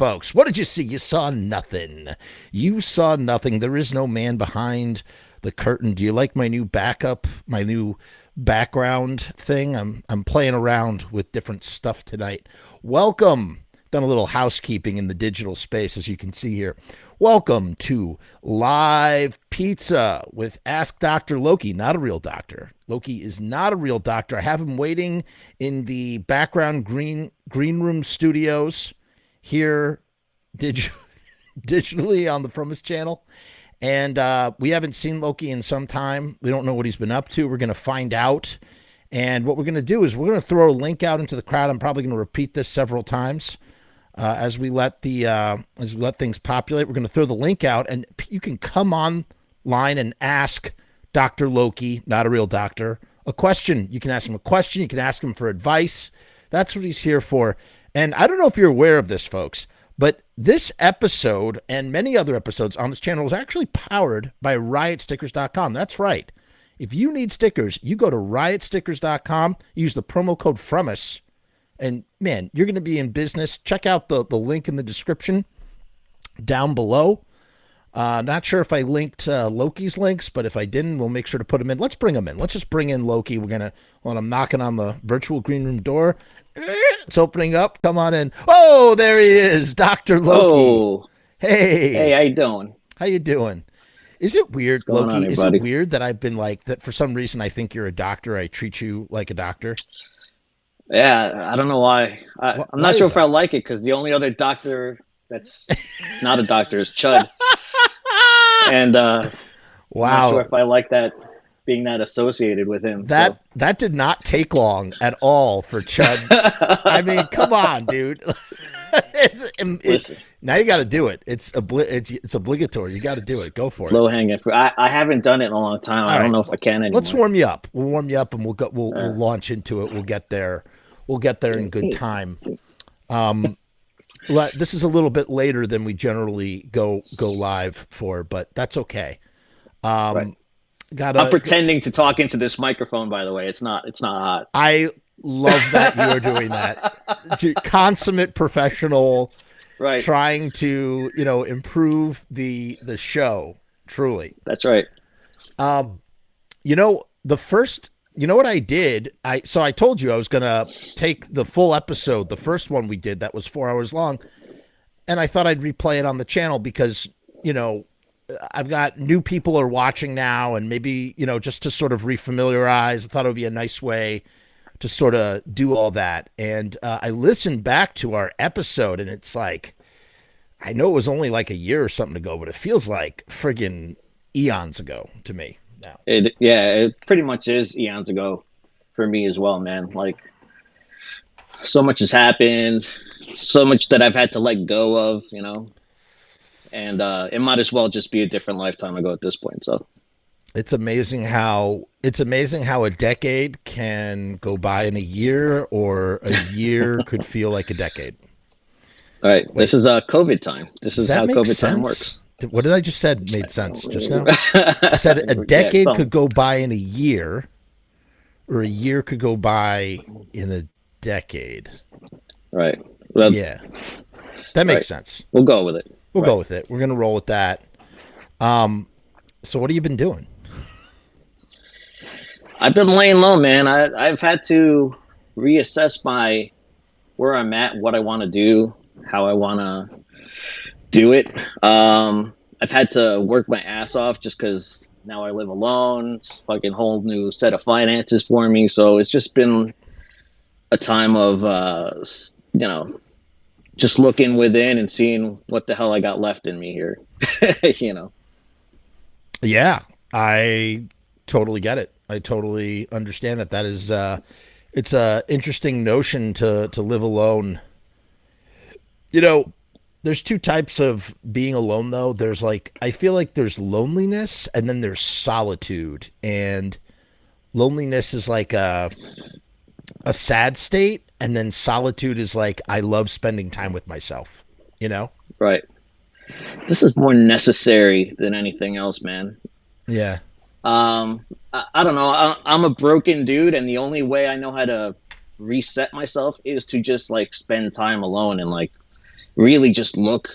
folks. What did you see? You saw nothing. You saw nothing. There is no man behind the curtain. Do you like my new background thing? I'm playing around with different stuff tonight. Welcome. Done a little housekeeping in the digital space, as you can see here. Welcome to Live Pizza with Ask Dr. Loki, not a real doctor. Loki is not a real doctor. I have him waiting in the background green room studios here digitally on the Frumess channel. And we haven't seen Loki in some time. We don't know what he's been up to. We're going to find out. And what we're going to do is we're going to throw a link out into the crowd. I'm probably going to repeat this several times. As we let things populate, we're going to throw the link out, and you can come online and ask Dr. Loki, not a real doctor, a question. You can ask him a question. You can ask him for advice. That's what he's here for. And I don't know if you're aware of this, folks, but this episode and many other episodes on this channel is actually powered by riotstickers.com. That's right. If you need stickers, you go to riotstickers.com, use the promo code Frumess, and man, you're going to be in business. Check out the link in the description down below. Not sure if I linked Loki's links, but if I didn't, we'll make sure to put them in. Let's bring them in. Let's just bring in Loki. I'm knocking on the virtual green room door. It's opening up. Come on in. Oh, there he is, Dr. Loki. Oh. Hey, how you doing? How you doing? Is it weird, Loki? On, is it weird that I've been like that for some reason? I think you're a doctor. I treat you like a doctor. Yeah, I don't know why. I'm not sure if I like it because the only other doctor that's not a doctor is Chud. And wow, I'm not sure if I like that being that associated with him. That did not take long at all for Chud. I mean, come on, dude. Now you got to do it. It's obligatory. You got to do it. Go for it. Low hanging fruit. I haven't done it in a long time. I don't know if I can anymore. Let's warm you up. We'll warm you up, and we'll launch into it. We'll get there. We'll get there in good time. This is a little bit later than we generally go live for, but that's okay. Right. I'm pretending to talk into this microphone, by the way. It's not hot. I love that you're doing that. Consummate professional, right? Trying to improve the show. Truly, that's right. You know what I did? I told you I was going to take the full episode, the first one we did that was 4 hours long, and I thought I'd replay it on the channel because, I've got new people are watching now, and maybe, just to sort of refamiliarize, I thought it would be a nice way to sort of do all that. And I listened back to our episode, and it's like, I know it was only like a year or something ago, but it feels like friggin' eons ago to me. Now. It pretty much is eons ago for me as well, man. Like, so much has happened, so much that I've had to let go of, and it might as well just be a different lifetime ago at this point. So it's amazing how a decade can go by in a year, or a year could feel like a decade. All right. Wait, this is COVID time. This is how COVID time works. What did I just said made sense just now? I said a decade could go by in a year, or a year could go by in a decade. Right. Well, yeah. That makes sense. We'll go with it. We'll go with it. We're going to roll with that. So what have you been doing? I've been laying low, man. I've had to reassess where I'm at, what I want to do, how I want to do it. I've had to work my ass off just because now I live alone. It's a fucking whole new set of finances for me. So it's just been a time of, just looking within and seeing what the hell I got left in me here, Yeah, I totally get it. I totally understand that. That is, it's a interesting notion to live alone. There's two types of being alone, though. There's I feel like there's loneliness, and then there's solitude. And loneliness is like a sad state, and then solitude is like, I love spending time with myself, Right. This is more necessary than anything else, man. Yeah. I don't know. I'm a broken dude, and the only way I know how to reset myself is to just spend time alone and really just look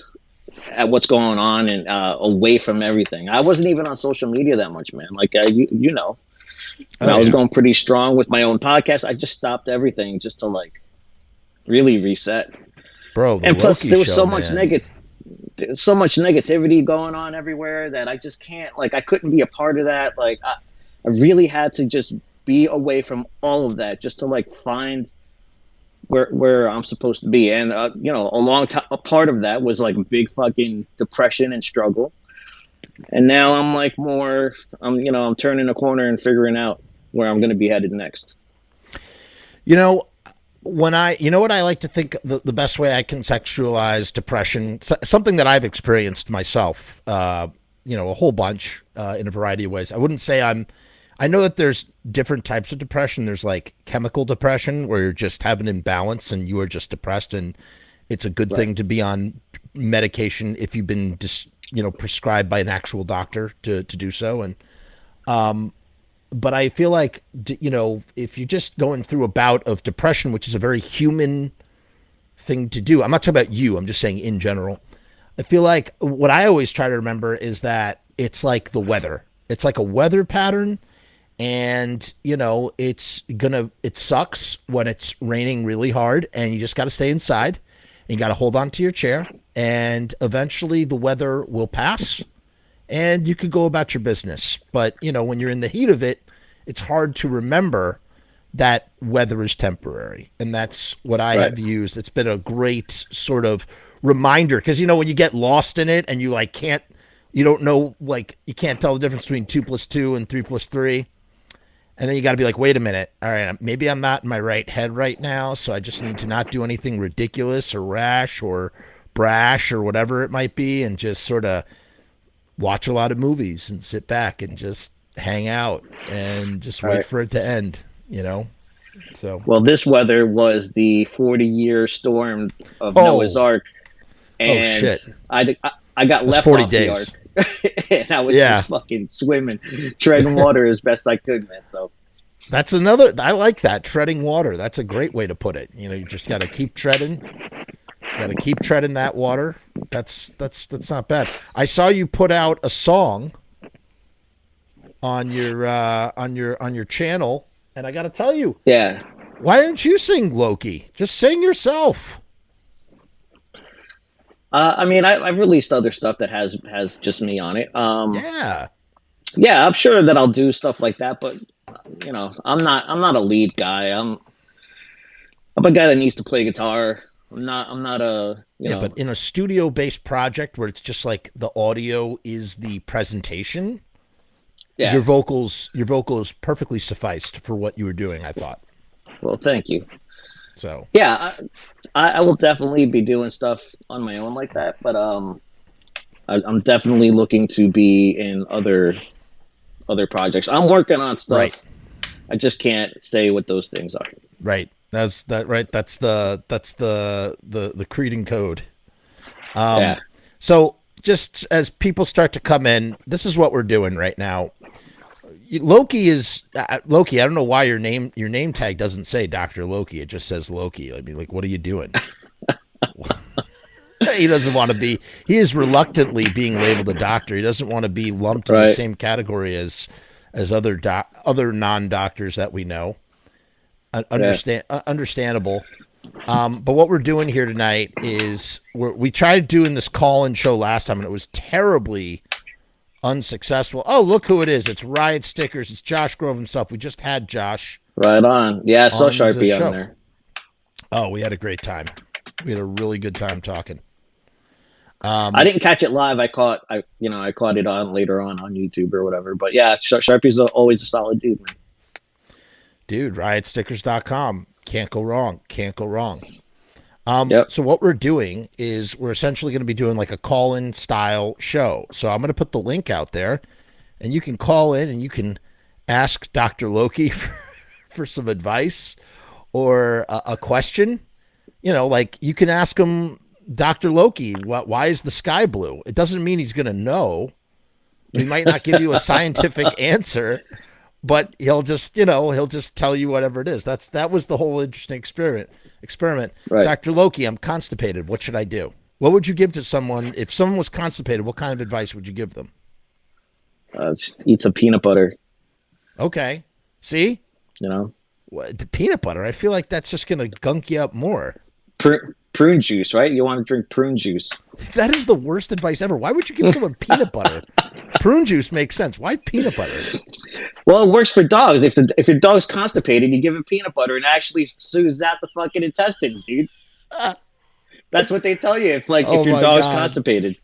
at what's going on and away from everything. I wasn't even on social media that much, man. Like you know, and I was going pretty strong with my own podcast. I just stopped everything just to like really reset. Bro, the And plus, Loki there was show, so much man. so much negativity going on everywhere that I just can't. Like, I couldn't be a part of that. Like, I really had to just be away from all of that just to like find where I'm supposed to be. And you know, a part of that was like big fucking depression and struggle. And now I'm like I'm turning a corner and figuring out where I'm going to be headed next. You know, you know what I like to think the best way I contextualize depression, something that I've experienced myself, you know, a whole bunch in a variety of ways. I wouldn't say I know that there's different types of depression. There's like chemical depression where you're just having imbalance and you are just depressed, and it's a good thing to be on medication if you've been prescribed by an actual doctor to do so. And but I feel like, you know, if you're just going through a bout of depression, which is a very human thing to do, I'm not talking about you, I'm just saying in general. I feel like what I always try to remember is that it's like the weather. It's like a weather pattern. And, you know, it sucks when it's raining really hard and you just got to stay inside and you got to hold on to your chair, and eventually the weather will pass and you could go about your business. But, you know, when you're in the heat of it, it's hard to remember that weather is temporary. And that's what I have used. It's been a great sort of reminder, because, you know, when you get lost in it and you like you don't know, like you can't tell the difference between 2 + 2 and 3 + 3. And then you got to be like, wait a minute. All right, maybe I'm not in my right head right now, so I just need to not do anything ridiculous or rash or brash or whatever it might be, and just sort of watch a lot of movies and sit back and just hang out and just wait for it to end, you know? So, well, this weather was the 40-year storm of Noah's Ark, and shit. I got left 40 off days. the Ark, and I was just fucking swimming, treading water as best I could, man. So that's I like that, treading water. That's a great way to put it. You know, you just got to keep treading. Got to keep treading that water. That's not bad. I saw you put out a song on your channel, and I got to tell you, why didn't you sing Loki? Just sing yourself. I mean, I've released other stuff that has just me on it. Yeah, I'm sure that I'll do stuff like that, but you know, I'm not a lead guy. I'm a guy that needs to play guitar. I'm not a you know. But in a studio-based project where it's just like the audio is the presentation, your vocals perfectly sufficed for what you were doing, I thought. Well, thank you. So yeah, I will definitely be doing stuff on my own like that, but I'm definitely looking to be in other projects. I'm working on stuff. Right. I just can't say what those things are. Right. That's the creed and code. So just as people start to come in, this is what we're doing right now. Loki is Loki. I don't know why your name tag doesn't say Dr. Loki. It just says Loki. I mean, like, what are you doing? He doesn't want to be. He is reluctantly being labeled a doctor. He doesn't want to be lumped in the same category as other non-doctors that we know. Understandable. But what we're doing here tonight is we tried doing this call-in show last time, and it was terribly unsuccessful. Oh, look who it is. It's Riot Stickers. It's Josh Grove himself. We just had Josh. Right on. Yeah, I saw Sharpie on there. Oh, we had a great time. We had a really good time talking. I didn't catch it live. I caught it on later on YouTube or whatever. But yeah, Sharpie's always a solid dude, man. Dude, riotstickers.com. Can't go wrong. Can't go wrong. So what we're doing is we're essentially going to be doing like a call-in style show. So I'm going to put the link out there, and you can call in and you can ask Dr. Loki for some advice or a question. You know, like you can ask him, Dr. Loki, why is the sky blue? It doesn't mean he's going to know. He might not give you a scientific answer, but he'll just tell you whatever it is. That was the whole interesting experiment. Right. Dr. Loki, I'm constipated. What should I do? What would you give to someone if someone was constipated? What kind of advice would you give them? Just eat some peanut butter. Okay. See? You know, The peanut butter, I feel like that's just going to gunk you up more. prune juice, right? You want to drink prune juice. That is the worst advice ever. Why would you give someone peanut butter? Prune juice makes sense. Why peanut butter? Well, it works for dogs. If your dog's constipated, you give it peanut butter and it actually soothes out the fucking intestines, dude. That's what they tell you if your my dog's God. constipated.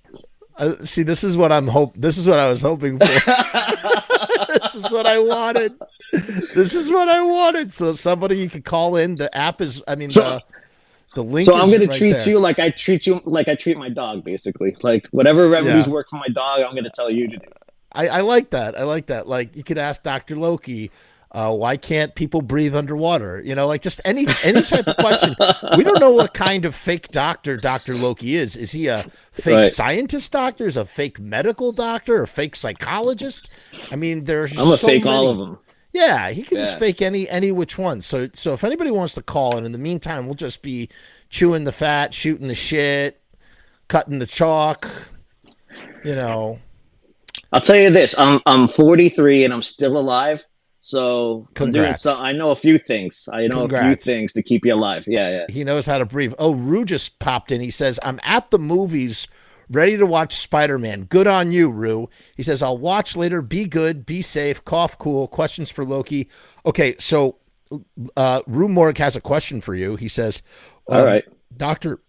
See, this is what This is what I was hoping for. This is what I wanted. This is what I wanted. So somebody you could call in. The app is. I mean, the link. So I'm going gonna to treat you like I treat my dog, basically. Like whatever remedies work for my dog, I'm gonna tell you to do. I like that. I like that. Like you could ask Dr. Loki, why can't people breathe underwater? You know, like just any type of question. We don't know what kind of fake doctor Dr. Loki is. Is he a fake scientist doctor? Is a fake medical doctor? A fake psychologist? I mean, there's I'm a so fake many. all of them. Yeah, he could just fake any which one. So if anybody wants to call in the meantime, we'll just be chewing the fat, shooting the shit, cutting the chalk. You know. I'll tell you this: I'm 43 and I'm still alive. So Congrats. I know a few things. I know Congrats. a few things to keep you alive. Yeah. He knows how to breathe. Oh, Rue just popped in. He says, I'm at the movies ready to watch Spider-Man. Good on you, Rue. He says, I'll watch later. Be good. Be safe. Cough cool. Questions for Loki. Okay, so Rue Morg has a question for you. He says, all right. Dr.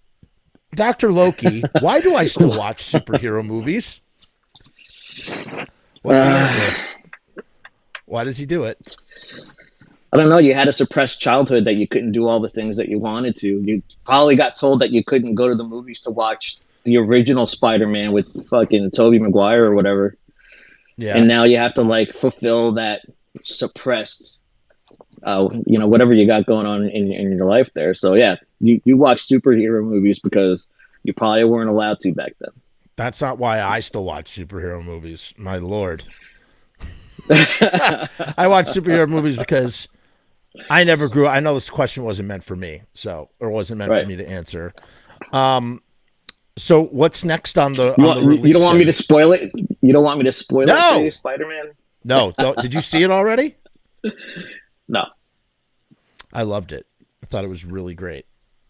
Loki, why do I still watch superhero movies? What's the answer? Why does he do it? I don't know. You had a suppressed childhood that you couldn't do all the things that you wanted to. You probably got told that you couldn't go to the movies to watch the original Spider-Man with fucking Tobey Maguire or whatever. Yeah. And now you have to fulfill that suppressed, whatever you got going on in your life there. So yeah, you watch superhero movies because you probably weren't allowed to back then. That's not why I still watch superhero movies. My Lord. I watch superhero movies because I never grew up. I know this question wasn't meant for me, or wasn't meant for me to answer. So what's next on the release? You don't want me to spoil it? You don't want me to spoil it for you, Spider-Man? No. Did you see it already? No. I loved it. I thought it was really great.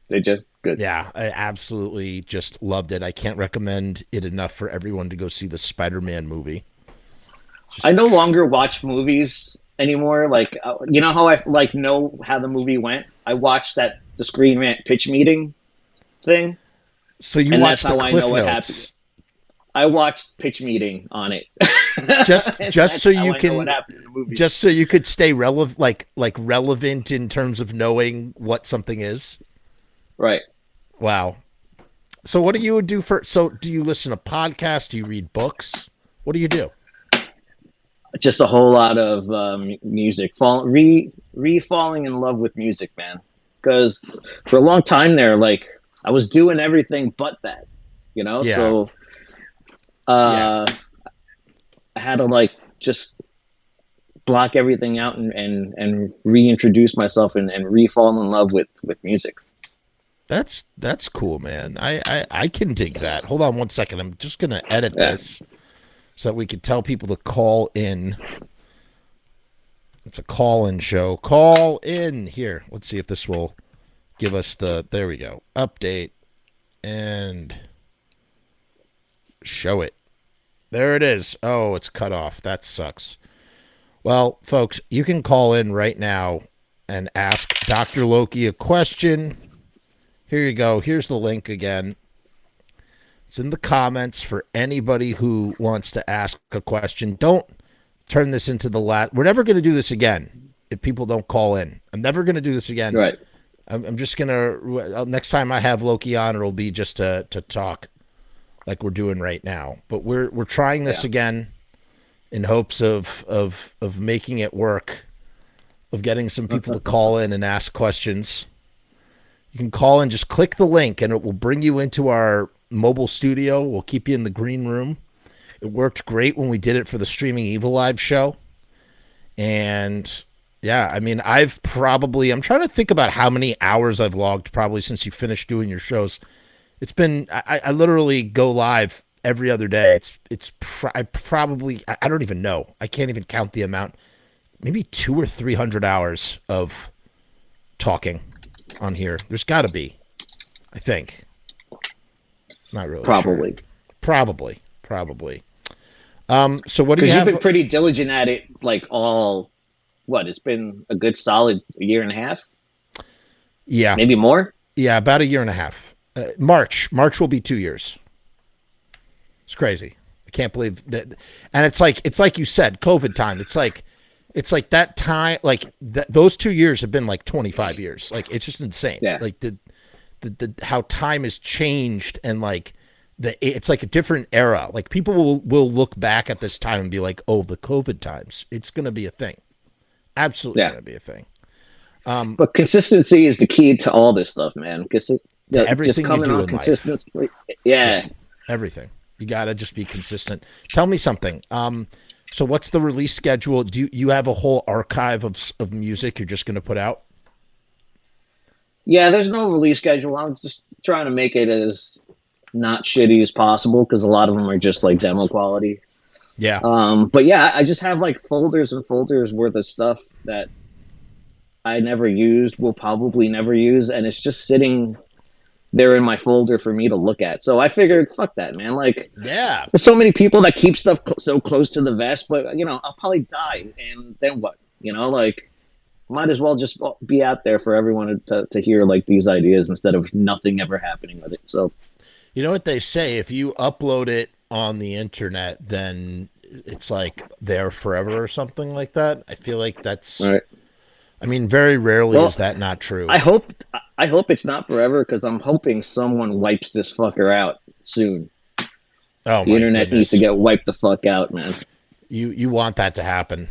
Did you? Good. Yeah, I absolutely just loved it. I can't recommend it enough for everyone to go see the Spider-Man movie. I no longer watch movies anymore. You know how I know how the movie went? I watched the Screen Rant pitch meeting thing. So you watched the Cliff Notes. I watched pitch meeting on it. just so you can just so you could stay relevant relevant in terms of knowing what something is. Right. Wow. So what do you do do you listen to podcasts? Do you read books? What do you do? Just a whole lot of music. Falling in love with music, man. Because for a long time there, I was doing everything but that, Yeah. So I had to just block everything out and reintroduce myself and re-fall in love with music. That's cool, man. I can dig that. Hold on one second. I'm just gonna edit this so that we can tell people to call in. It's a call-in show. Call in here. Let's see if this will give us there we go. Update and show it. There it is. Oh, it's cut off. That sucks. Well, folks, you can call in right now and ask Dr. Loki a question. Here you go. Here's the link again. It's in the comments for anybody who wants to ask a question. Don't turn this into we're never going to do this again if people don't call in. I'm never going to do this again. Right. I'm just going to, next time I have Loki on, it'll be just to talk like we're doing right now. But we're trying this again in hopes of making it work, of getting some people to call in and ask questions. You can call in, just click the link, and it will bring you into our mobile studio. We'll keep you in the green room. It worked great when we did it for the Streaming Evil Live show. And yeah, I mean, I'm trying to think about how many hours I've logged probably since you finished doing your shows. I literally go live every other day. I don't even know. I can't even count the amount. Maybe 200 or 300 hours of talking on here. There's got to be. I think. Not really sure. Probably. Probably. So what do you Because you've have? been pretty diligent at it, like all. What? It's been a good solid year and a half, Yeah, maybe more. yeah, about a year and a half. March will be 2 years. It's crazy. I can't believe that. And it's like you said, COVID time. It's like that time. Like those 2 years have been like 25 years. Like it's just insane. Yeah. Like the how time has changed and like it's like a different era. Like people will look back at this time and be like, oh, the COVID times. It's gonna be a thing. Absolutely Yeah. gonna be a thing. But consistency is the key to all this stuff, man. Because Everything just you coming do on in life. consistently. Yeah. Everything. You gotta just be consistent. Tell me something. So what's the release schedule? Do you have a whole archive of music you're just gonna put out? Yeah, there's no release schedule. I'm just trying to make it as not shitty as possible because a lot of them are just like demo quality. Yeah. But yeah, I just have like folders and folders worth of stuff that I never used, will probably never use, and it's just sitting there in my folder for me to look at. So I figured, fuck that, man. Like, Yeah. there's so many people that keep stuff so close to the vest, but I'll probably die, and then what? Like, might as well just be out there for everyone to hear like these ideas instead of nothing ever happening with it. So, You know what they say? If you upload it on the internet, then it's like there forever or something like that. I feel like that's. all right. I mean, very rarely Well, is that not true. I hope it's not forever because I'm hoping someone wipes this fucker out soon. Oh The my internet needs to goodness. get wiped the fuck out, man. You want that to happen?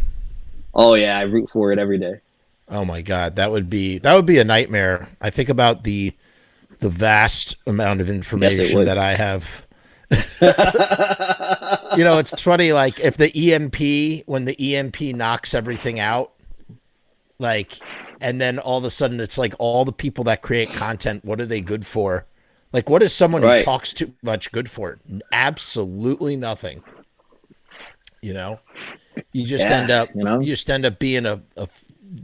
Oh yeah, I root for it every day. Oh my God, that would be a nightmare. I think about the vast amount of Yes, it information would. that I have. It's funny. Like if when the EMP knocks everything out, like, and then all of a sudden it's like all the people that create content, what are they good for? Like, what is someone who Right. talks too much good for? Absolutely nothing. You know, you just Yeah, end up you know. you just end up being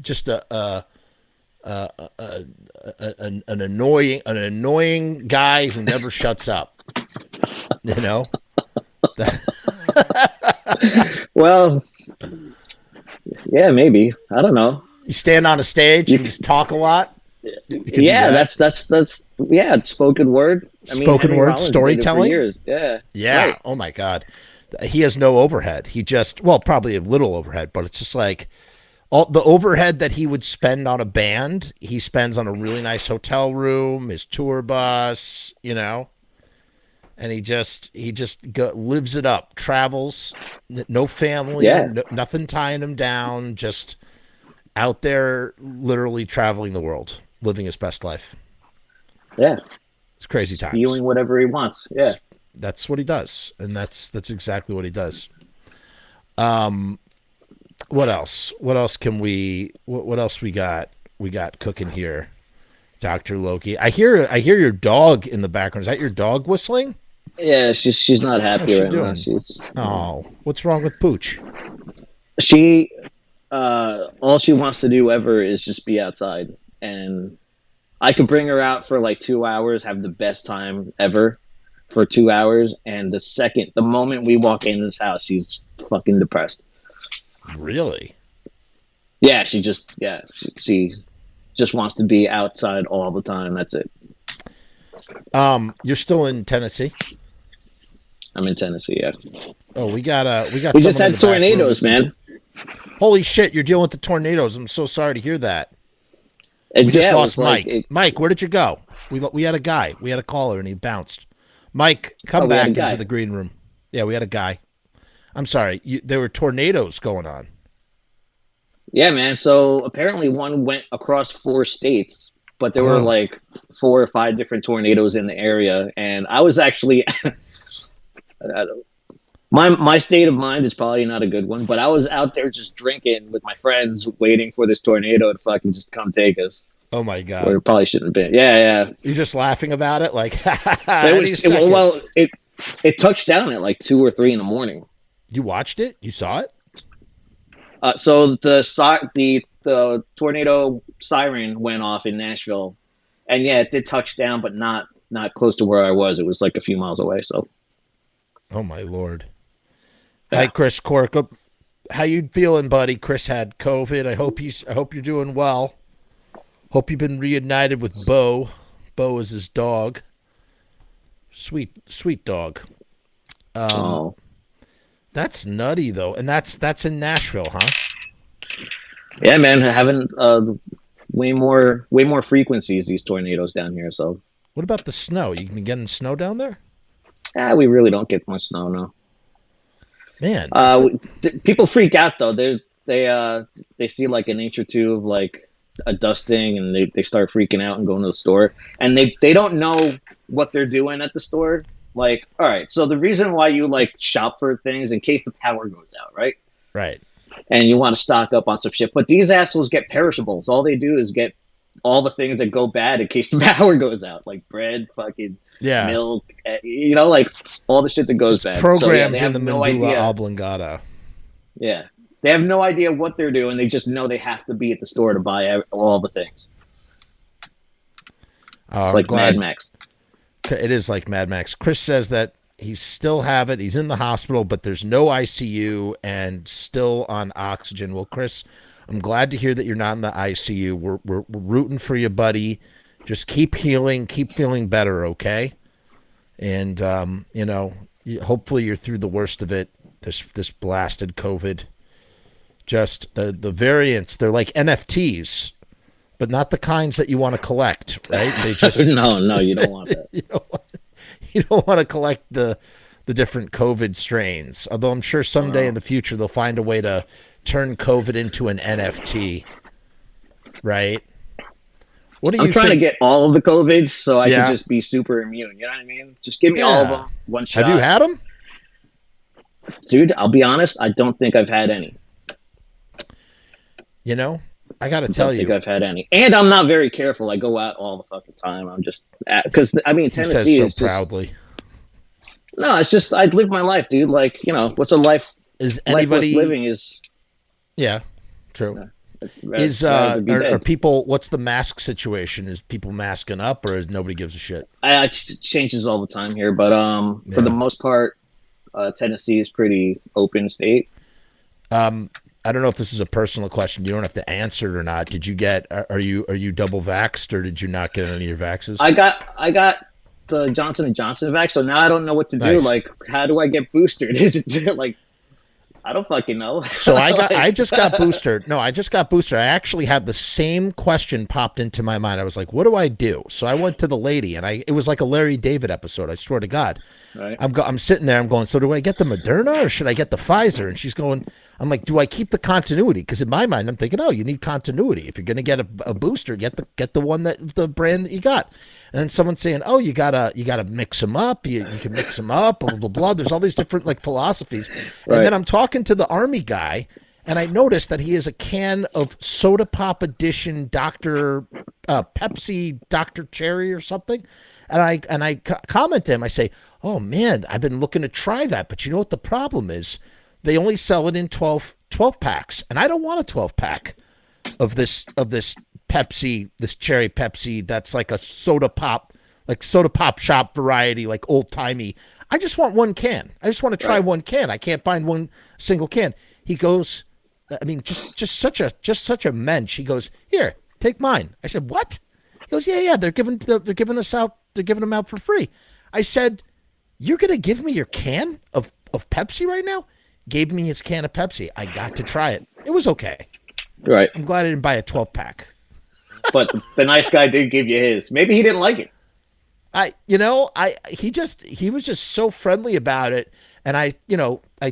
just an annoying guy who never shuts up. You know, Well, yeah, maybe. I don't know. you stand on a stage You, and just talk a lot. You can do yeah, that. that's yeah, spoken word. I mean, Spoken Henry word Rollins did it for storytelling. years. Yeah, Yeah. right. Oh my God. He has no overhead. He just, well, probably a little overhead, but it's just like all the overhead that he would spend on a band, he spends on a really nice hotel room, his tour bus, and lives it up, travels, no family, Yeah, no, nothing tying him down, just out there literally traveling the world, living his best life. yeah. It's crazy times. Spewing whatever he wants. Yeah. That's what he does, and that's exactly what he does. Um, what else? What else can we? What else we got? We got cooking here, Doctor Loki. I hear your dog in the background. Is that your dog whistling? Yeah, she's not How's happy she right now. doing? She's Oh, what's wrong with Pooch? she all she wants to do ever is just be outside, and I could bring her out for like 2 hours, have the best time ever for 2 hours, and the moment we walk in this house, she's fucking depressed. Really? Yeah, she just wants to be outside all the time. That's it. You're still in Tennessee? I'm in Tennessee. Yeah, Oh, we got we just someone in the had back room. tornadoes, man. Holy shit! You're dealing with the tornadoes. I'm so sorry to hear that. We And just yeah, it lost was like Mike. Mike, where did you go? We had a guy. We had a caller, and he bounced. Mike, come we had a back guy. into the green room. Yeah, we had a guy. I'm sorry. There were tornadoes going on. Yeah, man. So apparently one went across 4 states, but there were Oh, like 4 or 5 different tornadoes in the area, and I was actually my state of mind is probably not a good one, but I was out there just drinking with my friends, waiting for this tornado to fucking just come take us. Oh my where God. it probably shouldn't have been. Yeah. You're just laughing about it, like, It any was it, second. well, it touched down at like 2 or 3 in the morning. You watched it? You saw it? So the tornado siren went off in Nashville, and yeah, it did touch down, but not close to where I was. It was like a few miles away. So Oh my Lord. Hi, yeah. Chris Cork. How you feeling, buddy? Chris had COVID. I hope you're doing well. Hope you've been reunited with Bo. Bo is his dog. Sweet dog. Oh That's nutty though, and that's in Nashville, huh? yeah, man, having way more frequencies these tornadoes down here. So What about the snow? You been getting snow down there? we really don't get much snow now. Man, I thought, People freak out though. They see like an inch or two of like a dusting, and they start freaking out and going to the store, and they don't know what they're doing at the store. Like, all right, so the reason why you like shop for things in case the power goes out, right? right. And you want to stock up on some shit, but these assholes get perishables. All they do is get all the things that go bad in case the power goes out, like bread, fucking Yeah. milk, like all the shit that goes bad. So yeah, Programmed they in have the no medulla idea. oblongata. Yeah. They have no idea what they're doing. They just know they have to be at the store to buy all the things. It's I'm like glad. Mad Max. It is like Mad Max. Chris says that he still have it. He's in the hospital, but there's no ICU and still on oxygen. Well, Chris, I'm glad to hear that you're not in the ICU. We're rooting for you, buddy. Just keep healing, keep feeling better, okay? And hopefully you're through the worst of it. This blasted COVID. Just the variants, they're like NFTs, but not the kinds that you want to collect, right? They just No, you don't want that. you don't want to collect the different COVID strains. Although I'm sure someday in the future they'll find a way to turn COVID into an NFT, right? What do you I'm trying to think? get all of the COVIDs so I can Yeah. just be super immune. You know what I mean? Just give me all of Yeah. them, one shot. Have you had them? Dude, I'll be honest, I don't think I've had any. You know, I got to I tell don't think you, I've had any. And I'm not very careful. I go out all the fucking time. I'm just, because, I mean, he Tennessee says so is just, proudly. no, it's just, I live my life, dude. Like, what's a life? Is Life worth anybody living is, Yeah, true. Is Are people? What's the mask situation? Is people masking up, or is nobody gives a shit? it changes all the time here, but for the most part, Tennessee is pretty open state. I don't know if this is a personal question. You don't have to answer it or not. Did you get? Are you double vaxxed, or did you not get any of your vaxes? I got the Johnson & Johnson vax, so now I don't know what to do. Nice. Like, how do I get boosted? Is it like, I don't fucking know. So I just got boosted. No, I just got boosted. I actually had the same question popped into my mind. I was like, what do I do? So I went to the lady, and it was like a Larry David episode. I swear to God. Right. I'm sitting there. I'm going, so do I get the Moderna or should I get the Pfizer? And she's going, I'm like, do I keep the continuity? Because in my mind, I'm thinking, oh, you need continuity. If you're going to get a booster, get the one the brand that you got. And then someone's saying, oh, you gotta mix them up. You can mix them up. Blah blah blah. There's all these different like philosophies. Right. And then I'm talking to the Army guy, and I noticed that he has a can of Soda Pop Edition Dr. Pepsi Dr. Cherry or something. And I comment to him. I say, oh man, I've been looking to try that, but you know what the problem is? They only sell it in 12 packs, and I don't want a 12 pack of this Pepsi, this cherry Pepsi that's like a soda pop shop variety, like old timey. I just want one can. I just want to try one can. I can't find one single can. He goes, I mean, just such a mensch. He goes, here, take mine. I said, what? He goes, yeah, they're giving them out for free. I said, you're gonna give me your can of Pepsi right now? Gave me his can of Pepsi. I got to try it. It was okay. Right. I'm glad I didn't buy a 12 pack. But the nice guy did give you his. Maybe he didn't like it. He was just so friendly about it, and I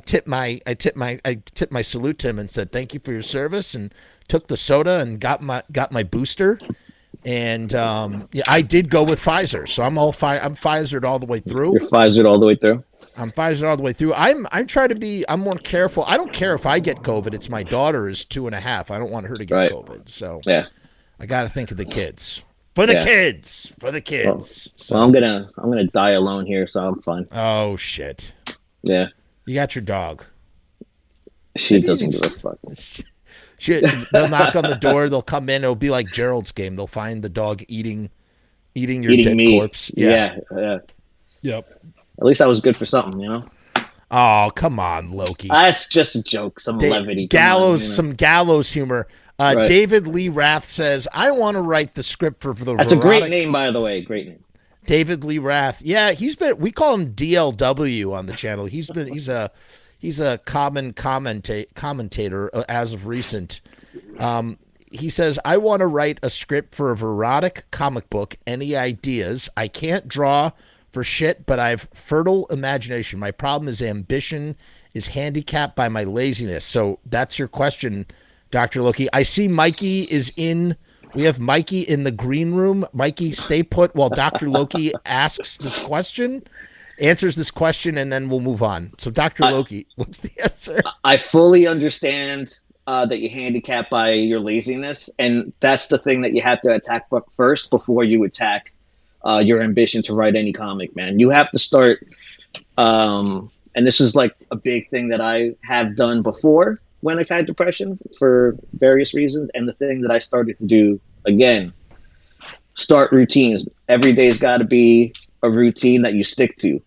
tipped my salute to him and said thank you for your service, and took the soda and got my booster, and I did go with Pfizer, so I'm Pfizered all the way through. You're Pfizered all the way through. I'm Pfizer all the way through. I'm trying to be. I'm more careful. I don't care if I get COVID. It's my daughter is 2.5. I don't want her to get Right. COVID. So Yeah. I got to think of the kids. For the Yeah. kids. For the Well, kids. So, well, I'm gonna die alone here, so I'm fine. oh, shit. Yeah, You got your dog. she Maybe you doesn't need give a fuck. Shit, they'll knock on the door. They'll come in. It'll be like Gerald's game. They'll find the dog eating your Eating dead meat. corpse. Yeah. Yep. At least I was good for something, you know. Oh, come on, Loki. That's just a joke, some levity. Come Gallows, on, you know? some gallows humor. Right. David Lee Rath says, "I want to write the script for the." That's a great name, by the way. Great name. David Lee Rath. Yeah, we call him DLW on the channel. He's a common commentator as of recent. He says, I want to write a script for a erotic comic book. Any ideas? I can't draw for shit, but I've fertile imagination. My problem is ambition is handicapped by my laziness. So that's your question, Dr. Loki. I see Mikey is in. We have Mikey in the green room. Mikey, stay put while Dr. Loki answers this question, and then we'll move on. So, Dr. Loki, what's the answer? I fully understand that you're handicapped by your laziness, and that's the thing that you have to attack first before you attack your ambition to write any comic, man. You have to start, and this is like a big thing that I have done before when I've had depression for various reasons, and the thing that I started to do again, start routines. Every day's got to be a routine that you stick to.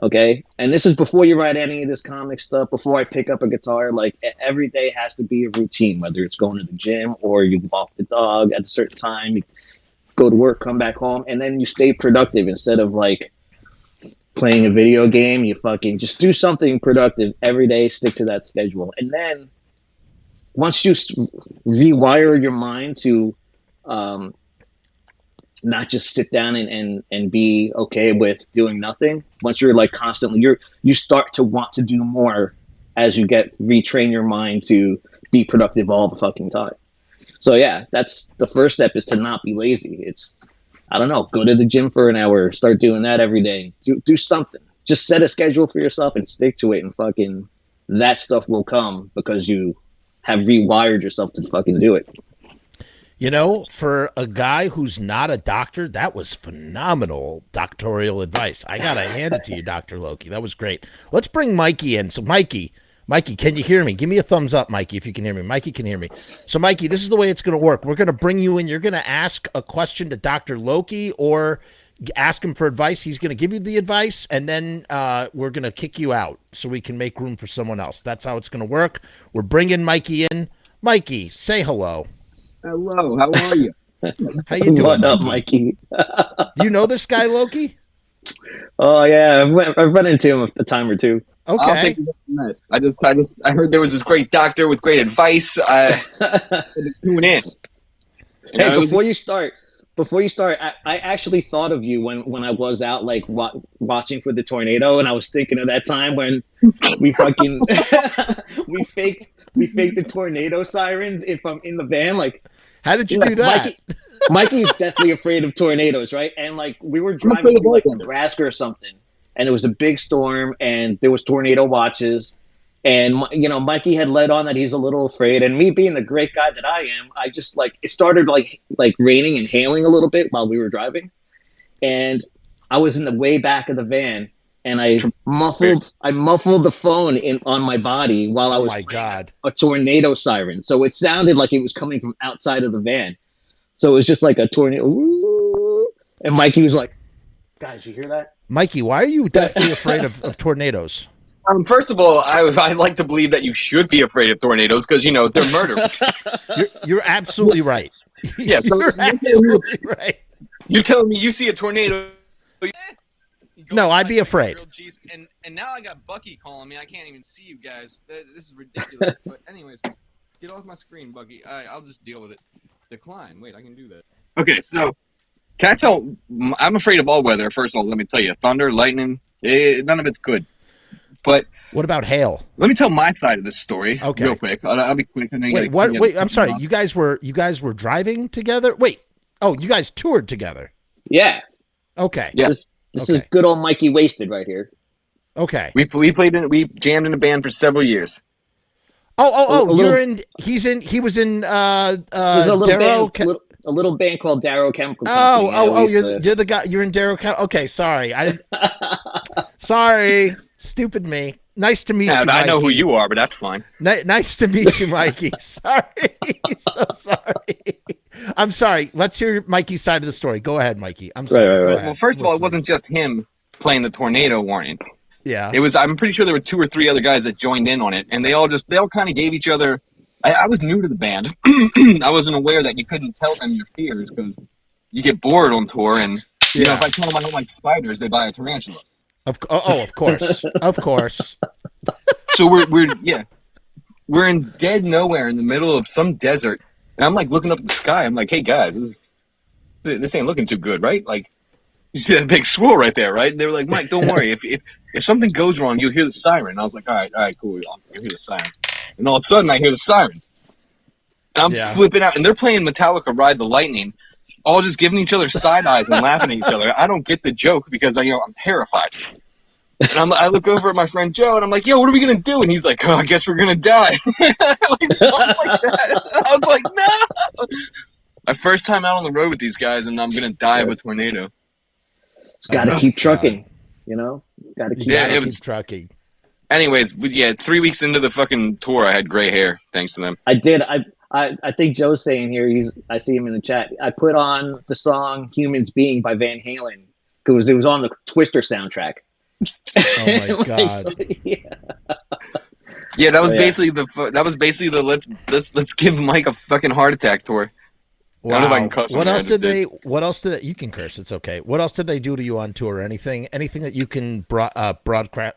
Okay. And this is before you write any of this comic stuff, before I pick up a guitar. Like, every day has to be a routine, whether it's going to the gym or you walk the dog at a certain time, you go to work, come back home, and then you stay productive instead of like playing a video game. You fucking just do something productive every day, stick to that schedule. And then once you rewire your mind to not just sit down and be okay with doing nothing. Once you're like constantly, you start to want to do more as you retrain your mind to be productive all the fucking time. So yeah, that's the first step, is to not be lazy. It's, I don't know, go to the gym for an hour, start doing that every day. Do something. Just set a schedule for yourself and stick to it, and fucking that stuff will come because you have rewired yourself to fucking do it. You know, for a guy who's not a doctor, that was phenomenal doctoral advice. I got to hand it to you, Dr. Loki. That was great. Let's bring Mikey in. So, Mikey, can you hear me? Give me a thumbs up, Mikey, if you can hear me. Mikey can hear me. So, Mikey, this is the way it's going to work. We're going to bring you in. You're going to ask a question to Dr. Loki or ask him for advice. He's going to give you the advice, and then we're going to kick you out so we can make room for someone else. That's how it's going to work. We're bringing Mikey in. Mikey, say hello. Hello, how are you? How you doing, What up, Mikey? Mikey? You know this guy, Loki? Oh yeah, I've run into him a time or two. I'll Okay. take it. Nice. I heard there was this great doctor with great advice. Tune in. You Hey, know, before you start, I actually thought of you when I was out like watching for the tornado, and I was thinking of that time when we fucking we faked the tornado sirens if I'm in the van. Like, How did you do that? Mikey's deathly afraid of tornadoes, right? And like we were afraid driving of through like all of them. Nebraska or something, and it was a big storm, and there was tornado watches. And, you know, Mikey had led on that he's a little afraid. And me being the great guy that I am, I just like, it started like raining and hailing a little bit while we were driving. And I was in the way back of the van, and I muffled the phone on my body while I was playing a tornado siren. So it sounded like it was coming from outside of the van. So it was just like a tornado. Ooh, and Mikey was like, guys, you hear that? Mikey, why are you deathly afraid of tornadoes? First of all, I like to believe that you should be afraid of tornadoes because, you know, they're murder. You're absolutely right. Yeah, so You're absolutely right. You're telling me you see a tornado? No, I'd be afraid. And now I got Bucky calling me. I can't even see you guys. This is ridiculous. But anyways, get off my screen, Bucky. I'll just deal with it. Decline. Wait, I can do that. Okay, so can I tell? I'm afraid of all weather. First of all, let me tell you, thunder, lightning, none of it's good. But what about hail? Let me tell my side of this story real quick. I'll be quick. And then wait, what? Wait, I'm sorry. You guys were driving together? Wait. Oh, you guys toured together? Yeah. Okay. Yeah. This is good old Mikey Wasted right here. Okay. We jammed in a band for several years. Oh! He was in There's a little Darrow. band, A little band called Darrow Chemical Company. You're the guy. You're in Darrow. Okay, sorry. Sorry, stupid me. Nice to meet you, Mikey. I know who you are, but that's fine. Nice to meet you, Mikey. Sorry, so sorry. I'm sorry. Let's hear Mikey's side of the story. Go ahead, Mikey. I'm sorry. Right. Well, first of all, it wasn't just him playing the tornado warning. Yeah. It was. I'm pretty sure there were 2 or 3 other guys that joined in on it, and they all kind of gave each other. I was new to the band. I wasn't aware that you couldn't tell them your fears because you get bored on tour, and you know if I tell them I don't like spiders, they buy a tarantula. Of course, of course. So we're in dead nowhere in the middle of some desert, and I'm like looking up at the sky. I'm like, hey guys, this ain't looking too good, right? Like, you see that big swirl right there, right? And they were like, Mike, don't worry. If something goes wrong, you'll hear the siren. And I was like, all right, cool. You'll hear the siren. And all of a sudden, I hear the siren. And I'm flipping out. And they're playing Metallica Ride the Lightning, all just giving each other side eyes and laughing at each other. I don't get the joke because I'm terrified. And I look over at my friend Joe, and I'm like, yo, what are we going to do? And he's like, oh, I guess we're going to die. Like, something like that. I was like, no. My first time out on the road with these guys, and I'm going to die of a tornado. Just got to keep trucking, you know? Got to keep trucking. Anyways, 3 weeks into the fucking tour, I had gray hair, thanks to them. I did. I think Joe's saying here, I see him in the chat, I put on the song Humans Being by Van Halen because it was on the Twister soundtrack. Oh my god! Yeah, that was basically the let's give Mike a fucking heart attack tour. Wow. I don't know if I can cuss. What else did you can curse? It's okay. What else did they do to you on tour? Anything that you can broadcast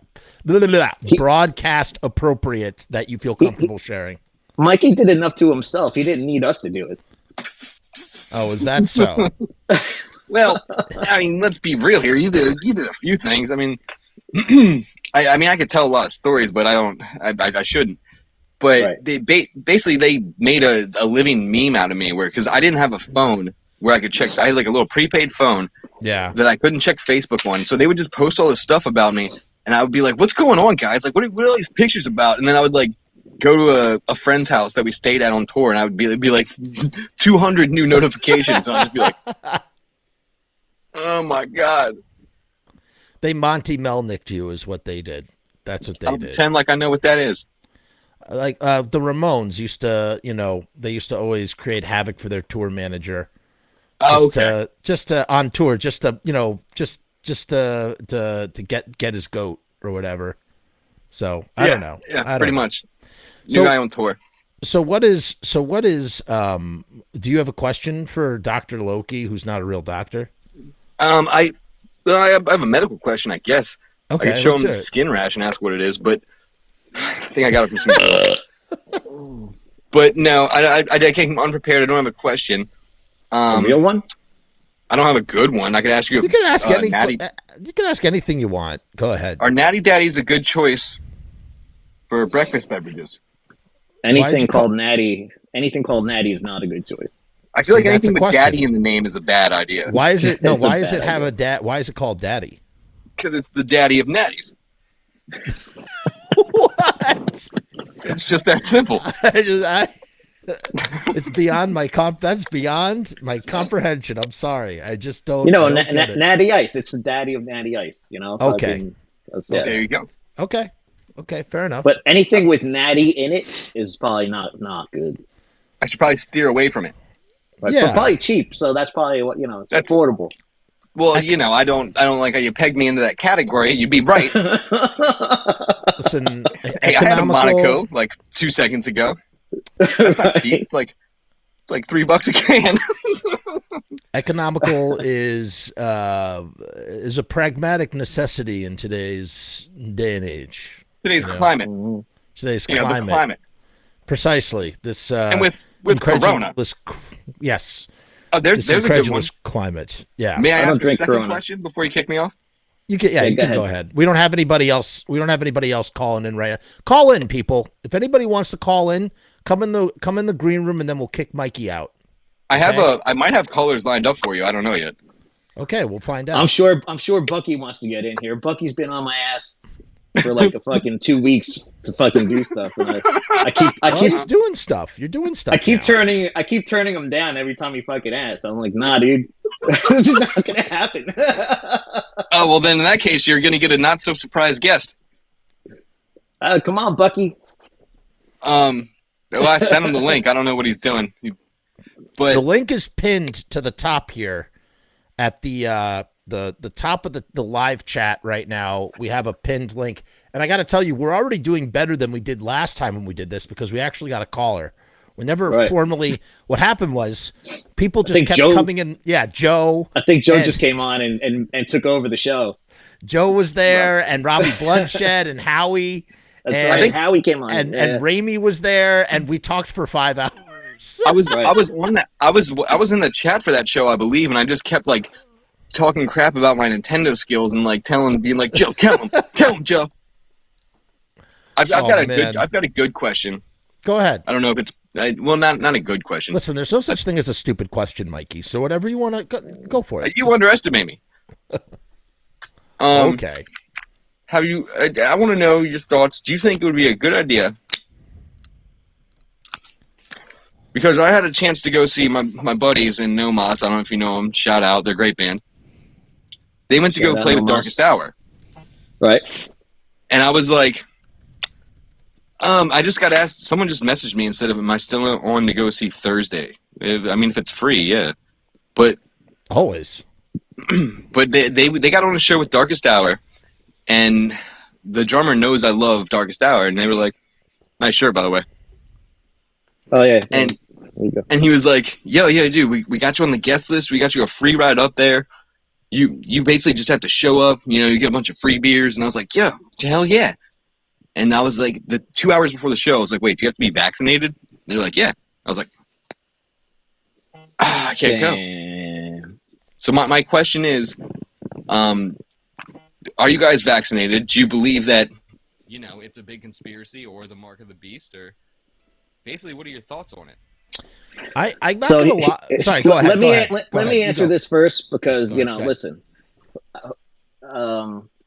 appropriate that you feel comfortable sharing? Mikey did enough to himself. He didn't need us to do it. Oh, is that so? Well, I mean, let's be real here. You did a few things. I mean, I could tell a lot of stories, but I shouldn't. But they made a living meme out of me because I didn't have a phone where I could check. I had like a little prepaid phone that I couldn't check Facebook on. So they would just post all this stuff about me, and I would be like, what's going on, guys? Like, what are all these pictures about? And then I would like go to a friend's house that we stayed at on tour, and I would it'd be like 200 new notifications. And I'd just be like, oh my god! They Monty Melnicked you is what they did. That's what they did. Pretend like I know what that is. Like the Ramones used to, they used to always create havoc for their tour manager. Just to on tour, just to get his goat or whatever. So I don't know. Yeah, pretty much. New guy on tour. So what is do you have a question for Dr. Loki, who's not a real doctor? I have a medical question, I guess. Okay, I can show him the skin rash and ask what it is, but I think I got it from some. But no, I came unprepared. I don't have a question. A real one? I don't have a good one. I could ask you. You can ask you can ask anything you want. Go ahead. Are Natty Daddies a good choice for breakfast beverages? Anything called Natty is not a good choice. I feel like anything with daddy in the name is a bad idea. Why is it? No, why does it have a dad? Why is it called daddy? Because it's the daddy of natties. What? It's just that simple. It's beyond my That's beyond my comprehension. I'm sorry. I just don't. Natty Ice. It's the daddy of Natty Ice. Okay. There you go. Okay. Fair enough. But anything with natty in it is probably not good. I should probably steer away from it. Right? Yeah. But probably cheap. So that's probably what it's affordable. Well, I don't like how you pegged me into that category. You'd be right. Listen, hey, I had a Monaco like 2 seconds ago. That's not cheap. It's like $3 a can. Economical is a pragmatic necessity in today's day and age. Today's climate. Today's the climate. Precisely. This and with Corona. Yes. Oh, there's a good one. Climate. Yeah. May I ask a second question before you kick me off? You can go ahead. We don't have anybody else. We don't have anybody else calling in right now. Call in, people. If anybody wants to call in, come in the green room, and then we'll kick Mikey out. I might have callers lined up for you. I don't know yet. Okay, we'll find out. I'm sure Bucky wants to get in here. Bucky's been on my ass for like a fucking 2 weeks to fucking do stuff, and I Well, keep he's doing stuff. You're doing stuff. I keep now. turning him down every time he fucking asks. I'm like, nah, dude, this is not gonna happen. Oh, well, then in that case, you're going to get a not so surprised guest. Come on, Bucky. Well, I sent him the link. I don't know what he's doing, but The link is pinned to the top here at the top of the live chat right now. We have a pinned link, and I got to tell you, we're already doing better than we did last time when we did this because we actually got a caller. We never formally. What happened was people just kept coming in. Yeah, Joe. I think Joe just came on and took over the show. Joe was there, and Robbie Bloodshed, and Howie. That's right. Howie came on, and Ramey was there, and we talked for 5 hours. I was on that. I was in the chat for that show, I believe, and I just kept like talking crap about my Nintendo skills and like being like, Joe, tell him, Joe. I've got a good question. Go ahead. I don't know if it's not a good question. Listen, there's no such thing as a stupid question, Mikey. So whatever you want to go for it. You underestimate me. Okay. I want to know your thoughts. Do you think it would be a good idea? Because I had a chance to go see my buddies in Nomas. I don't know if you know them. Shout out. They're a great band. They went to go play with Darkest Hour. Right. And I was like, I just got asked. Someone just messaged me and said, am I still on to go see Thursday? I mean, if it's free, yeah. But always. But they got on a show with Darkest Hour. And the drummer knows I love Darkest Hour, and they were like, nice shirt, by the way. Oh, yeah. And he was like, yo, yeah, dude, we got you on the guest list. We got you a free ride up there. You basically just have to show up. You know, you get a bunch of free beers. And I was like, yeah, hell yeah. And I was like, the 2 hours before the show, I was like, wait, do you have to be vaccinated? And they're like, yeah. I was like, I can't go. So my question is, are you guys vaccinated? Do you believe that, it's a big conspiracy or the mark of the beast? Or basically, what are your thoughts on it? I'm not going to lie. Sorry, go ahead. Let me answer this first because, listen,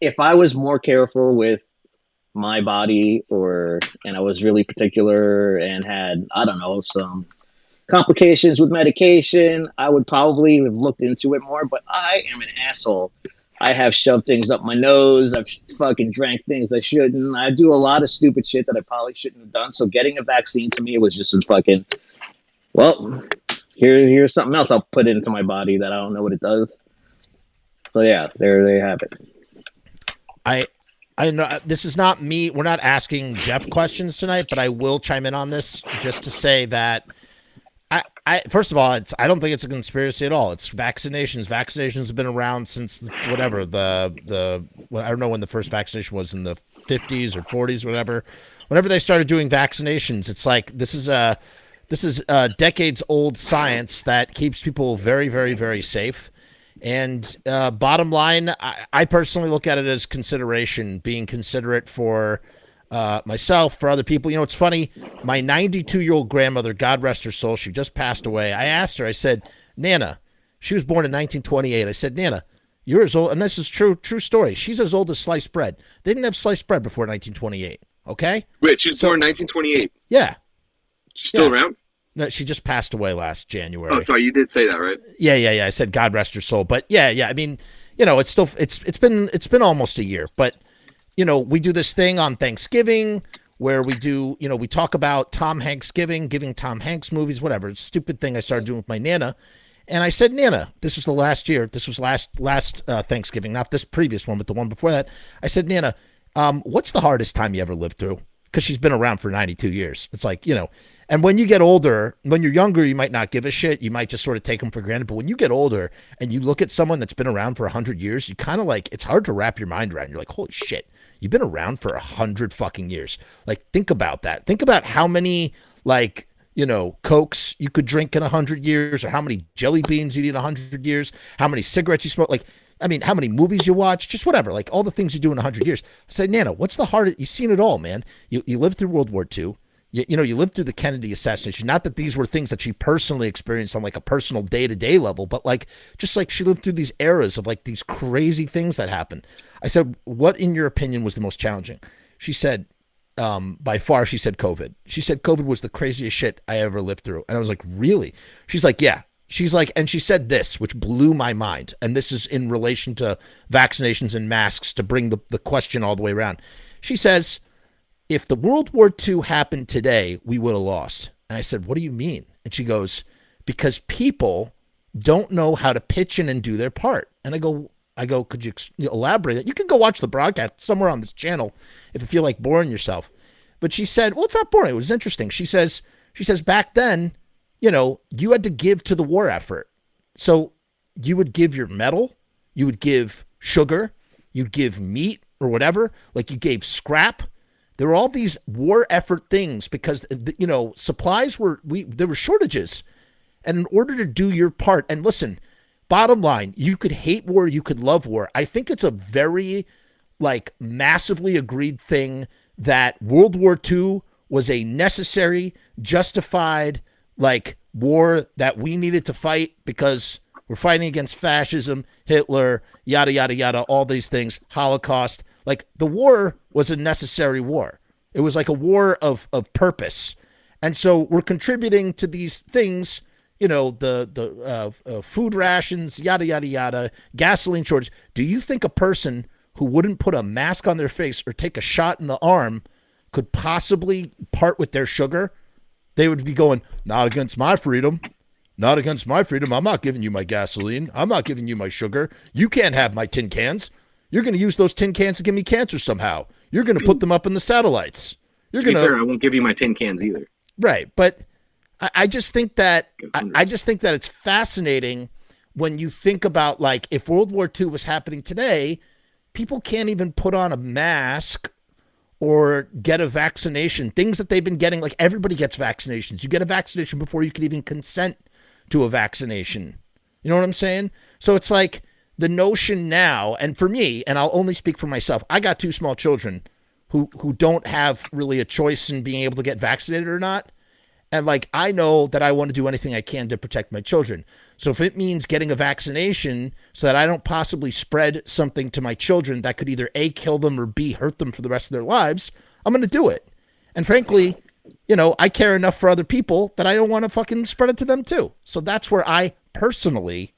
if I was more careful with my body and I was really particular and had, I don't know, some complications with medication, I would probably have looked into it more, but I am an asshole. I have shoved things up my nose. I've fucking drank things I shouldn't. I do a lot of stupid shit that I probably shouldn't have done. So getting a vaccine to me was just a fucking, well, here's something else I'll put into my body that I don't know what it does. So yeah, there you have it. I know this is not me. We're not asking Jeff questions tonight, but I will chime in on this just to say that I first of all, I don't think it's a conspiracy at all. It's vaccinations. Vaccinations have been around since whatever I don't know when the first vaccination was, in the 50s or 40s, whatever. Whenever they started doing vaccinations, it's like this is decades old science that keeps people very, very, very safe. And bottom line, I personally look at it as consideration, being considerate for myself, for other people. It's funny. My 92-year-old grandmother, God rest her soul, she just passed away. I asked her, I said, Nana, she was born in 1928. I said, Nana, you're as old, and this is true story. She's as old as sliced bread. They didn't have sliced bread before 1928. Okay? Wait, she was born in 1928. Yeah. She's still around? No, she just passed away last January. Oh, sorry, you did say that, right? Yeah. I said God rest her soul, but yeah. I mean, it's still it's been almost a year, but we do this thing on Thanksgiving where we do we talk about Tom Hanks giving Tom Hanks movies, whatever. It's a stupid thing I started doing with my Nana, and I said, Nana, this was the last year. This was last Thanksgiving, not this previous one, but the one before that. I said, Nana, what's the hardest time you ever lived through? Because she's been around for 92 years. It's like And when you get older, when you're younger, you might not give a shit. You might just sort of take them for granted. But when you get older and you look at someone that's been around for 100 years, you kind of it's hard to wrap your mind around. You're like, holy shit, you've been around for 100 fucking years. Like, think about that. Think about how many, Cokes you could drink in 100 years, or how many jelly beans you eat in 100 years, how many cigarettes you smoke. How many movies you watch, just whatever, all the things you do in 100 years. I said, Nana, what's the hardest? You've seen it all, man. You lived through World War II. you lived through the Kennedy assassination. Not that these were things that she personally experienced on like a personal day-to-day level, but like just like she lived through these eras of like these crazy things that happened. I said, what in your opinion was the most challenging? She said, by far, she said COVID. She said COVID was the craziest shit I ever lived through. And I was like, really? She's like, yeah. She's like, and she said this, which blew my mind. And this is in relation to vaccinations and masks to bring the question all the way around. She says, if the World War II happened today, we would have lost. And I said, what do you mean? And she goes, because people don't know how to pitch in and do their part. And I go, could you elaborate that? You can go watch the broadcast somewhere on this channel if you feel like boring yourself. But she said, well, it's not boring. It was interesting. She says back then, you had to give to the war effort. So you would give your metal, you would give sugar, you'd give meat or whatever. Like you gave scrap. There were all these war effort things because, supplies there were shortages. And in order to do your part, and listen, bottom line, you could hate war, you could love war. I think it's a very, massively agreed thing that World War II was a necessary, justified, war that we needed to fight because we're fighting against fascism, Hitler, yada, yada, yada, all these things, Holocaust. The war was a necessary war. It was like a war of purpose. And so we're contributing to these things, the food rations, yada, yada, yada, gasoline shortage. Do you think a person who wouldn't put a mask on their face or take a shot in the arm could possibly part with their sugar? They would be going, not against my freedom. Not against my freedom. I'm not giving you my gasoline. I'm not giving you my sugar. You can't have my tin cans. You're going to use those tin cans to give me cancer somehow. You're going to put them up in the satellites. To be fair, I won't give you my tin cans either. Right, but I just think that it's fascinating when you think about if World War II was happening today, people can't even put on a mask or get a vaccination. Things that they've been getting, everybody gets vaccinations. You get a vaccination before you can even consent to a vaccination. You know what I'm saying? So it's the notion now, and for me, and I'll only speak for myself, I got two small children who don't have really a choice in being able to get vaccinated or not. And I know that I want to do anything I can to protect my children. So if it means getting a vaccination so that I don't possibly spread something to my children that could either A, kill them or B, hurt them for the rest of their lives, I'm going to do it. And frankly, I care enough for other people that I don't want to fucking spread it to them too. So that's where I personally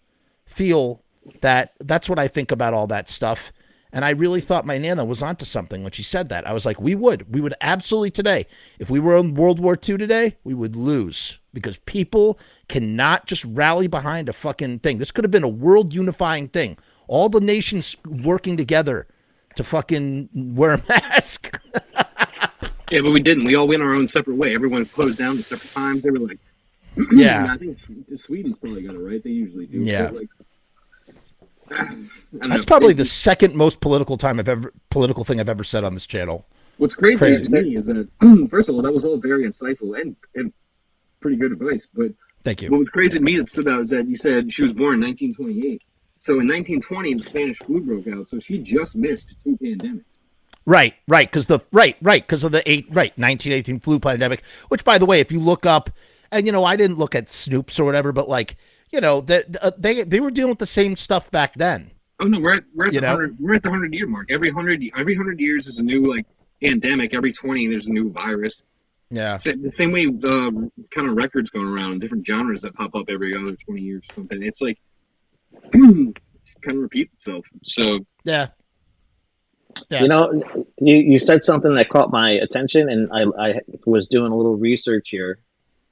feel that's what I think about all that stuff. And I really thought my Nana was onto something when she said that. I was like, we would absolutely today. If we were in World War II today, we would lose because people cannot just rally behind a fucking thing. This could have been a world unifying thing. All the nations working together to fucking wear a mask. Yeah, but we didn't. We all went our own separate way. Everyone closed down at separate times. They were like, yeah. I think Sweden's probably got it right. They usually do. Yeah. But That's probably the second most political thing I've ever said on this channel. What's crazy to me is that, first of all, that was all very insightful and pretty good advice. But thank you. What was crazy to me that stood out is that you said she was born in 1928. So in 1920, the Spanish flu broke out. So she just missed two pandemics. Right, because of the 1918 flu pandemic. Which, by the way, if you look up, and I didn't look at Snoops or whatever, but they were dealing with the same stuff back then. Oh no, we're at the 100-year mark. Every 100 years is a new pandemic. Every 20 there's a new virus. Yeah. The same way the kind of records going around, different genres that pop up every other 20 years or something. It's it kind of repeats itself. So yeah. You said something that caught my attention, and I was doing a little research here.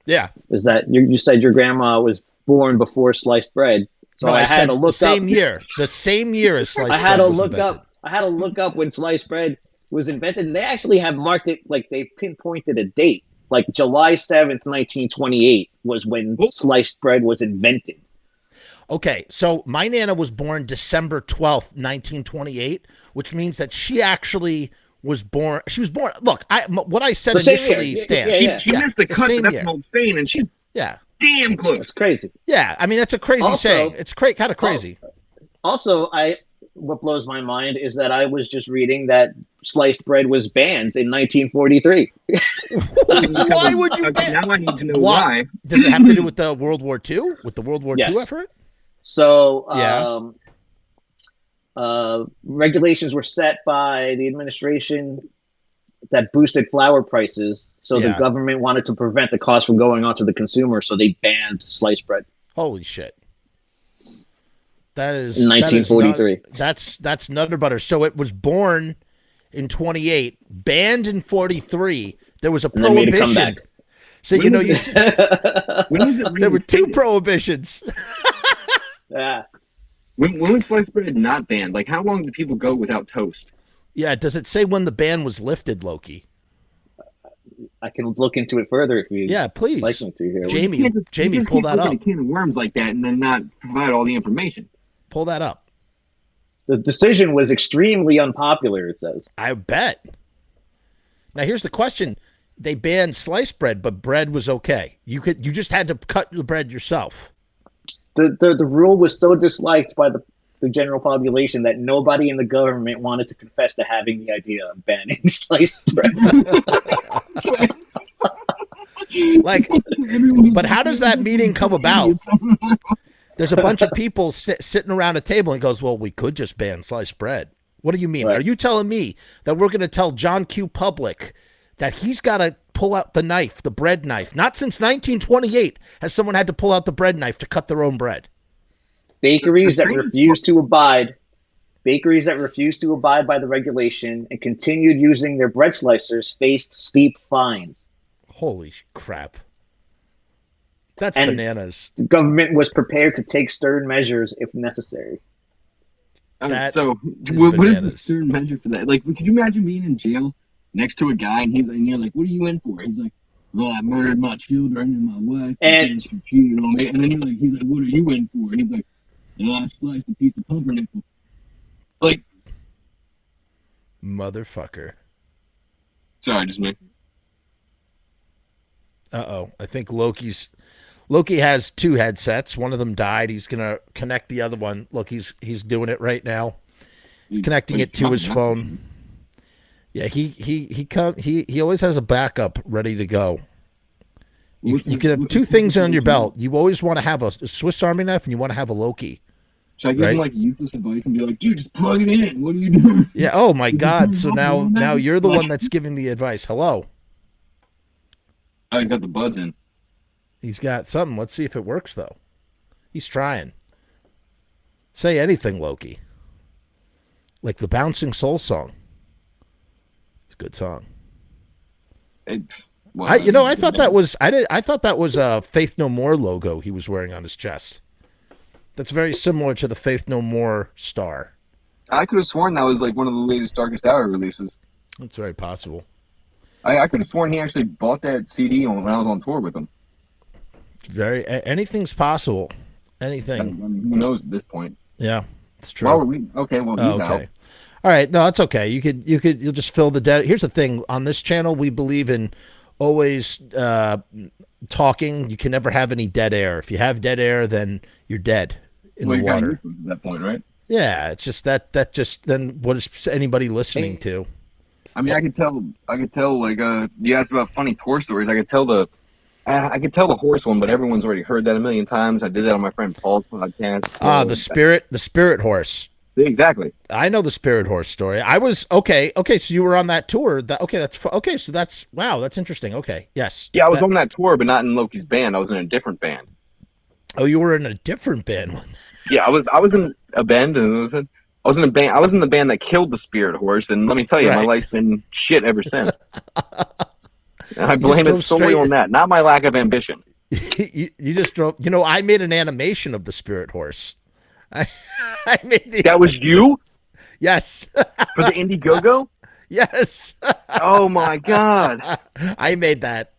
Yeah. Is that you said your grandma was born before sliced bread? So I had to look the same year. The same year as sliced bread. I had to look up when sliced bread was invented, and they actually have marked it they pinpointed a date. July 7th, 1928 was when sliced bread was invented. Okay, so my Nana was born December 12th, 1928, which means that she actually was born. She was born. Look, what I said initially stands. She missed the cut. That's an old saying, and she's damn close. It's crazy. Yeah, I mean that's a crazy saying. It's kind of crazy. Also, what blows my mind is that I was just reading that sliced bread was banned in 1943. Why would you Okay, ban? now I need to know Why? why. Does it have to do with the World War II? With the World War Yes. II effort? So Yeah. regulations were set by the administration that boosted flour prices. So the Yeah. government wanted to prevent the cost from going on to the consumer, so they banned sliced bread Holy shit. That is in 1943. That's nutter butter. So it was born in 28, banned in 43. There was a And then made a prohibition. comeback. So When you know was you When was it there were two reinstated? prohibitions. Yeah. When was sliced bread not banned? Like, how long did people go without toast? Yeah, does it say when the ban was lifted, Loki? I can look into it further if you Yeah, please. like me to here. Jamie, You just pull can't that open up. a can of worms like that and then not provide all the information. Pull that up. The decision was extremely unpopular, it says. I bet. Now here's the question. They banned sliced bread, but bread was okay. You just had to cut the bread yourself. The rule was so disliked by the general population that nobody in the government wanted to confess to having the idea of banning sliced bread. Like, but how does that meeting come about? There's a bunch of people sitting around a table and goes, well, we could just ban sliced bread. What do you mean? Right. Are you telling me that we're going to tell John Q. Public that he's got to pull out the knife, the bread knife? Not since 1928 has someone had to pull out the bread knife to cut their own bread. Bakeries that refused to abide by the regulation and continued using their bread slicers faced steep fines. Holy crap. That's And bananas. the government was prepared to take stern measures if necessary. That So, is what is the bananas. stern measure for that? Like, could you imagine being in jail next to a guy and you're like, what are you in for? He's like, well, I murdered my children and my wife And- she cheated on me. And then he's like, what are you in for? And he's like, well, I sliced a piece of pumpernickel. Like, Motherfucker. sorry, just me. Uh-oh. I think Loki has two headsets. One of them died. He's going to connect the other one. Look, he's doing it right now. Connecting it to his phone. Yeah, he always has a backup ready to go. You can have two things on your belt. You always want to have a Swiss Army knife and you want to have a Loki. Should I give him like useless advice and be like, dude, just plug it in. What are you doing? Yeah. Oh my God. So now you're the one that's giving the advice. Hello. Oh, he's got the buds in. He's got something. Let's see if it works though. He's trying. Say anything, Loki. Like the Bouncing Soul song. It's a good song. I thought that was I thought that was a Faith No More logo he was wearing on his chest. That's very similar to the Faith No More star. I could have sworn that was like one of the latest Darkest Hour releases. That's very possible. I could have sworn he actually bought that CD when I was on tour with him. Anything's possible. I Anything. mean, who knows at this point? Yeah, it's true. Why were we? Okay, well, he's out. Okay. All right. No, that's okay. You'll just fill the dead. Here's the thing. On this channel, we believe in always talking. You can never have any dead air. If you have dead air, then you're dead in the Well, you got water. used to it at that point, right? Yeah, it's just that just then what is anybody listening to? I mean, I could tell. Like, you asked about funny tour stories. I could tell the horse one, but everyone's already heard that a million times. I did that on my friend Paul's podcast. So The spirit horse. Exactly. I know the spirit horse story. I was okay. So you were on that tour. So that's interesting. Okay, yes. Yeah, I was on that tour, but not in Loki's band. I was in a different band. Oh, you were in a different band. Yeah, I was in a band, and I was in a band. I was in the band that killed the spirit horse, and let me tell you, my Right. life's been shit ever since. And I blame go it solely straight- on that, not my lack of ambition. you just drove. I made an animation of the spirit horse. I made the That was you yes, for the Indiegogo? yes. Oh my god! I made that.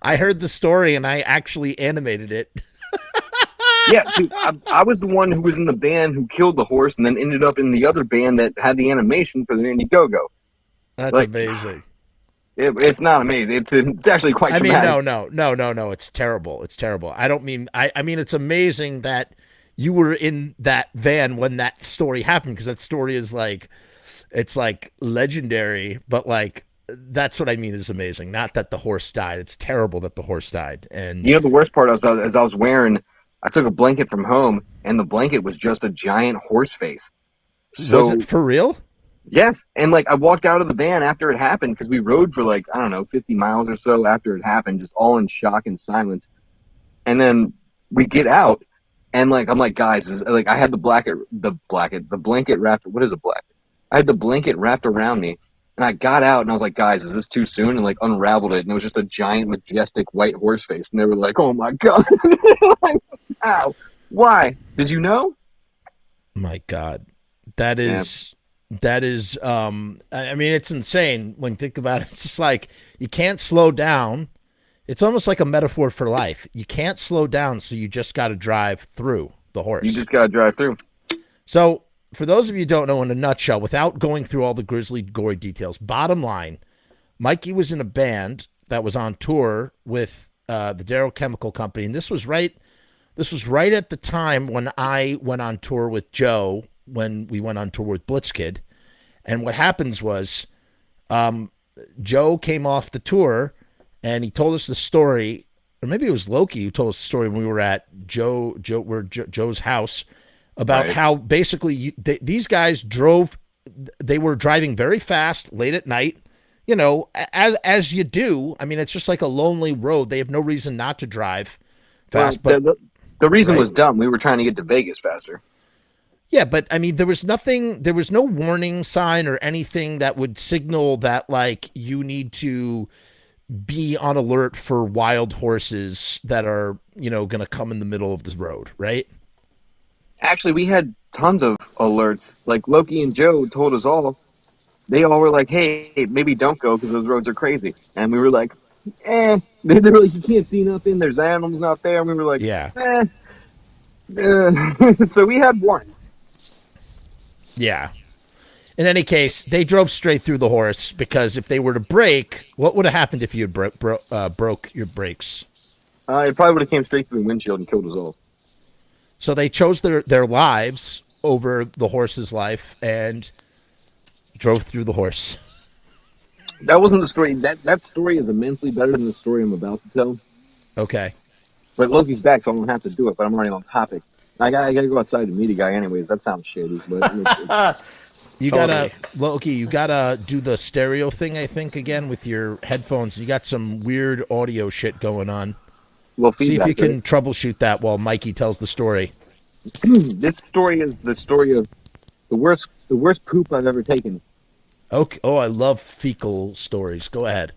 I heard the story and I actually animated it. Yeah, dude, I was the one who was in the band who killed the horse, and then ended up in the other band that had the animation for the Indiegogo. That's Like, amazing. It's not amazing. It's actually quite I mean, traumatic. no. It's terrible. It's terrible. I don't mean. I mean, it's amazing that you were in that van when that story happened, because that story is like, It's like legendary, but like that's what I mean is amazing. Not that the horse died. It's terrible that the horse died. And You know, the worst part was as I was wearing, I took a blanket from home, and the blanket was just a giant horse face. was So it for real? yes, and like I walked out of the van after it happened because we rode for like I don't know 50 miles or so after it happened, just all in shock and silence. And then we get out, and like I'm like, guys, like I had the blanket wrapped. What is a blanket? I had the blanket wrapped around me, and I got out, and I was like, guys, is this too soon? And like unraveled it, and it was just a giant, majestic white horse face, and they were like, oh my god, like, ow, why? Did you know? My God, that is I mean, it's insane when you think about it. It's just like you can't slow down. It's almost like a metaphor for life. You can't slow down, so you just got to drive through the horse. You just gotta drive through. So, for those of you who don't know, in a nutshell, without going through all the grisly, gory details, bottom line, Mikey was in a band that was on tour with the Darrow Chemical Company, and this was right at the time when I went on tour with Joe, when we went on tour with Blitzkid. And what happens was Joe came off the tour, and he told us the story, or maybe it was Loki who told us the story when we were at Joe's house, about Right. how basically these guys drove. They were driving very fast late at night, you know, as you do. I mean, it's just like a lonely road. They have no reason not to drive fast. Well, But the reason Right. was dumb. We were trying to get to Vegas faster. yeah, but I mean, there was no warning sign or anything that would signal that like you need to be on alert for wild horses that are, you know, going to come in the middle of the road, right? Actually, we had tons of alerts. Like Loki and Joe told us all. They all were like, "Hey, maybe don't go because those roads are crazy." And we were like, "Eh." They were like, "You can't see nothing. There's animals out there." And we were like, Yeah. "Eh." So we had one. Yeah. In any case, they drove straight through the horse because if they were to brake, what would have happened if you had broke your brakes? It probably would have came straight through the windshield and killed us all. So they chose their lives over the horse's life and drove through the horse. That wasn't the story. That story is immensely better than the story I'm about to tell. Okay. But Loki's back, so I don't have to do it. But I'm already on topic. I gotta go outside to meet a guy, anyways. That sounds shady, but You Totally. you gotta do the stereo thing, I think, again with your headphones. You got some weird audio shit going on. well, See if feedback. you can troubleshoot that while Mikey tells the story. This story is the story of the worst poop I've ever taken. Okay. Oh, I love fecal stories. Go ahead.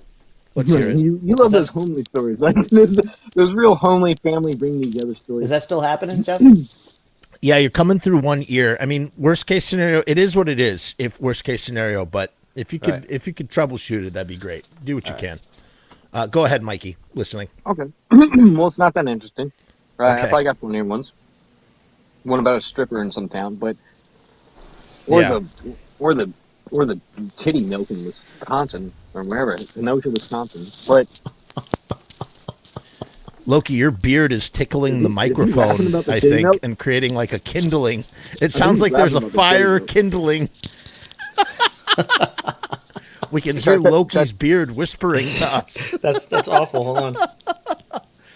Let's hear it. You love Is those that- homely stories, like those real homely family bring together stories. Is that still happening, Jeff? Yeah, you're coming through one ear. I mean, worst case scenario, it is what it is. If worst case scenario, but if you could Right. troubleshoot it, that'd be great. Do what you can. Go ahead, Mikey. Listening. Okay. Well, it's not that interesting. Right? Okay. I probably got funnier ones. One about a stripper in some town, but or Yeah. the titty milk in Wisconsin or wherever, Kenosha, Wisconsin. But Loki, your beard is tickling the Is he laughing microphone, about the I titty think, milk? and creating like a kindling. It sounds like laughing there's a about the fire titty milk. kindling. We can hear Loki's beard whispering to us. That's awful. Hold on.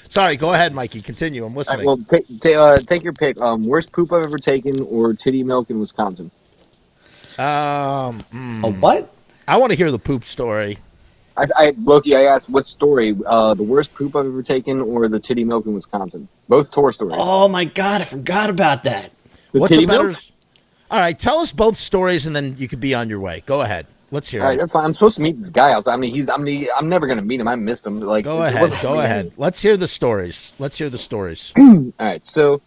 Sorry, go ahead, Mikey. Continue. I'm all right, listening. well, take your pick. Worst poop I've ever taken or titty milk in Wisconsin. A what? I want to hear the poop story. Loki, I asked what story, the worst poop I've ever taken or the titty milk in Wisconsin. Both tour stories. Oh my God, I forgot about that. The What's titty a better? milk? All right, tell us both stories, and then you could be on your way. Go ahead. Let's hear All right, it. that's fine. I'm supposed to meet this guy outside. I mean, I'm never gonna meet him. I missed him. Like, Go it ahead. wasn't Go me. ahead. Let's hear the stories. Let's hear the stories. All right, so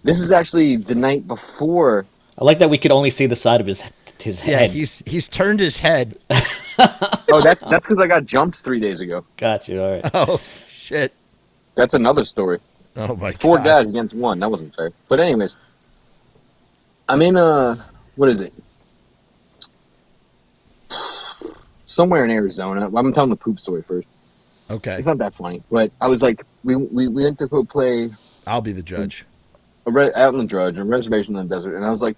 this is actually the night before. I like that we could only see the side of his Yeah, head. he's turned his head. Oh, that's because I got jumped 3 days ago. Got you. All right. Oh shit. That's another story. Oh my Four god. guys against one. That wasn't fair. But anyways, I'm in what is it? Somewhere in Arizona. I'm telling the poop story first. Okay, It's not that funny, but I was like, we went to go play I'll be the judge. out in the Drudge, a reservation in the desert, and I was like,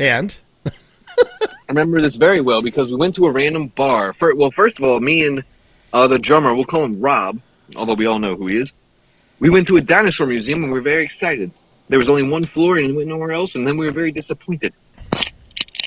And I remember this very well because we went to a random bar. First of all, me and the drummer, we'll call him Rob, although we all know who he is. We went to a dinosaur museum and we were very excited. There was only one floor and we went nowhere else, and then we were very disappointed.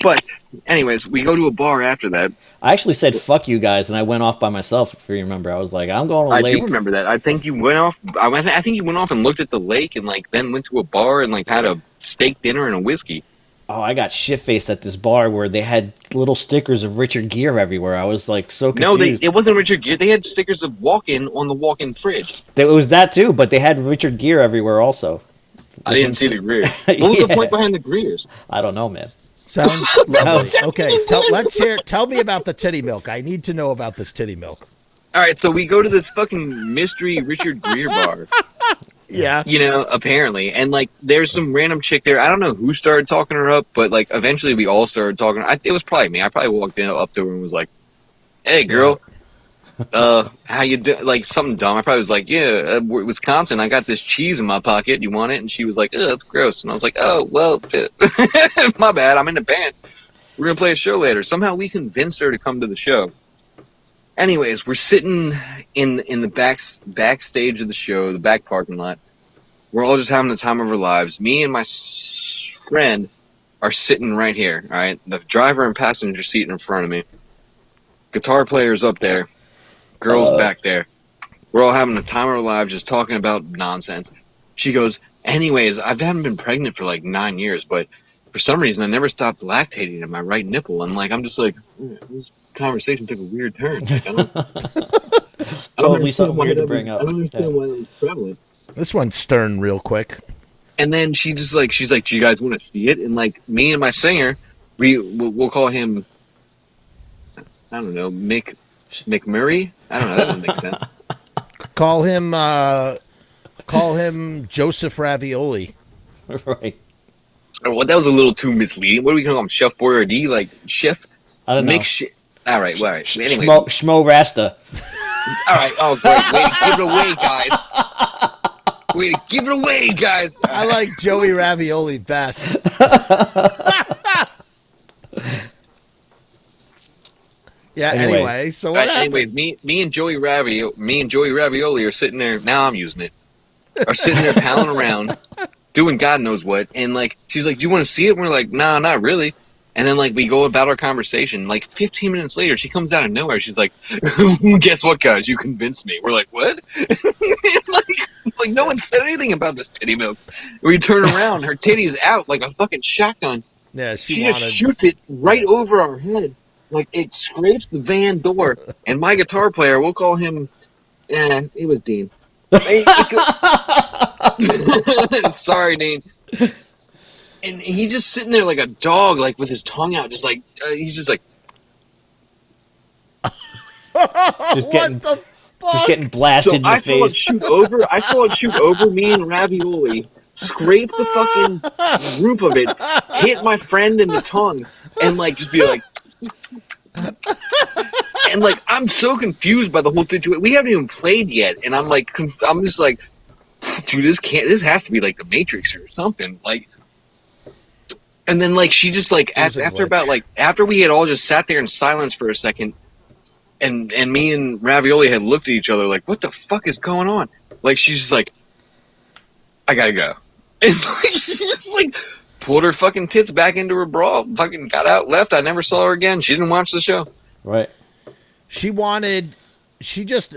But, anyways, we go to a bar after that. I actually said "fuck you guys" and I went off by myself. If you remember, I was like, "I'm going to I lake." do remember that. I think you went off. I think you went off and looked at the lake, and like then went to a bar and like had a steak dinner and a whiskey. Oh, I got shit faced at this bar where they had little stickers of Richard Gere everywhere. I was like so No, confused. it wasn't Richard Gere. They had stickers of walk-in on the walk-in fridge. It was that too, but they had Richard Gere everywhere also. I didn't see the Greers. What was the Yeah. point behind the Greers? I don't know, man. sounds lovely. Okay, tell me about the titty milk. I need to know about this titty milk. All right, so we go to this fucking mystery Richard Gere bar. Yeah. You know, apparently, and like there's some random chick there. I don't know who started talking her up, but like eventually we all started talking. It was probably me. I probably walked up to her and was like, "Hey, girl, how you do?" Like something dumb. I probably was like, "Yeah, Wisconsin. I got this cheese in my pocket. You want it?" And she was like, "Oh, that's gross." And I was like, "Oh, well, my bad. I'm in the band. We're gonna play a show later." Somehow we convinced her to come to the show. Anyways, we're sitting in the backstage of the show, the back parking lot. We're all just having the time of our lives. Me and my friend are sitting right here. All right, the driver and passenger seat in front of me. Guitar player's up there. Girl's back there. We're all having the time of our lives, just talking about nonsense. She goes, "Anyways, I haven't been pregnant for like 9 years, but for some reason I never stopped lactating in my right nipple." And like, I'm just like, this conversation took a weird turn. Like, I don't Totally something weird to bring I up. don't understand why that was prevalent. This one's stern real quick. And then she's like, "Do you guys want to see it?" And like, me and my singer, we'll call him, I don't know, McMurray. I don't know. That doesn't make sense. Call him Joseph Ravioli. Right. Oh, well, that was a little too misleading. What do we call him? Chef Boyardee? Like chef? I don't know. All right. Well, all right. Anyway. Schmo Rasta. All right. Oh, great. Way to give it away, guys. Way to give it away, guys. I like Joey Ravioli best. Yeah. Anyway, so what happened? Anyways, me and Joey Ravioli are sitting there. Now I'm using it. Are sitting there palling around, doing God knows what. And like, she's like, "Do you want to see it?" And we're like, "Nah, not really." And then like we go about our conversation. Like 15 minutes later, she comes out of nowhere. She's like, "Guess what, guys? You convinced me." We're like, "What?" like no one said anything about this titty milk. We turn around, her titty's out like a fucking shotgun. Yeah, She she wanted. just shoots it right over our head. Like it scrapes the van door. And my guitar player, we'll call him. It was Dean. Sorry, Dean. And he's just sitting there like a dog, like with his tongue out, just like he's just like. Just What getting blasted in I the saw it face. shoot over. I saw it shoot over me and Ravioli, scrape the fucking roof of it, hit my friend in the tongue, and like just be like. And like I'm so confused by the whole situation. We haven't even played yet, and I'm like, I'm just like, dude, this has to be like the Matrix or something. Like, and then like she just like after we had all just sat there in silence for a second, and me and Ravioli had looked at each other like, what the fuck is going on? Like she's just like, I gotta go, and like she just like pulled her fucking tits back into her bra, fucking got out, left. I never saw her again. She didn't watch the show. Right. She wanted. She just.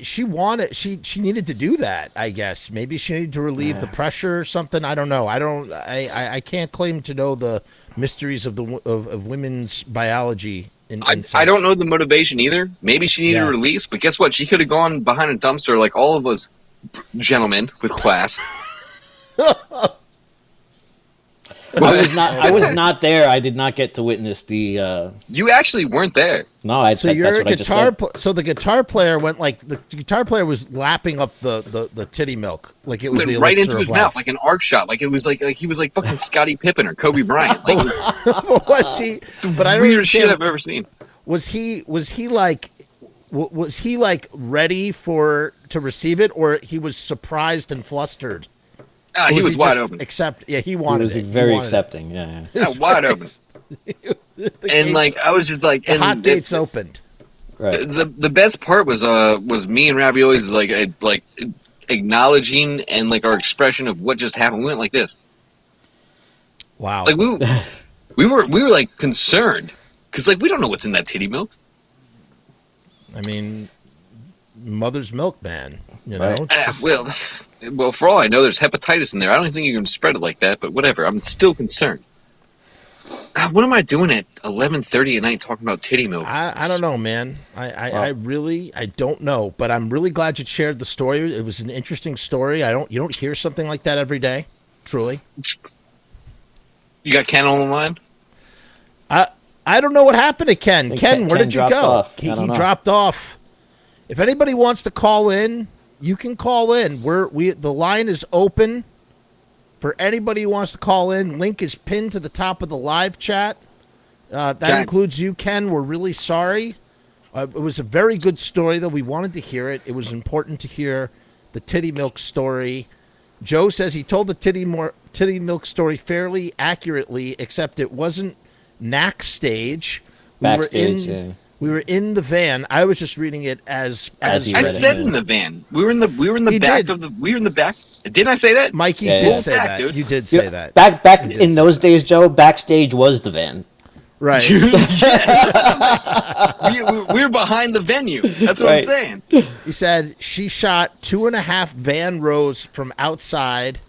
She wanted. She needed to do that. I guess maybe she needed to relieve the pressure or something. I don't know. I can't claim to know the mysteries of of women's biology. I don't know the motivation either. Maybe she needed a release, but guess what? She could have gone behind a dumpster like all of us gentlemen with class. I was not there. I did not get to witness the. You actually weren't there. No, So that's you're a what I just guitar. said. So the guitar player went like the guitar player was lapping up the titty milk like it was the Right elixir into his of life. mouth like an arc shot. Like it was like he was like fucking Scottie Pippen or Kobe Bryant. Like Was he? But I don't weirdest shit understand. I've ever seen. Was he like ready to receive it, or he was surprised and flustered? He was was wide just open. he He wanted was it. very He wanted accepting. Yeah. Yeah, wide open. The And gates- like I was just like, the and hot gates opened. Right. the best part was me and Ravioli's like acknowledging and like our expression of what just happened. We went like this. Wow. Like we were like concerned because like we don't know what's in that titty milk. I mean, mother's milk, man. You know. Right. It's just- Well, for all I know, there's hepatitis in there. I don't think you can spread it like that, but whatever. I'm still concerned. God, what am I doing at 11:30 at night talking about titty milk? I don't know, man. I really don't know, but I'm really glad you shared the story. It was an interesting story. You don't hear something like that every day, truly. You got Ken on the line? I don't know what happened to Ken. think Ken, where Ken did you dropped go? off. He I don't know. dropped off. If anybody wants to call in, you can call in. The line is open for anybody who wants to call in. Link is pinned to the top of the live chat. That Okay. includes you, Ken. We're really sorry. It was a very good story, though. We wanted to hear it. It was important to hear the titty milk story. Joe says he told the titty milk story fairly accurately, except it wasn't knack stage. Backstage. We were in the van. I was just reading it as you I read it, said yeah. in the van. We were in the You back did. of the. We were in the back. Didn't I say that? Mikey Yeah, did yeah. say Back, that. dude. You did You say know, that. Back You did in say those days, Joe, backstage was the van. Right. We're behind the venue. That's what Right. I'm saying. He said she shot 2.5 van rows from outside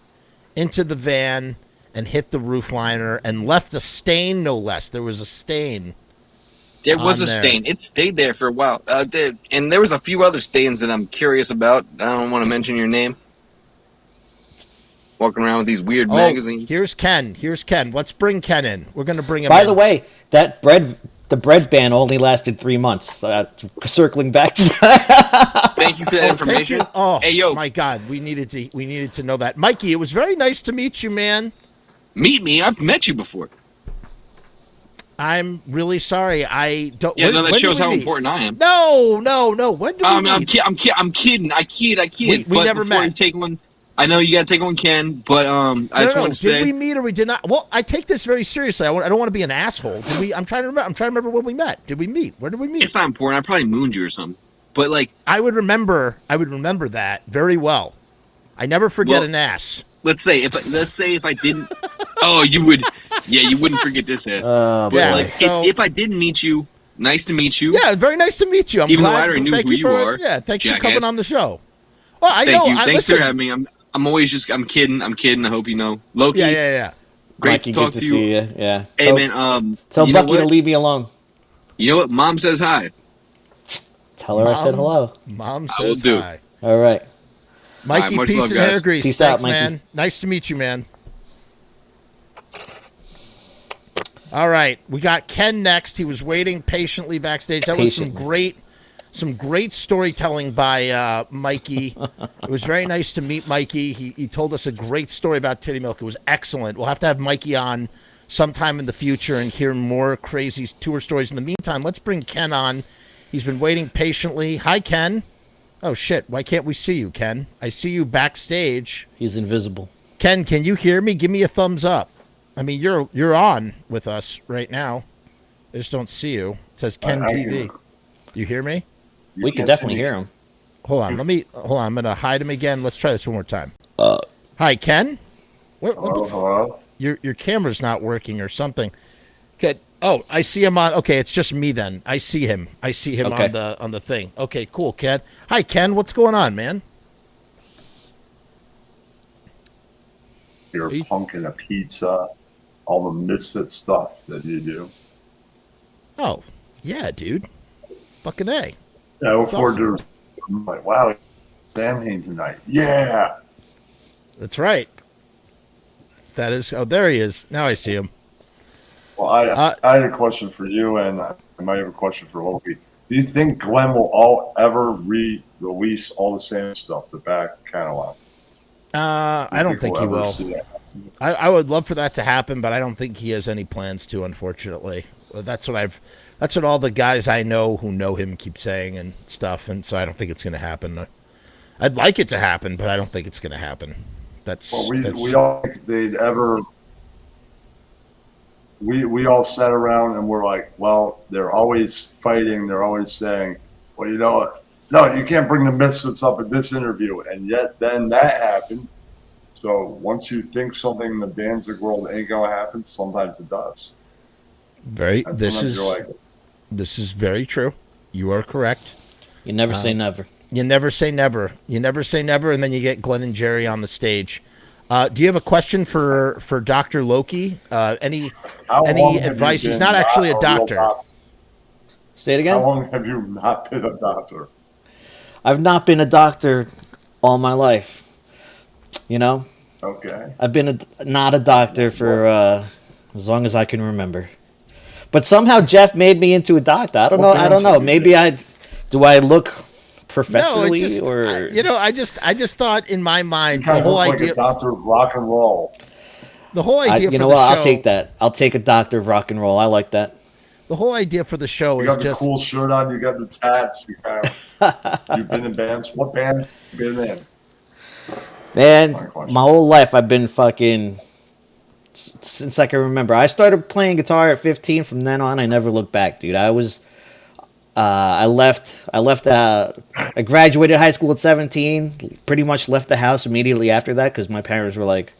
into the van and hit the roof liner and left a stain, no less. There was a stain. There was On a there. stain. It stayed there for a while. And there was a few other stains that I'm curious about. I don't want to mention your name. Walking around with these weird Oh, magazines. here's Ken. Let's bring Ken in. We're going to bring him By in. the way, the bread ban only lasted 3 months. Circling back to Thank you for that Thank information. you. Oh, Hey, yo. my God. We needed to know that. Mikey, it was very nice to meet you, man. Meet me. I've met you before. I'm really sorry. I don't. Yeah, when, no, that when did shows we how meet? important I am. No. When did we I'm meet? kidding. I kid. We But never before met. you take one, I know you got to take one, Ken. But I just want to Did say, we meet or we did not? Well, I take this very seriously. I don't want to be an asshole. Did we? I'm trying to remember when we met. Did we meet? Where did we meet? it's not important. I probably mooned you or something. But like, I would remember that very well. I never forget Well, an ass. let's say if I didn't. Oh, you would. Yeah, you wouldn't forget this. Ed. Oh, But Yeah, boy. like, so- if I didn't meet you, nice to meet you. Yeah, very nice to meet you. I'm Even though glad. I already knew thank who you for, are, Yeah, thanks for jackass. coming on the show. Well, I Thank know. you. Thanks Listen, for having me. I'm always just. I'm kidding. I hope you know. Loki. Yeah. Great Mikey, to talk good to to see you. you. Yeah. Hey man. Tell you know Bucky to what? leave me alone. You know what? Mom says hi. Tell her I said Mom. hello. Mom I will says do. hi. All right. Mikey, much peace love, and guys. hair grease. Peace Thanks, out, Mikey. man. Nice to meet you, man. All right, we got Ken next. He was waiting patiently backstage. That was some great storytelling by Mikey. It was very nice to meet Mikey. He told us a great story about titty milk. It was excellent. We'll have to have Mikey on sometime in the future and hear more crazy tour stories. In the meantime, let's bring Ken on. He's been waiting patiently. Hi, Ken. Oh, shit. Why can't we see you, Ken? I see you backstage. He's invisible. Ken, can you hear me? Give me a thumbs up. I mean, you're on with us right now. I just don't see you. It says Ken I hear TV. you. You hear me? We could can't definitely see me. hear him. Hold on. I'm gonna hide him again. Let's try this one more time. Hi, Ken. Hello? Your camera's not working or something. Okay. Oh, I see him on. Okay, it's just me then. I see him. Okay. on the thing. Okay, cool, Ken. Hi, Ken. What's going on, man? You're punking a pizza, all the misfit stuff that you do. Oh, yeah, dude. Fucking A. Yeah, I look forward to. I'm like, wow, Samhain tonight. Yeah. That's right. That is. Oh, there he is. Now I see him. Well, I had a question for you, and I might have a question for Loki. Do you think Glenn will ever re-release all the same stuff, the back catalog? I don't think he we'll ever will. see that? I would love for that to happen, but I don't think he has any plans to, unfortunately. That's what all the guys I know who know him keep saying and stuff, and so I don't think it's going to happen. I'd like it to happen, but I don't think it's going to happen. That's Well, that's we all think they'd ever. We all sat around and we're like, well, they're always fighting. They're always saying, well, you know what? No, you can't bring the Misfits up at this interview. And yet then that happened. So once you think something in the Danzig world ain't going to happen, sometimes it does. very. And This sometimes is you're like, this is very true. You are correct. You never say never. You never say never. You never say never, and then you get Glenn and Jerry on the stage. Do you have a question for Dr. Loki? Any how long have you advice? He's been not actually a real doctor. Say it How again. long have you not been a doctor? I've not been a doctor all my life. You know, Okay. I've been not a doctor for as long as I can remember. But somehow Jeff made me into a doctor. I don't know. I don't know. Maybe do I look professionally No, it just or I just thought in my mind You kind the of whole look like idea a doctor of rock and roll. the whole idea you for know the what? show. I'll take that. I'll take a doctor of rock and roll. I like that. The whole idea for the show You is got the just cool shirt on. You got the tats. You kind of, you've been in bands. What band have you been in? Man, My question. my whole life I've been fucking since I can remember. I started playing guitar at 15. From then on, I never looked back, dude. I left. I graduated high school at 17. Pretty much left the house immediately after that because my parents were like,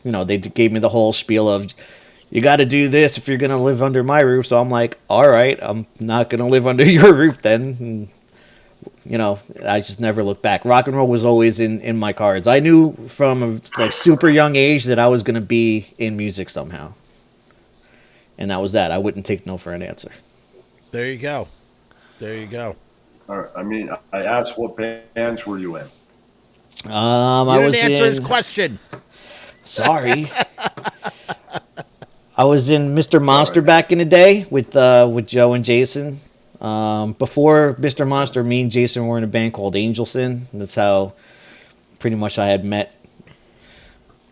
you know, they gave me the whole spiel of, you got to do this if you're gonna live under my roof. So I'm like, all right, I'm not gonna live under your roof then. And, you know, I just never looked back. Rock and roll was always in my cards. I knew from a like super young age that I was gonna be in music somehow, and that was that. I wouldn't take no for an answer. there you go. There you go. All right. I mean, I asked what bands were you in? You I was didn't answer his in. question. Sorry. I was in Mr. Monster back in the day with Joe and Jason. Before Mr. Monster, me and Jason were in a band called Angel Sin. That's how pretty much I had met.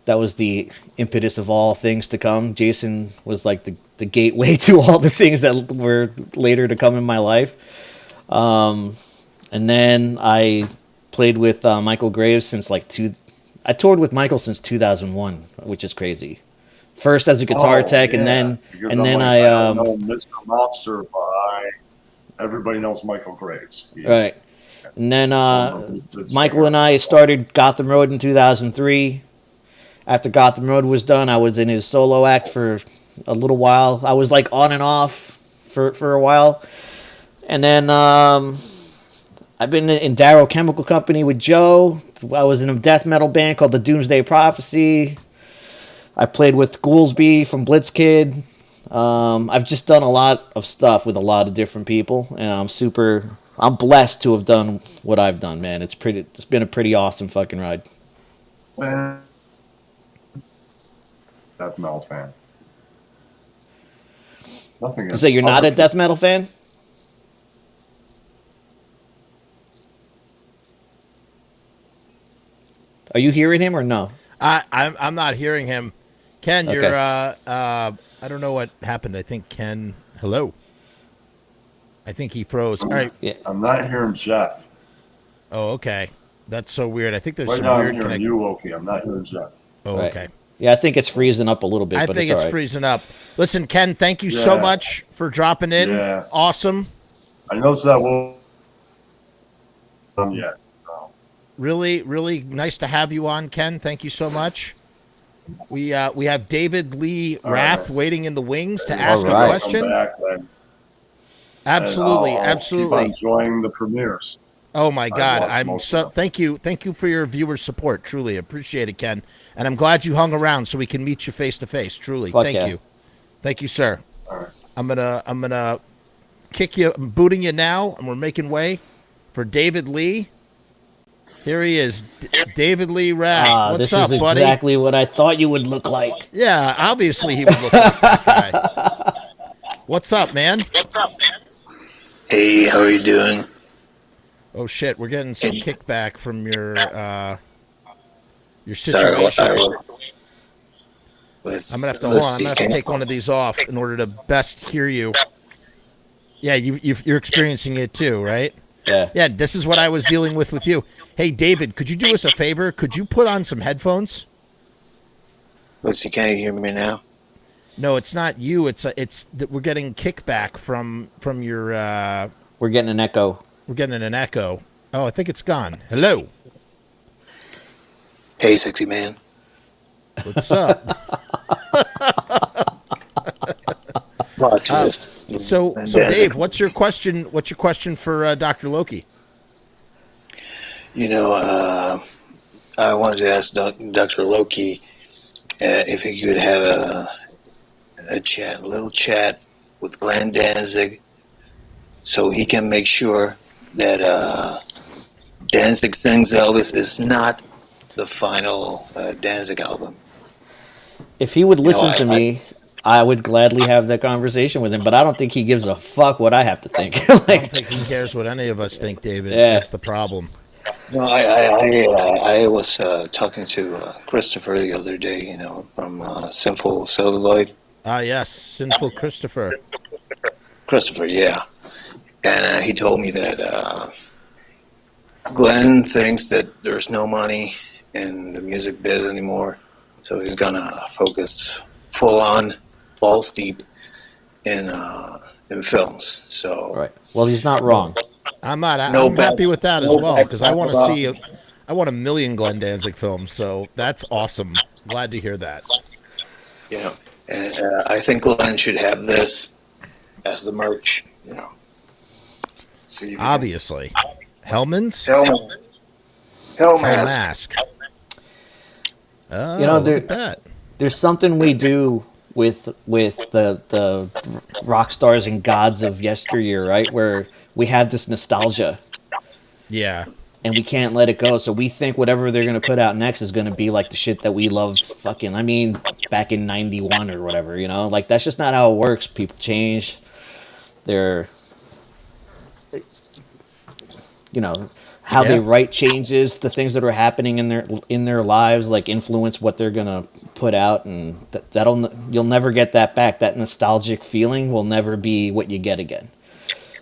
That was the impetus of all things to come. Jason was like the gateway to all the things that were later to come in my life. And then I played with Michael Graves since I toured with Michael since 2001, which is crazy. First as a guitar tech, yeah, and then because and I'm then like, I don't know Mr. Monster, but everybody knows Michael Graves. right. And then It's Michael and I started Gotham Road in 2003. After Gotham Road was done, I was in his solo act for a little while. I was like on and off for a while. And then I've been in Darrow Chemical Company with Joe. I was in a death metal band called the Doomsday Prophecy. I played with Goolsby from Blitzkid. I've just done a lot of stuff with a lot of different people, and I'm blessed to have done what I've done, man. It's been a pretty awesome fucking ride. Death metal fan. Nothing. So you're not a death metal fan? Are you hearing him or no? I'm not hearing him. Ken, Okay. you're I don't know what happened. I think Ken. Hello. I think he froze. All right. Yeah. I'm not hearing Jeff. Oh, okay. That's so weird. I think there's Right some now I'm weird hearing connect. you, Loki. I'm not hearing Jeff. Oh, Right. okay. Yeah, I think it's freezing up a little bit, I but think it's it's all right. freezing up. Listen, Ken, thank you so Yeah. much for dropping in. Yeah. Awesome. I noticed that will yet. So. Really, really nice to have you on, Ken. Thank you so much. We have David Lee Rath right. waiting in the wings to And ask All a right. I'll question. come back, and Absolutely, I'll absolutely. Keep enjoying the premieres. Oh my God! watched I'm most so of them. thank you for your viewer support. Truly appreciate it, Ken. And I'm glad you hung around so we can meet you face to face. Truly, Fuck thank yeah. you, thank you, sir. All right. I'm gonna kick you, I'm booting you now, and we're making way for David Lee. Here he is, David Lee Rath. What's this up, is buddy? exactly what I thought you would look like. Yeah, obviously he would look like that guy. What's up, man? Hey, how are you doing? Oh shit, we're getting some kickback from your Sorry, situation. with I'm gonna have to the hold on. I'm gonna have to speaking. take one of these off in order to best hear you. Yeah, you're experiencing it too, right? Yeah. Yeah, this is what I was dealing with you. Hey, David, could you do us a favor? Could you put on some headphones? Let's see, can you hear me now? No, it's not you. It's that we're getting kickback from your. We're getting an echo. We're getting an echo. Oh, I think it's gone. Hello. Hey, sexy man. What's up? Talk to this. So Dave, what's your question? What's your question for Dr. Loki? You know, I wanted to ask Dr. Loki if he could have a little chat with Glenn Danzig, so he can make sure that Danzig Sings Elvis is not the final Danzig album. If he would listen to me, I would gladly have that conversation with him, but I don't think he gives a fuck what I have to think. I don't think he cares what any of us think, David. Yeah. That's the problem. No, I was talking to Christopher the other day, you know, from Sinful Celluloid. Ah, yes, Sinful Christopher. Christopher, yeah. And he told me that Glenn thinks that there's no money in the music biz anymore, so he's gonna focus full on, balls deep in films. So Right. Well, he's not wrong. I'm not. No I'm back- happy with that as no well back- because I want to back- see. I want a million Glenn Danzig films. So that's awesome. Glad to hear that. you know, and I think Glenn should have this as the merch. You know, so you can- Obviously, Hellman's Hell Hell mask. Mask. Oh, You know, look at that. There's something we do with the rock stars and gods of yesteryear, right? Where we have this nostalgia Yeah. and we can't let it go. So we think whatever they're gonna put out next is gonna be like the shit that we loved fucking back in 91 or whatever, you know? Like that's just not how it works. People change. They're how they Yeah. write changes, the things that are happening in their lives like influence what they're gonna put out, and you'll never get that back. That nostalgic feeling will never be what you get again.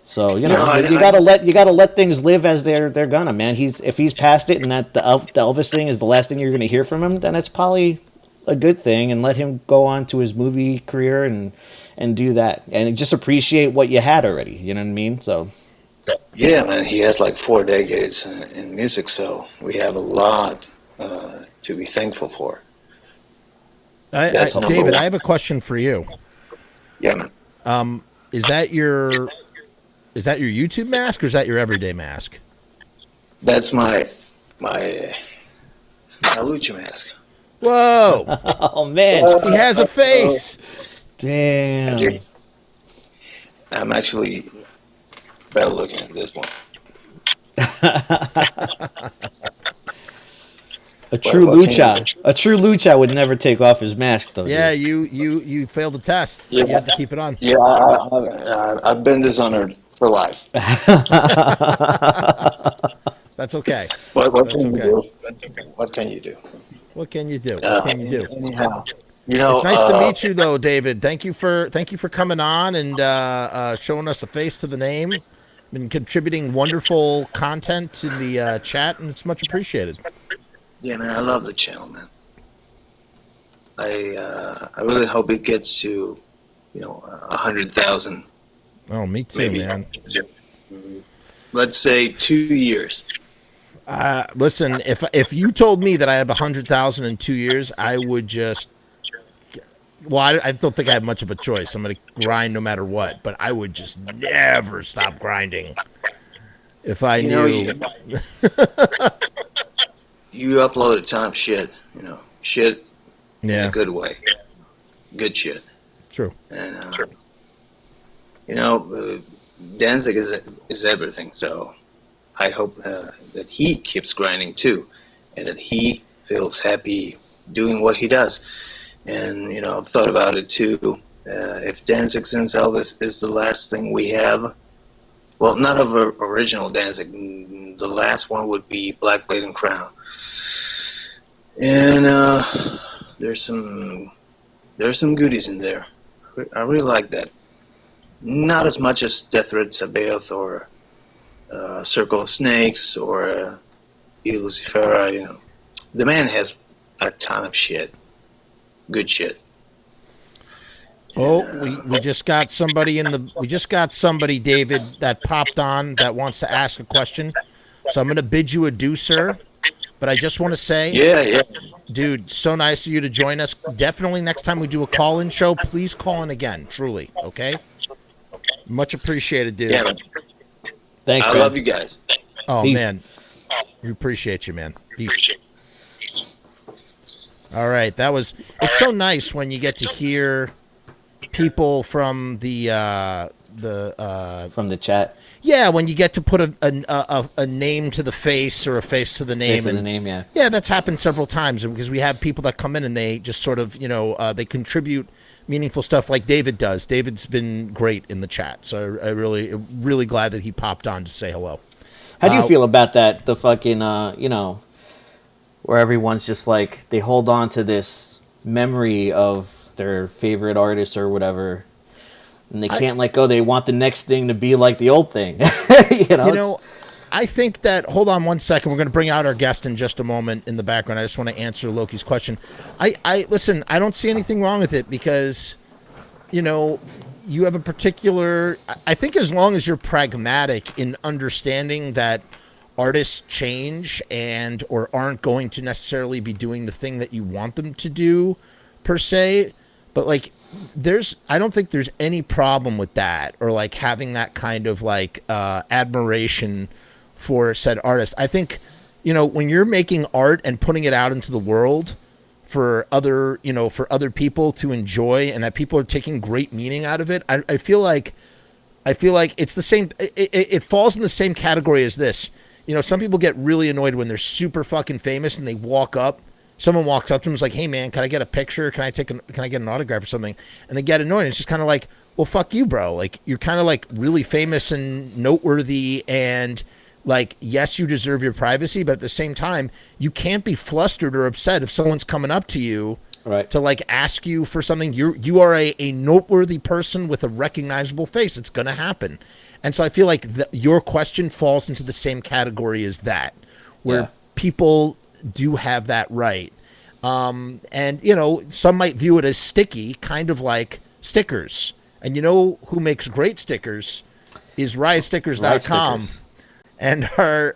So you gotta let things live as they're gonna, man. If he's past it and that the Elvis thing is the last thing you're gonna hear from him, then it's probably a good thing, and let him go on to his movie career and do that, and just appreciate what you had already. You know what I mean? So. Yeah, man, he has like 4 decades in music, so we have a lot to be thankful for. That's number David, one. I have a question for you. Yeah, man. Is that your YouTube mask or is that your everyday mask? That's my lucha mask. Whoa! Oh man, He has a face. damn. I'm actually better looking at this one. A true What can lucha would never take off his mask, though. Yeah, dude. you failed the test. Yeah. You have to keep it on. Yeah, I've been dishonored for life. That's okay. What That's can you okay. do? What can you do? What can you do? What can you do? Anyhow, you know, It's nice to meet you, though, David. Thank you for coming on and showing us a face to the name. Been contributing wonderful content in the chat, and it's much appreciated. Yeah, man, I love the channel, man. I really hope it gets to, 100,000. Oh, me too, Maybe. man. Let's say 2 years. Listen, if you told me that I have 100,000 in 2 years, I would just. Well, I don't think I have much of a choice. I'm going to grind no matter what, but I would just never stop grinding if I knew. You upload a ton of shit, shit in Yeah, a good way. Good shit. true. And, Danzig is everything, so I hope that he keeps grinding too, and that he feels happy doing what he does. And, I've thought about it too. If Danzig Sins Elvis is the last thing we have, well, not of original Danzig, the last one would be Black Blade and Crown. And there's some goodies in there. I really like that. Not as much as Death Red Sabaoth or Circle of Snakes or E Lucifera. You know, the man has a ton of shit, good shit. Oh, we just got somebody David, that popped on that wants to ask a question. So I'm going to bid you adieu, sir. But I just want to say, Yeah. dude, so nice of you to join us. Definitely next time we do a call-in show, please call in again. Truly, okay? Much appreciated, dude. Yeah, man. Thanks, I man. love you guys. Oh, Peace. man. We appreciate you, man. Peace. All right. It's so nice when you get to hear people from from the chat. Yeah, when you get to put a name to the face or a face to the name. Face and the name, yeah. Yeah, that's happened several times because we have people that come in and they just sort of, they contribute meaningful stuff like David does. David's been great in the chat, so I really glad that he popped on to say hello. How do you feel about that? The fucking, where everyone's just like, they hold on to this memory of their favorite artist or whatever, and they can't let go. They want the next thing to be like the old thing. I think that, hold on one second, we're going to bring out our guest in just a moment in the background. I just want to answer Loki's question. Listen, I don't see anything wrong with it because, you have a particular, I think as long as you're pragmatic in understanding that artists change or aren't going to necessarily be doing the thing that you want them to do per se, but like I don't think there's any problem with that or like having that kind of like admiration for said artist. I think, when you're making art and putting it out into the world for other people to enjoy and that people are taking great meaning out of it, I feel like it's the same. It falls in the same category as this. Some people get really annoyed when they're super fucking famous and they someone walks up to them and is like, hey man, can I get a picture? Can I get an autograph or something? And they get annoyed. It's just kind of like, well, fuck you, bro. Like, you're kind of like really famous and noteworthy and like, yes, you deserve your privacy, but at the same time, you can't be flustered or upset if someone's coming up to you to like ask you for something. You are a noteworthy person with a recognizable face. It's going to happen. And so I feel like your question falls into the same category as that, where people do have that right. And, some might view it as sticky, kind of like stickers. And who makes great stickers is riotstickers.com. And our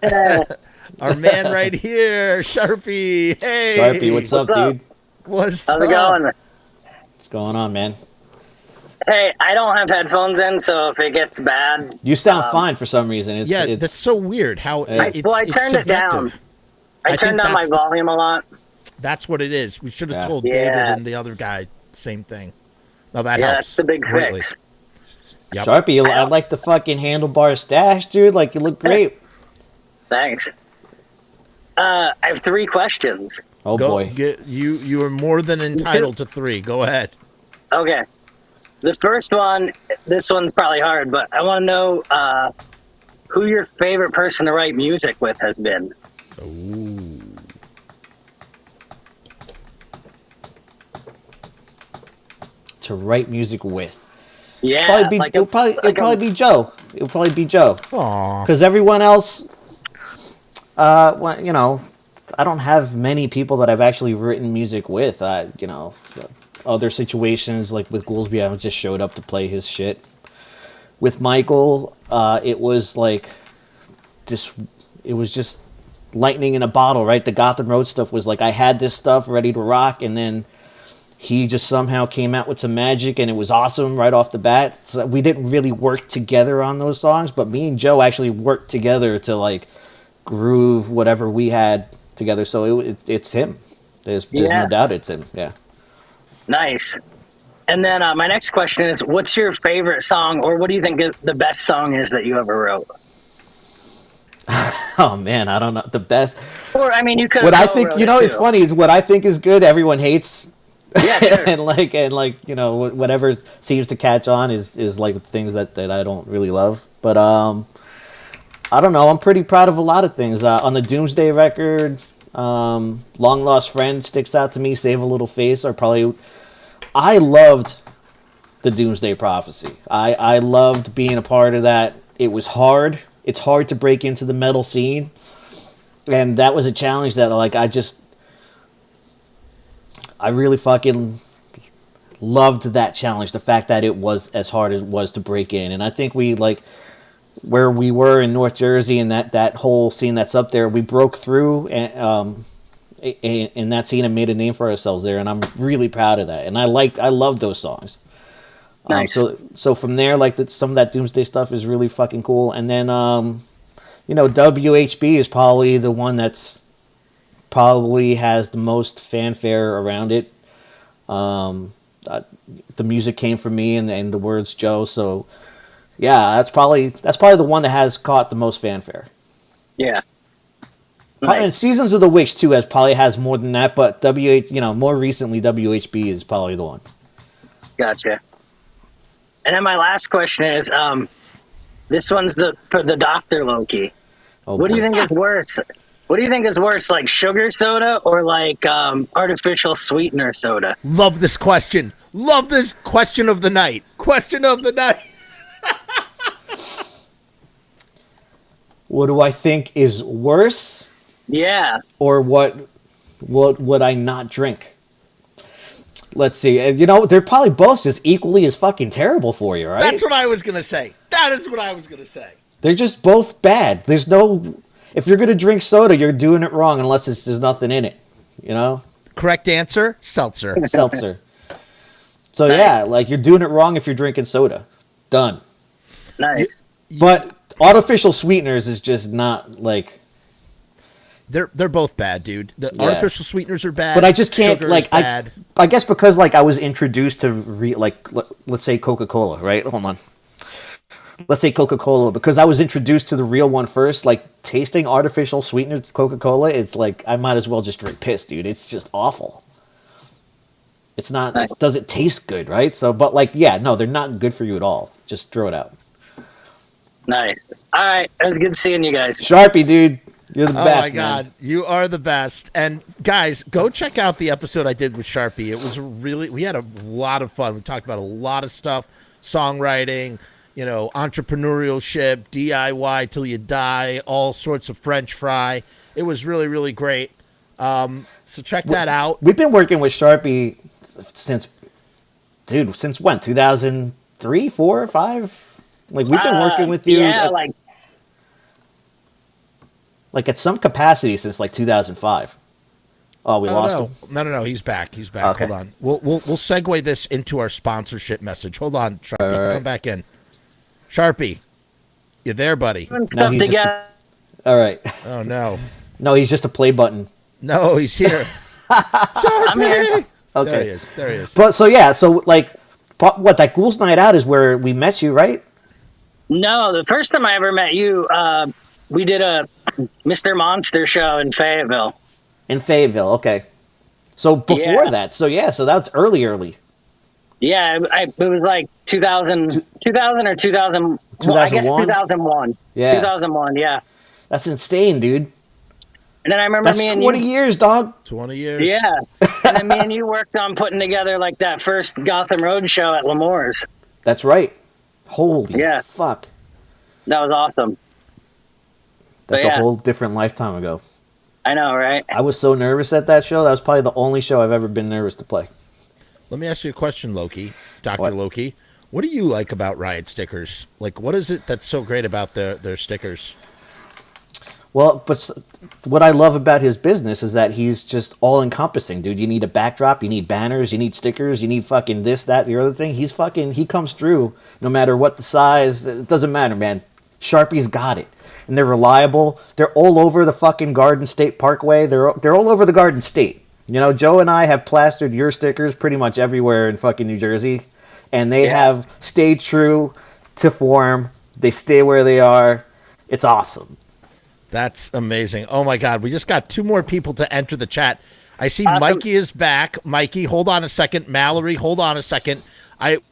man right here, Sharpie. Hey. Sharpie, what's up, dude? How's it going? What's going on, man? Hey, I don't have headphones in, so if it gets bad... You sound fine for some reason. That's so weird. How I turned it down. I turned down my volume a lot. That's what it is. We should have told David and the other guy same thing. No, that helps. That's the big fix. Yep. Sharpie, I like the fucking handlebar stash, dude. Like, you look great. Thanks. I have 3 questions. Oh, boy. You are more than entitled to 3. Go ahead. Okay. The first one, this one's probably hard, but I want to know who your favorite person to write music with has been. Ooh. To write music with. Yeah. It'll probably be Joe. It'll probably be Joe. Aww. Because everyone else, I don't have many people that I've actually written music with. Other situations, like with Goolsby, I just showed up to play his shit. With Michael, it was just lightning in a bottle, right? The Gotham Road stuff was like, I had this stuff ready to rock, and then he just somehow came out with some magic, and it was awesome right off the bat. So we didn't really work together on those songs, but me and Joe actually worked together to like groove whatever we had together. So it's him. There's no doubt it's him. Yeah. Nice. And then my next question is, what's your favorite song, or what do you think the best song is that you ever wrote? Oh man, I don't know the best. Or I mean, you could. What I think, it's funny is what I think is good, everyone hates. Yeah, sure. and whatever seems to catch on is like things that I don't really love. But I don't know. I'm pretty proud of a lot of things. On the Doomsday record, Long Lost Friend sticks out to me. Save a Little Face are probably. I loved the Doomsday Prophecy. I loved being a part of that. It was hard. it's hard to break into the metal scene, and that was a challenge that like I really fucking loved that challenge. The fact that it was as hard as it was to break in, and I think we like where we were in North Jersey and that whole scene that's up there, we broke through and in that scene and made a name for ourselves there, and I'm really proud of that. And I love those songs. Nice. So from there, like some of that Doomsday stuff is really fucking cool. And then WHB is probably the one that's probably has the most fanfare around it. The music came from me and the words Joe. So yeah, that's probably the one that has caught the most fanfare. Yeah. Probably, and Seasons of the Witch too has more than that, but more recently WHB is probably the one. Gotcha. And then my last question is, this one's for the Dr. Loki. Oh, what do you boy. think is worse? What do you think is worse, like sugar soda or like artificial sweetener soda? Love this question. Love this question of the night. Question of the night. What do I think is worse? Yeah. Or what would I not drink? Let's see. They're probably both just equally as fucking terrible for you, right? That's what I was going to say. That is what I was going to say. They're just both bad. There's no... If you're going to drink soda, you're doing it wrong unless there's nothing in it, Correct answer, seltzer. Seltzer. So yeah, like you're doing it wrong if you're drinking soda. Done. Nice. But artificial sweeteners is just not like... They're both bad, dude. The Yeah. artificial sweeteners are bad. But I just can't, Sugar like, is bad. I guess because, like, I was introduced to, let's say Coca-Cola, right? Hold on. Let's say Coca-Cola, because I was introduced to the real one first, like, tasting artificial sweetener Coca-Cola, it's like, I might as well just drink piss, dude. It's just awful. It's not, it doesn't taste good, right? So, but, like, yeah, no, they're not good for you at all. Just throw it out. Nice. All right. It was good seeing you guys. Sharpie, dude. You're the best, Oh my God, you are the best. And guys, go check out the episode I did with Sharpie. It was we had a lot of fun. We talked about a lot of stuff, songwriting, entrepreneurship, DIY till you die, all sorts of French fry. It was really, really great. So check that out. We've been working with Sharpie since when? 2003, 4, 5? Like, we've been working with you. Yeah, like at some capacity since like 2005. Oh, we lost him. No. He's back. He's back. Okay. Hold on. We'll segue this into our sponsorship message. Hold on, Sharpie. All right. Come back in. Sharpie, you there, buddy? stuff he's together. All right. Oh no. No, he's just a play button. No, he's here. I'm here. Okay. There he is. But so like, what, that Ghouls Night Out is where we met you, right? No, the first time I ever met you, we did a Mr. Monster show in Fayetteville. In Fayetteville, okay. So before Yeah. that, so that's early. Yeah, it was like 2000 or 2000. Well, I guess 2001? 2001. Yeah. 2001, yeah. That's insane, dude. And then I remember That's me and 20 you. years, dog. 20 years. Yeah. And then me and you worked on putting together like that first Gotham Road show at L'Amour's. That's right. Holy Yeah. fuck. That was awesome. That's But yeah. a whole different lifetime ago. I know, right? I was so nervous at that show. That was probably the only show I've ever been nervous to play. Let me ask you a question, Loki. Dr. What? Loki. What do you like about Riot stickers? Like, what is it that's so great about their stickers? Well, but what I love about his business is that he's just all-encompassing, dude. You need a backdrop, you need banners, you need stickers, you need fucking this, that, the other thing. He comes through no matter what the size. It doesn't matter, man. Sharpie's got it. And they're reliable. They're all over the fucking Garden State Parkway. They're all over the Garden State. Joe and I have plastered your stickers pretty much everywhere in fucking New Jersey. And they have stayed true to form. They stay where they are. It's awesome. That's amazing. Oh my God. We just got 2 more people to enter the chat. I see Awesome. Mikey is back. Mikey, hold on a second. Mallory, hold on a second.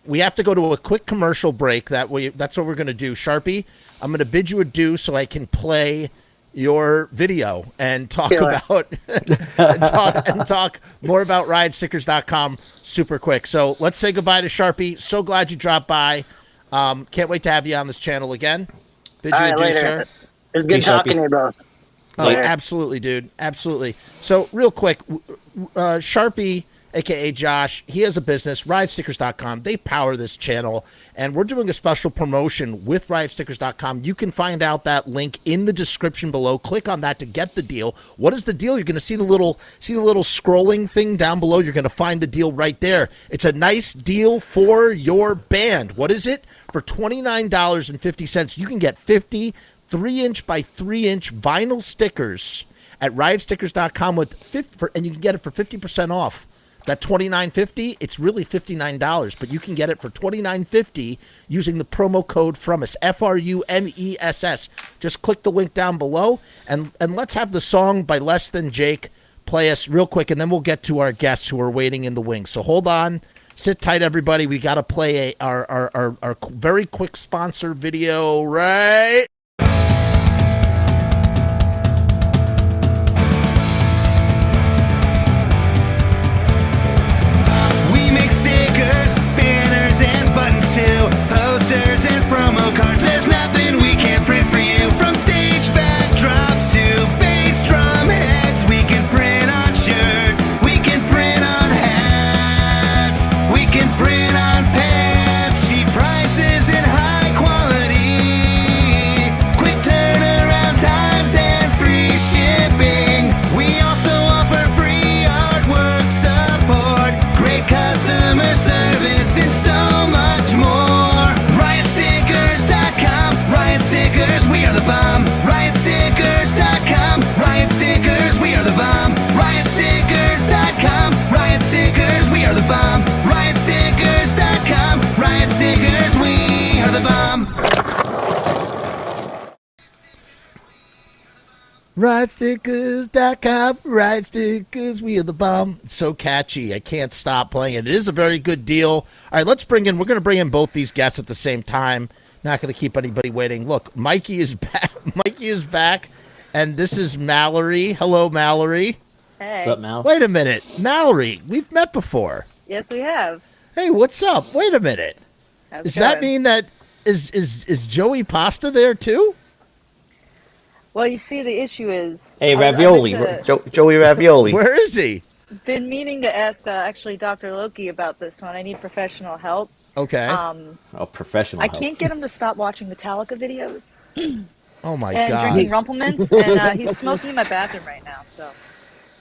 We have to go to a quick commercial break. That's what we're going to do. Sharpie, I'm going to bid you adieu so I can play your video and talk about and talk more about riotstickers.com super quick. So let's say goodbye to Sharpie. So glad you dropped by. Can't wait to have you on this channel again. Bid All you right, adieu, later. sir. It was good Peace, talking to Sharpie. you both. Oh, Later. absolutely, dude. Absolutely. So, real quick, Sharpie, a.k.a. Josh, he has a business, riotstickers.com. They power this channel, and we're doing a special promotion with riotstickers.com. You can find out that link in the description below. Click on that to get the deal. What is the deal? You're going to see the little scrolling thing down below. You're going to find the deal right there. It's a nice deal for your band. What is it? For $29.50, you can get 50 3-inch by 3-inch vinyl stickers at riotstickers.com and you can get it for 50% off. That $29.50, it's really $59, but you can get it for $29.50 using the promo code Frumess, Frumess. Just click the link down below, and let's have the song by Less Than Jake play us real quick, and then we'll get to our guests who are waiting in the wings. So hold on. Sit tight, everybody. We got to play our very quick sponsor video, right? Posters and promo cards, there's nothing we can't print for you. From stage backdrops to bass drum heads, we can print on shirts, we can print on hats, we can print on pants. Cheap prices and high quality, quick turnaround times and free shipping. We also offer free artwork support, great customer service, and so much more. We are the bomb. Riotstickers.com. Riot Stickers, we are the bomb. Riotstickers.com. Riot Stickers, we are the bomb. Riotstickers.com. Riot Stickers, we are the bomb. Riotstickers.com. Riot Stickers, we are the bomb. It's so catchy. I can't stop playing it. It is a very good deal. All right, we're going to bring in both these guests at the same time. Not going to keep anybody waiting. Look, Mikey is back. Mikey is back, and this is Mallory. Hello, Mallory. Hey. What's up, Mal? Wait a minute. Mallory, we've met before. Yes, we have. Hey, what's up? Wait a minute. How's Does it that going? mean that is Joey Pasta there too? Well, you see, the issue is... Hey, I Ravioli. meant to- Joey Ravioli. Where is he? Been meaning to ask, actually, Dr. Loki about this one. I need professional help. Okay. Oh, professional I help. can't get him to stop watching Metallica videos Oh my and God. drinking Rumplemans, and he's smoking in my bathroom right now, so...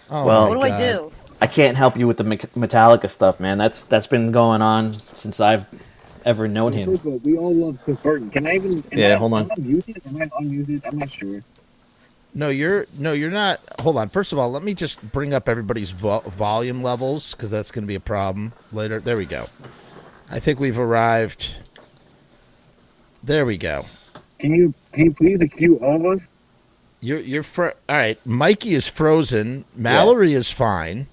Oh Well, my What do God. I do? I can't help you with the Metallica stuff, man. That's been going on since I've ever known him. First of all, we all love Cliff Burton. Can I even? Hold on. Am I muted? Am I unmuted? I'm not sure. No, you're not. Hold on. First of all, let me just bring up everybody's volume levels because that's going to be a problem later. There we go. I think we've arrived. There we go. Can you please accue all of us? You're all right. Mikey is frozen. Mallory is fine,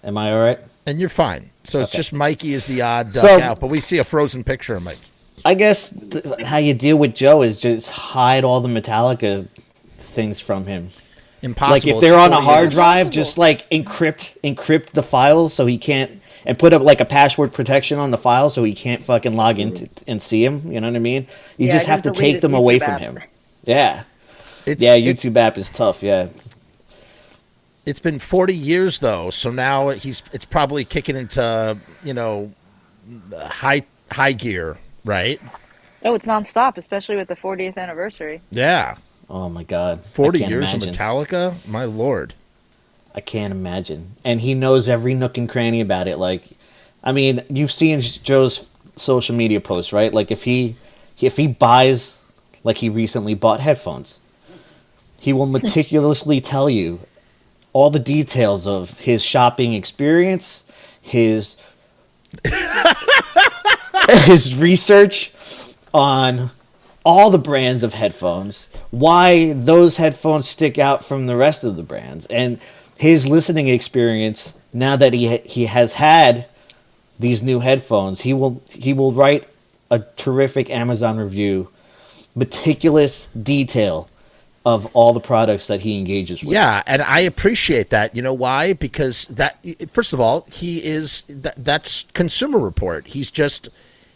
Am I all right? and you're fine. So it's Okay. just Mikey is the odd duck So- out, but we see a frozen picture of Mikey. I guess how you deal with Joe is just hide all the Metallica things from him. Impossible. Like if It's they're on a 40 hard years. drive, just like encrypt the files so he can't, and put up like a password protection on the file so he can't fucking log in and see him. You know what I mean? You Yeah, just I have to didn't take delete them his away YouTube from app. him. Yeah. It's, Yeah, it's- YouTube app is tough. Yeah. It's been 40 years though, so now it's probably kicking into high gear, right? Oh, it's nonstop, especially with the 40th anniversary. Yeah, Oh my God. 40 I can't years imagine. of Metallica, my lord. I can't imagine. And he knows every nook and cranny about it. Like, I mean, you've seen Joe's social media posts, right? Like if he buys, like he recently bought headphones, he will meticulously tell you all the details of his shopping experience, his his research on all the brands of headphones, why those headphones stick out from the rest of the brands, and his listening experience. Now that he has had these new headphones, he will write a terrific Amazon review, meticulous detail of all the products that he engages with. Yeah, and I appreciate that. You know why? Because that, first of all, that's Consumer Report.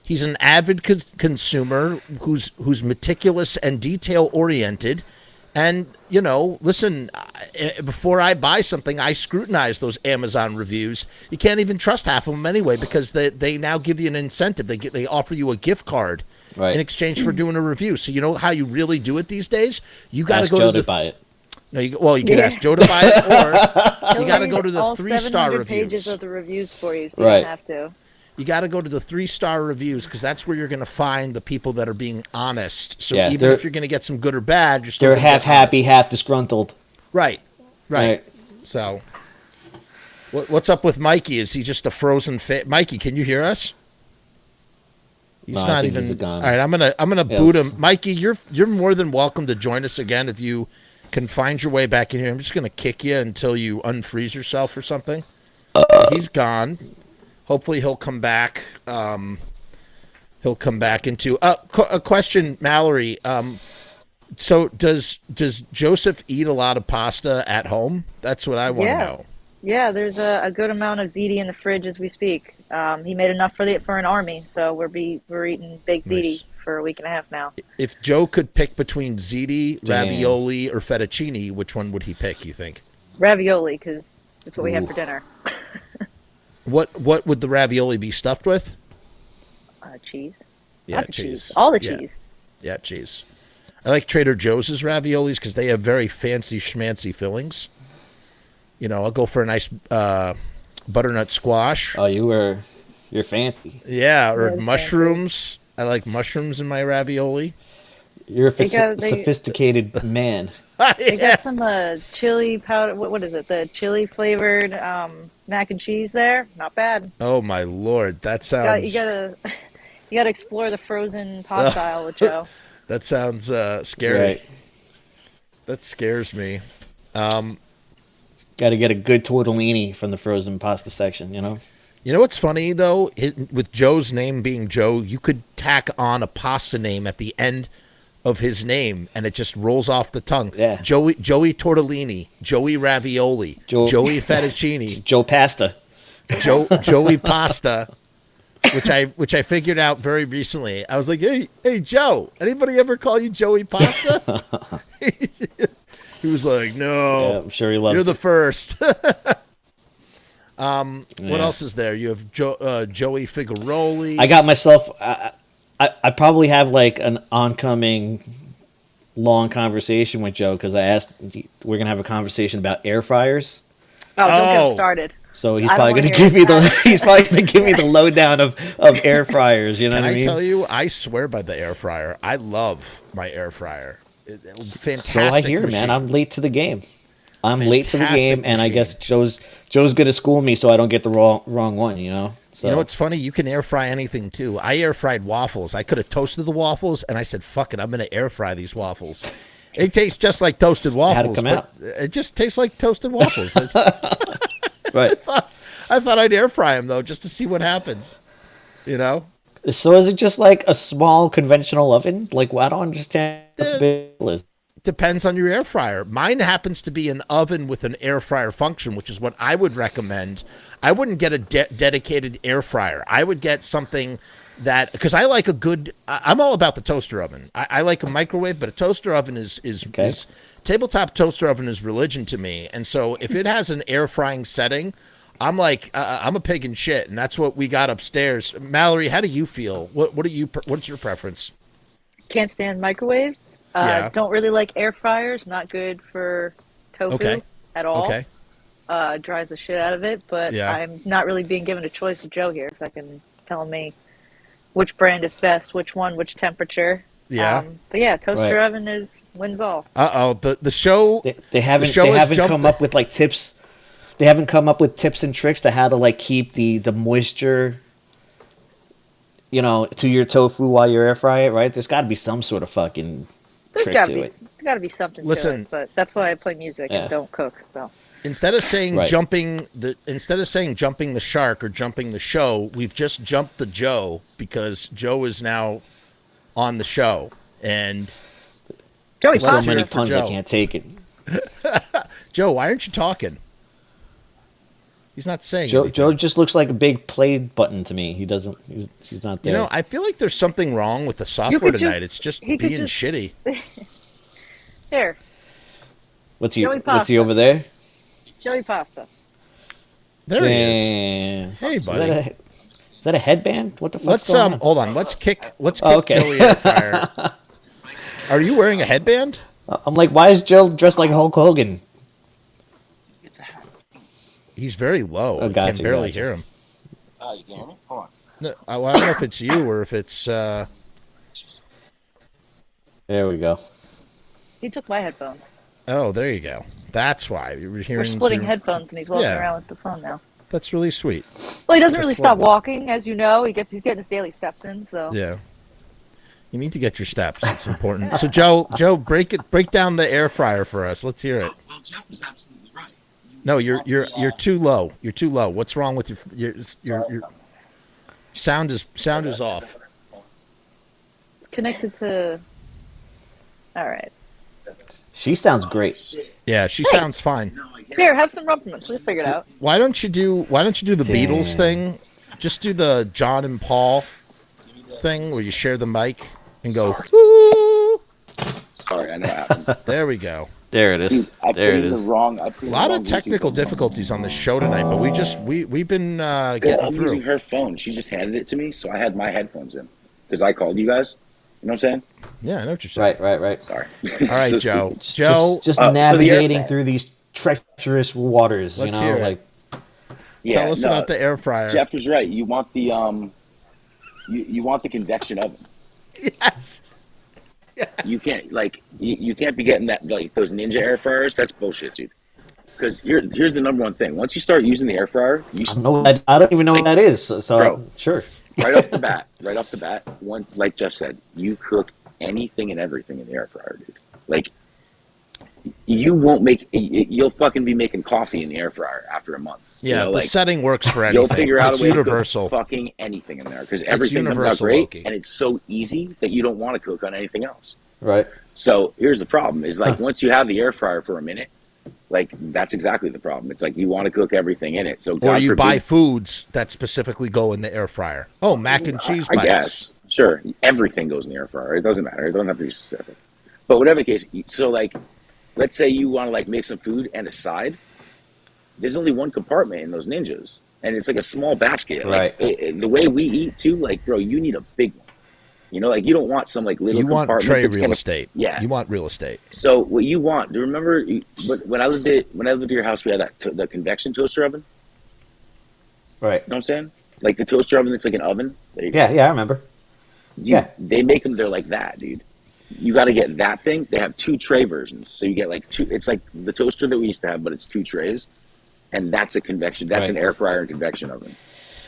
He's an avid consumer who's meticulous and detail oriented. And, you know, listen, before I buy something, I scrutinize those Amazon reviews. You can't even trust half of them anyway because they now give you an incentive. They offer you a gift card in exchange for doing a review. So you know how you really do it these days? You got to go to buy it. No, you can ask Joe to buy it, or you got to go to the all 3-star 700 reviews. pages of the reviews for you, so you don't have to. You got to go to the 3-star reviews because that's where you're going to find the people that are being honest. So Yeah, even if you're going to get some good or bad, you're still they're gonna half get happy, honest. half disgruntled. Right. So, what's up with Mikey? Is he just a frozen Mikey, can you hear us? He's No, I not think even. he's gone. All right, I'm gonna boot him. Mikey, you're more than welcome to join us again if you can find your way back in here. I'm just gonna kick you until you unfreeze yourself or something. He's gone. Hopefully he'll come back. He'll come back into a question, Mallory. So does Joseph eat a lot of pasta at home? That's what I want to know. Yeah, there's a good amount of ziti in the fridge as we speak. He made enough for an army, so we're eating baked ziti for a week and a half now. If Joe could pick between ziti, ravioli, or fettuccine, which one would he pick, you think? Ravioli, because that's what we had for dinner. What would the ravioli be stuffed with? Cheese. Yeah, Lots of cheese. All the cheese. Yeah, cheese. I like Trader Joe's raviolis because they have very fancy schmancy fillings. You know, I'll go for a nice butternut squash. Oh, you're fancy. Yeah, or mushrooms. Fancy. I like mushrooms in my ravioli. You're a sophisticated man. They got some chili powder. What is it? The chili flavored mac and cheese there. Not bad. Oh my Lord, that sounds. You gotta explore the frozen pasta aisle with Joe. That sounds scary. Right. That scares me. Got to get a good tortellini from the frozen pasta section, you know? You know what's funny, though? With Joe's name being Joe, you could tack on a pasta name at the end of his name, and it just rolls off the tongue. Yeah. Joey Tortellini, Joey Ravioli, Joey Fettuccine. Joe Pasta. Joey Pasta, which I figured out very recently. I was like, hey, Joe, anybody ever call you Joey Pasta? He was like, no. Yeah, I'm sure he loves You're the it. first. What else is there? You have Joey Figuroli. I got myself. I probably have like an oncoming long conversation with Joe because I asked we're gonna have a conversation about air fryers. Oh, don't get him started. So he's probably going to give me the lowdown of air fryers. You know what I mean? Can I tell you? I swear by the air fryer. I love my air fryer. Fantastic. So I hear, machine. man. I'm late to the game. Late to the game, and I guess Joe's going to school me so I don't get the wrong one. You know. So. You know what's funny? You can air fry anything too. I air fried waffles. I could have toasted the waffles, and I said, "Fuck it, I'm going to air fry these waffles." It tastes just like toasted waffles. How'd it come out? It just tastes like toasted waffles. Right. I thought I'd air fry them though, just to see what happens. You know. So is it just like a small conventional oven? Like, I don't understand what the big deal is. Depends on your air fryer. Mine happens to be an oven with an air fryer function, which is what I would recommend. I wouldn't get a dedicated air fryer. I would get something that, because I like a good, I'm all about the toaster oven. I like a microwave, but a toaster oven is tabletop toaster oven is religion to me. And so if it has an air frying setting, I'm like, I'm a pig in shit. And that's what we got upstairs. Mallory, how do you feel? What's your preference? Can't stand microwaves. Don't really like air fryers. Not good for tofu at all. Okay. Dries the shit out of it. But I'm not really being given a choice with Joe here. Fucking telling me which brand is best, which one, which temperature. Yeah. But yeah, toaster oven wins all. The show they haven't come up with like tips. They haven't come up with tips and tricks to how to like keep the moisture, you know, to your tofu while you air fry it, right? There's got to be some sort of fucking trick to it. There's got to be something to it, but that's why I play music and don't cook. So instead of saying jumping the shark or jumping the show, we've just jumped the Joe because Joe is now on the show, and Joey, so many puns I can't take it. Joe, why aren't you talking? He's not saying Joe. anything. Joe just looks like a big play button to me. He doesn't. He's not there. You know, I feel like there's something wrong with the software tonight. It's just being shitty. Here. What's he Pasta. over there? Joey Pasta. There he is. Hey, buddy. Is that a headband? What the fuck's Let's going on? hold on. Let's kick okay. Joey in the fire. Are you wearing a headband? I'm like, why is Joe dressed like Hulk Hogan? He's very low. Oh, I can barely hear him. Oh, you can hear me? Hold on. No, I don't know if it's you or if it's. There we go. He took my headphones. Oh, there you go. That's why you were hearing. We're splitting headphones, and he's walking around with the phone now. That's really sweet. Well, he doesn't really stop walking, as you know. He's getting his daily steps in. So yeah, you need to get your steps. It's important. So Joe, break down the air fryer for us. Let's hear it. Well, Jeff was absolutely right. No, you're too low. You're too low. What's wrong with your sound is off. it's connected to. All right. She sounds great. Yeah, she sounds fine. Here, have some Rump Mints. We'll figure it out. Why don't you do the Beatles thing? Just do the John and Paul thing where you share the mic and go. Woo! Sorry, I know what happened. There we go. There it is. There it is. A lot of technical difficulties on this show tonight, but we've been getting I'm through. using her phone. She just handed it to me, so I had my headphones in because I called you guys. You know what I'm saying? Yeah, I know what you're saying. Right. Sorry. All right, So Joe. stupid. Joe, Just navigating through these treacherous waters. Let's you hear know, it. like. Tell us about the air fryer. Jeff was right. You want the you want the convection oven. Yes. You can't you can't be getting that like those Ninja air fryers. That's bullshit, dude. Because here's the number one thing. Once you start using the air fryer, I don't even know what that is. So bro, sure. right off the bat, once like Jeff said, you cook anything and everything in the air fryer, dude. Like you won't you'll fucking be making coffee in the air fryer after a month. Yeah, you know, the setting works for anything. You'll figure out it's a way universal. to cook fucking anything in there because everything comes out great, and it's so easy that you don't want to cook on anything else. Right. So here's the problem: is like once you have the air fryer for a minute, like that's exactly the problem. It's like you want to cook everything in it. So or you buy foods that specifically go in the air fryer. Oh, mac and cheese bites. I guess sure, everything goes in the air fryer. It doesn't matter. It doesn't have to be specific. But whatever the case, so like, let's say you want to like make some food and a side. There's only one compartment in those Ninjas, and it's like a small basket. Like, right. The way we eat too, like, bro, you need a big one. You know, like you don't want some like little. You want compartment tray real estate. Yeah, you want real estate. So what you want? Do you remember? But when I lived at your house, we had the convection toaster oven. Right. You know what I'm saying? Like the toaster oven that's like an oven. Yeah, I remember. They make them. They're like that, dude. You got to get that thing. They have 2 tray versions, so you get like 2. It's like the toaster that we used to have, but it's 2 trays, and that's a convection. That's an air fryer and convection oven.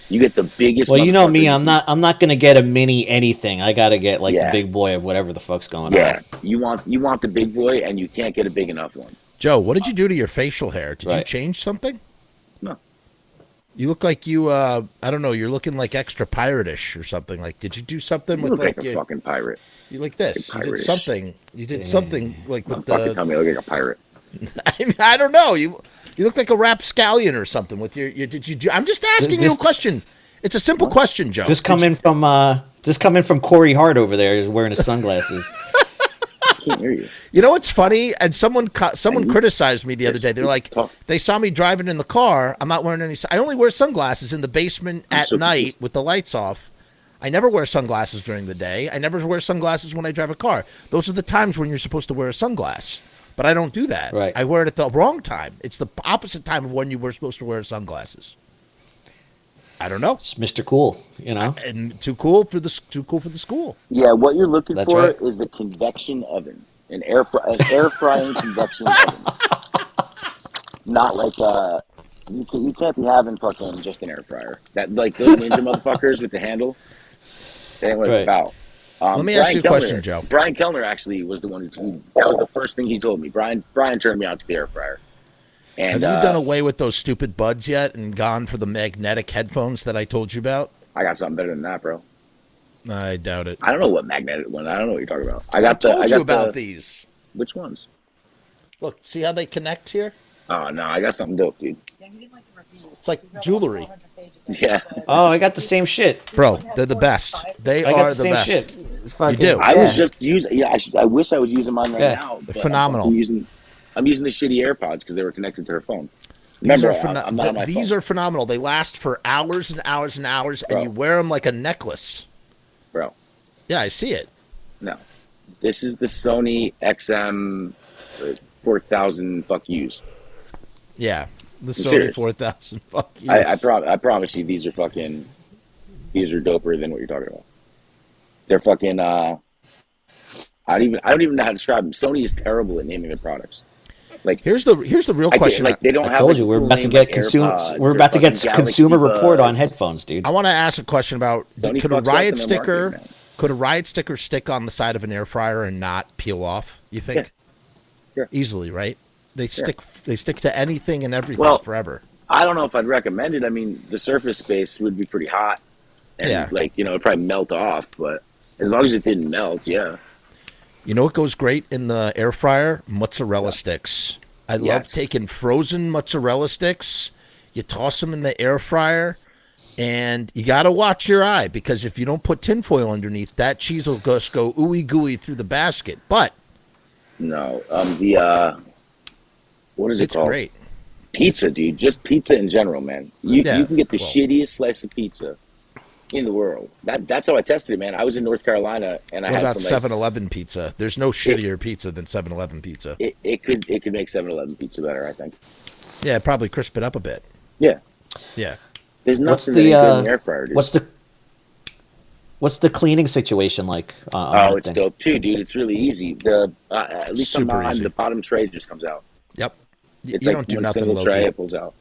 You get the biggest. Well, you know me. I'm not gonna get a mini anything. I gotta get like the big boy of whatever the fuck's going on. Yeah, you want the big boy, and you can't get a big enough one. Joe, what did you do to your facial hair? Did you change something? No. You look like you. I don't know. You're looking like extra pirate-ish or something. Like, did you do something with look like a fucking pirate? You like this? Like you did something. You did something like with fucking tell me I look like a pirate. I don't know. You look like a rapscallion or something with your. Did you do? I'm just asking you a question. It's a simple question, Joe. This coming from Corey Hart over there is wearing his sunglasses. I can't hear you. You know what's funny? And someone criticized me the other day. They're like, they saw me driving in the car. I'm not wearing any. I only wear sunglasses in the basement at night with the lights off. I never wear sunglasses during the day. I never wear sunglasses when I drive a car. Those are the times when you're supposed to wear a sunglass. But I don't do that. Right. I wear it at the wrong time. It's the opposite time of when you were supposed to wear sunglasses. I don't know. It's Mr. Cool, you know. And too cool for the school. Yeah, what you're looking That's for right. is a convection oven, an air frying convection oven. Not like you can't be having fucking just an air fryer. That like those Ninja motherfuckers with the handle. That ain't what it's about. Let me ask you a question, Joe. Brian Kellner actually was the one who that was the first thing he told me. Brian turned me on to the air fryer. And, have you done away with those stupid buds yet and gone for the magnetic headphones that I told you about? I got something better than that, bro. I doubt it. I don't know what magnetic one. I don't know what you're talking about. I told you about these. Which ones? Look, see how they connect here? Oh no, I got something dope, dude. It's like jewelry. Yeah. Oh, I got the same shit. Bro, they're the best. They I are got the the same best. shit. It's fucking, do. I yeah. was just using. Yeah, I wish I was using mine right Yeah. now. They're But phenomenal. I'm using the shitty AirPods because they were connected to her phone. These Remember, are I'm not on my these phone. are phenomenal. They last for hours and hours and hours, and Bro. you wear them like a necklace. Bro, Yeah, I see it. no. This is the Sony XM 4000 fuck yous. Yeah, the Sony serious. 4000. Fuck you. I promise you, these are doper than what you're talking about. They're fucking. I don't even know how to describe them. Sony is terrible at naming their products. Like here's the real question. Like they don't I have. told like, you a we're cool about to name get like consumer. AirPods We're or about to get fucking consumer Galaxy report on Buds. headphones, dude. I want to ask a question about Sony could a fucks up Riot in their sticker marketing, man. could a Riot sticker stick on the side of an air fryer and not peel off? You think? Sure. Easily, right? They Sure. stick to anything and everything Well, forever. I don't know if I'd recommend it. I mean, the surface space would be pretty hot, and Yeah. it'd probably melt off. But as long as it didn't melt, yeah. You know what goes great in the air fryer? Mozzarella sticks. I love Yes. taking frozen mozzarella sticks. You toss them in the air fryer, and you got to watch your eye because if you don't put tinfoil underneath, that cheese will just go ooey gooey through the basket. But No, what is it it's called? great. Pizza, dude. Just pizza in general, man. You can get the well. shittiest slice of pizza in the world. That's how I tested it, man. I was in North Carolina and I What had about some 7-Eleven pizza? There's no shittier pizza than 7-Eleven pizza. it could make 7-Eleven pizza better, I think. Yeah, probably crisp it up a bit. Yeah. Yeah. There's What's nothing the that ain't good in the air fryer, dude. What's the cleaning situation like? On Oh, that it's thing? dope too, dude. It's really easy. The at least on Super mine, easy. the bottom tray just comes out. Yep. It's you like don't do one nothing, single Loki. tray, it pulls out.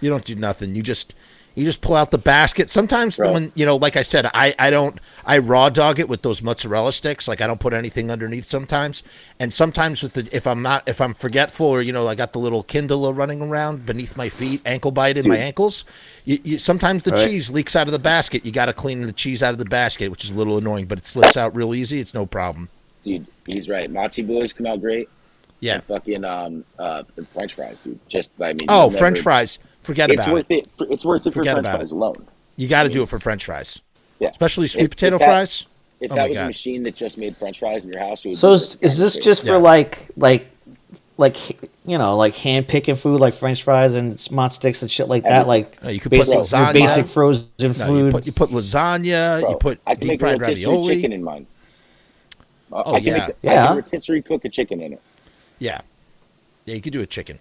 You don't do nothing. You just pull out the basket. Sometimes Bro. when like I said, I raw dog it with those mozzarella sticks. Like I don't put anything underneath sometimes. And sometimes if I'm forgetful or I got the little Kindle running around beneath my feet, ankle bite in my ankles. Sometimes the cheese leaks out of the basket. You got to clean the cheese out of the basket, which is a little annoying, but it slips out real easy. It's no problem. Dude, he's right. Matzi boys come out great. Yeah. And fucking French fries, dude. French fries. Forget about it. It's worth it for Forget French about fries it. alone. You got to do it for French fries. Yeah. Especially sweet If potato that- fries. If Oh that my was a God. machine that just made French fries in your house, it would So be is perfect. this just for like hand picking food like French fries and mott sticks and shit like that? Like You could put your lasagna. basic frozen No, food. you put lasagna. Bro, You put I can deep make fried rotisserie ravioli. chicken in mine. Oh, I can yeah. make I Yeah. can rotisserie cook a chicken in it. Yeah, you could do a chicken.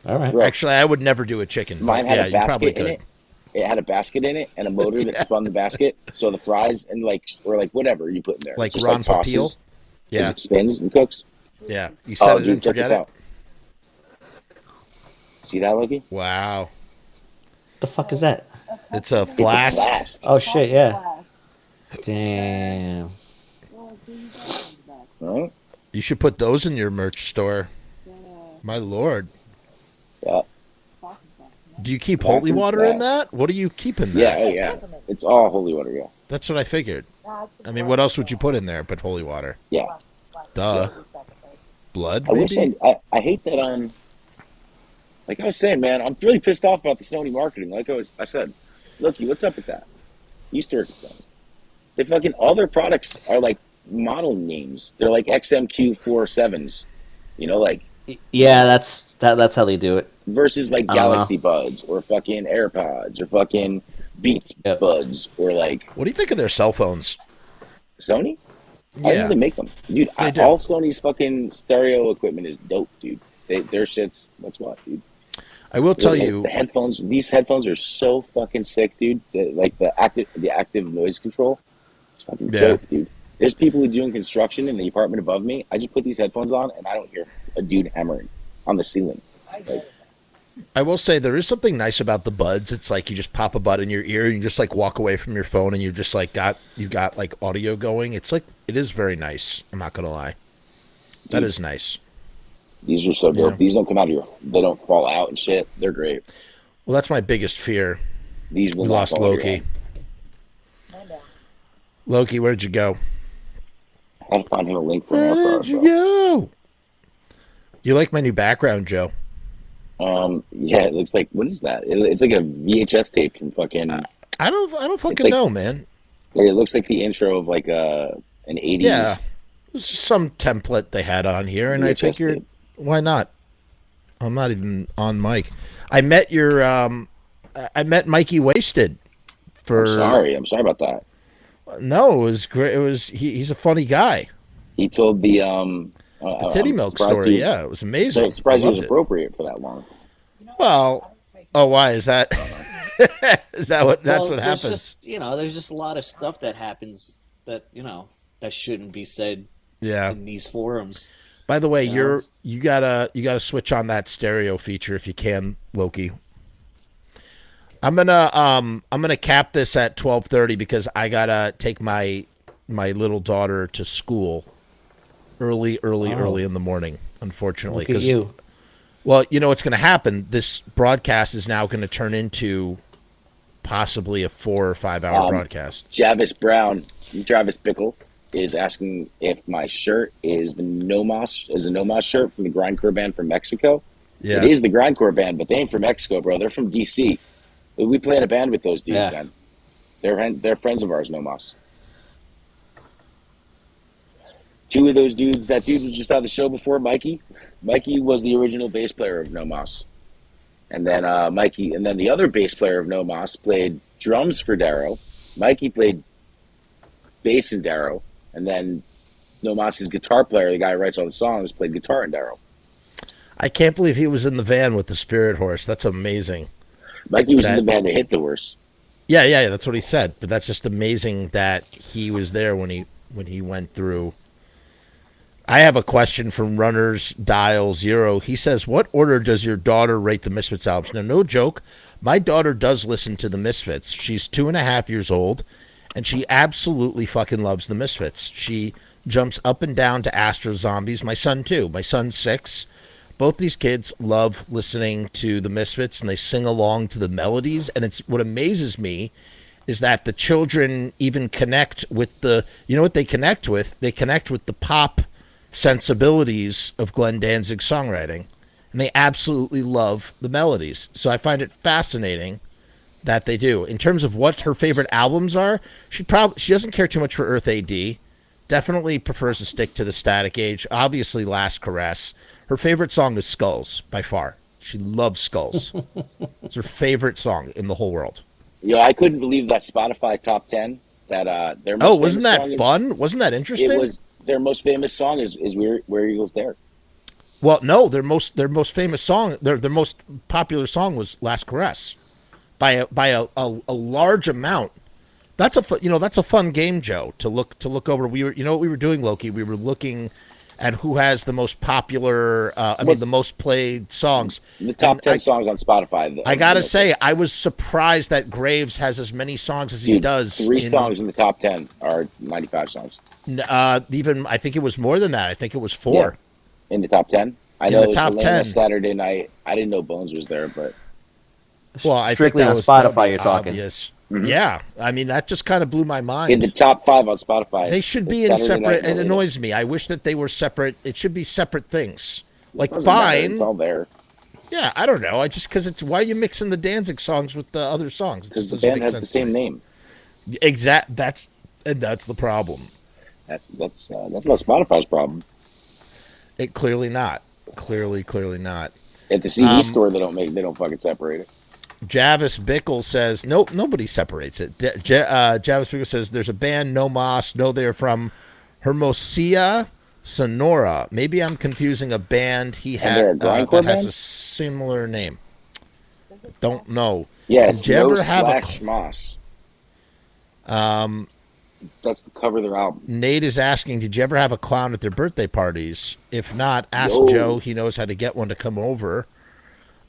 All right. Bro, Actually, I would never do a chicken. But mine had yeah, a you probably basket in could. it. It had a basket in it and a motor that spun the basket. So the fries and or whatever you put in there, Like just Ron tosses Popeil? as Yeah, it spins and cooks. yeah. You set it dude, and check forget this it. out. See that, Loki? Wow, The fuck is that? it's a It's a flask. blast. Oh shit! Yeah. Damn. Right? You should put those in your merch store. My lord, Yeah. do you keep holy water in that? What do you keep in there? Yeah, oh yeah. It's all holy water, yeah. That's what I figured. I mean, what else would you put in there but holy water? Yeah. Duh. Blood, I wish maybe? I hate that like I was saying, man, I'm really pissed off about the Sony marketing. Like I said, Loki, what's up with that? You used to work with Sony. They fucking all their products are like model names. They're like XMQ47s. Like Yeah, that's how they do it. versus like I don't know. Galaxy Buds or fucking AirPods or fucking Beats Yep. Buds or like What do you think of their cell phones? Sony. I Yeah, know they make them, dude. They do. All Sony's fucking stereo equipment is dope, dude. Their shit's what's what, dude. I will tell Like, you. the headphones. These headphones are so fucking sick, dude. The active noise control. It's fucking Yeah. dope, dude. There's people who are doing construction in the apartment above me. I just put these headphones on and I don't hear a dude hammering on the ceiling. Like, I will say there is something nice about the buds. It's like you just pop a bud in your ear and you just like walk away from your phone and you just like you got like audio going. It's like it is very nice. I'm not gonna lie. That is nice. these are so dope. Yeah. These don't come out of your. They don't fall out and shit. They're great. Well, that's my biggest fear. These will We not lost fall out of your Loki. hand. Loki, where'd you go? I had to find him a link for Where an air did you fryer. go? You like my new background, Joe? Yeah, it looks like, what is that? It's like a VHS tape from fucking. I don't fucking like- know, man. It looks like the intro of like an 80s. Yeah. This is some template they had on here, and I VHS figured, tape. why not? I'm not even on mic. I met your I met Mikey Wasted for. I'm sorry about that. No, it was great. It was he's a funny guy. He told the Titty milk story. Yeah, it was amazing. I'm surprised he Loved was it. appropriate for that long. Well, oh, why is that? Is that what? That's what there's happens. Just, there's just a lot of stuff that happens that that shouldn't be said. Yeah. In these forums. By the way, you gotta switch on that stereo feature if you can, Loki. I'm gonna cap this at 12:30 because I gotta take my little daughter to school early in the morning. Unfortunately, Look at you. Well, you know what's going to happen. This broadcast is now going to turn into possibly a 4 or 5 hour broadcast. Travis Bickle is asking if my shirt is a Nomos shirt from the Grindcore band from Mexico. Yeah. It is the Grindcore band, but they ain't from Mexico, bro. They're from DC. We play in a band with those dudes, man. They're friends of ours, Nomos. Two of those dudes, that dude was just on the show before, Mikey. Mikey was the original bass player of Nomos. And then the other bass player of Nomos played drums for Darrow. Mikey played bass in Darrow. And then Nomos' guitar player, the guy who writes all the songs, played guitar in Darrow. I can't believe he was in the van with the Spirit Horse. That's amazing. Mikey was in the band that hit the worst. Yeah, that's what he said. But that's just amazing that he was there when he went through. I have a question from Runners Dial 0. He says, what order does your daughter rate the Misfits albums? Now, no joke. My daughter does listen to the Misfits. She's 2.5 years old, and she absolutely fucking loves the Misfits. She jumps up and down to Astro Zombies. My son, too. My son's 6. Both these kids love listening to the Misfits, and they sing along to the melodies. And it's what amazes me is that the children even connect with the, you know what they connect with? They connect with the pop sensibilities of Glenn Danzig's songwriting, and they absolutely love the melodies. So I find it fascinating that they do. In terms of what her favorite albums are, she doesn't care too much for Earth AD. Definitely prefers to stick to the Static Age. Obviously, Last Caress. Her favorite song is Skulls by far. She loves Skulls. It's her favorite song in the whole world. Yo, I couldn't believe that Spotify top 10. That their most wasn't that song fun? Wasn't that interesting? It was. Their most famous song is Where Eagles Dare. Well, no, their most famous song, their most popular song was Last Caress, by a large amount. That's a fun game, Joe, to look over. We were, you know what we were doing, Loki? We were looking at who has the most popular, the most played songs. The top 10 songs on Spotify. I gotta say, I was surprised that Graves has as many songs as he does. 3 songs in the top 10 are 95 songs. Even I think it was more than that. I think it was 4 in the top 10. I in know the it was top Helena 10 Saturday night. I didn't know Bones was there, but I strictly think on Spotify. You're talking. Mm-hmm. Yeah, I mean that just kind of blew my mind. In the top 5 on Spotify, they should be in separate. It annoys me. I wish that they were separate. It should be separate things. Like fine, it's all there. Yeah, I don't know. I just because it's why are you mixing the Danzig songs with the other songs? Because the band has the same name. That's the problem. That's not Spotify's problem. It clearly not. Clearly not. At the CD store, they don't fucking separate it. Javis Bickle says nope, nobody separates it. Javis Bickle says there's a band No Moss. No, they're from Hermosia, Sonora. Maybe I'm confusing a band he had that has a similar name. Don't know. Yeah, did you ever have Moss. That's the cover of their album. Nate is asking, did you ever have a clown at their birthday parties? If not, ask Joe. He knows how to get one to come over.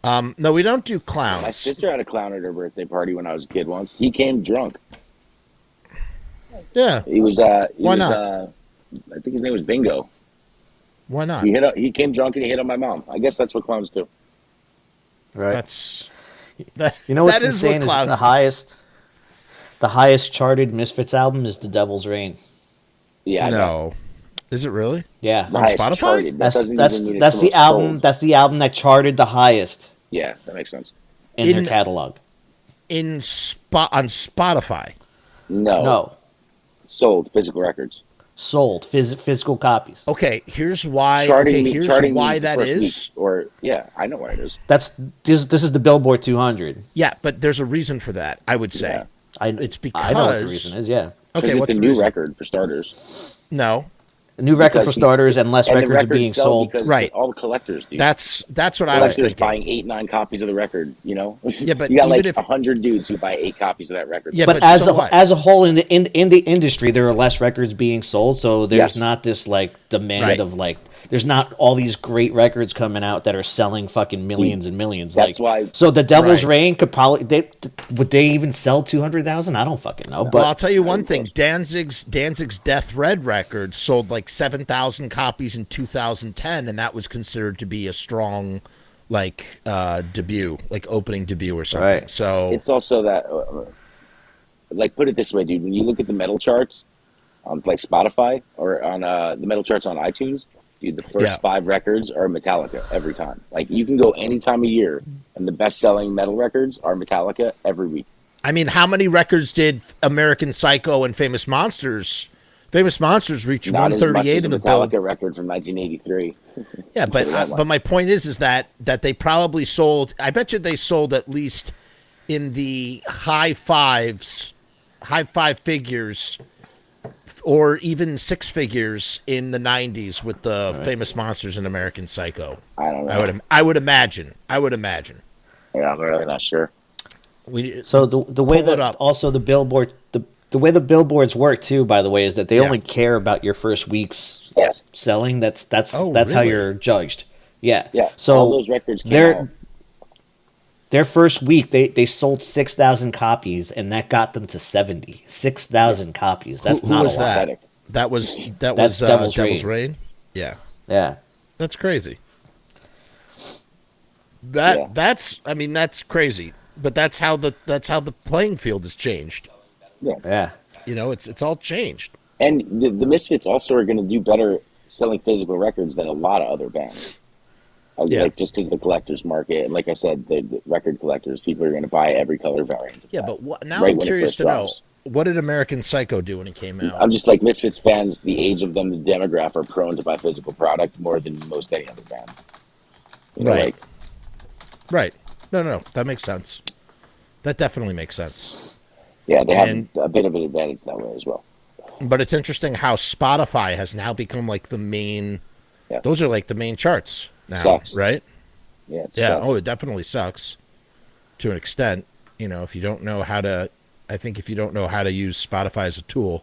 No, we don't do clowns. My sister had a clown at her birthday party when I was a kid once. He came drunk. Yeah. He was Why not? I think his name was Bingo. Why not? He came drunk and he hit on my mom. I guess that's what clowns do. Right. You know what's insane is the highest charted Misfits album is The Devil's Rain. Yeah. No. Is it really? Yeah. On Spotify? That's the album. That's the album that charted the highest. Yeah, that makes sense. in their catalog. On Spotify. No. Sold physical records. Sold physical copies. Okay, here's why. Charting Here's why means the that first is. week, or yeah, I know why it is. This is the Billboard 200. Yeah, but there's a reason for that. I would say it's because I know what the reason is. Yeah. Okay, it's what's a the new reason? record for starters. No. A new record Because for starters, and less and the records are being sell sold. because Right. all the collectors do. That's what I was Collectors thinking. buying 8-9 copies of the record. You know. Yeah, but you got even like if 100 dudes who buy 8 copies of that record. Yeah, but as a whole in the industry, there are less records being sold, so there's not this like demand of like. There's not all these great records coming out that are selling fucking millions and millions. That's like, why. So the Devil's Reign could probably would they even sell 200,000? I don't fucking know. But well, I'll tell you one thing: Danzig's Death Red record sold like 7,000 copies in 2010, and that was considered to be a strong, like debut, like opening debut or something. Right. So it's also that, like, put it this way, dude. When you look at the metal charts on like Spotify or on the metal charts on iTunes. Dude, the first 5 records are Metallica every time. Like, you can go any time of year, and the best-selling metal records are Metallica every week. I mean, how many records did American Psycho and Famous Monsters? Famous Monsters reached 138 in the Metallica record from 1983. Yeah, but my point is that they probably sold. I bet you they sold at least in the high five figures. Or even 6 figures in the 90s with the Famous Monsters and American Psycho. I don't know. I would imagine. Yeah, I'm really not sure. So the way that also the billboard the way the billboards work too, by the way, is that they only care about your first week's selling. That's how you're judged. Yeah. Yeah. So all those records came out. Their first week, they sold 6,000 copies, and that got them to 70. 6,000 copies. That's not a lot. That was Devil's Reign. Yeah. Yeah. That's crazy. That's crazy. But that's how the playing field has changed. Yeah. You know, it's all changed. And the Misfits also are going to do better selling physical records than a lot of other bands. Like just because the collector's market, and like I said, the record collectors, people are going to buy every color variant. Yeah, but now I'm curious to know, what did American Psycho do when it came out? I'm just like Misfits fans, the age of them, the demographic are prone to buy physical product more than most any other band. You know, right. No, that makes sense. That definitely makes sense. Yeah, they have a bit of an advantage that way as well. But it's interesting how Spotify has now become like the main. Yeah. Those are like the main charts. Now, sucks. Right? Yeah. It sucks. Oh, it definitely sucks to an extent. You know, if you don't know how to use Spotify as a tool,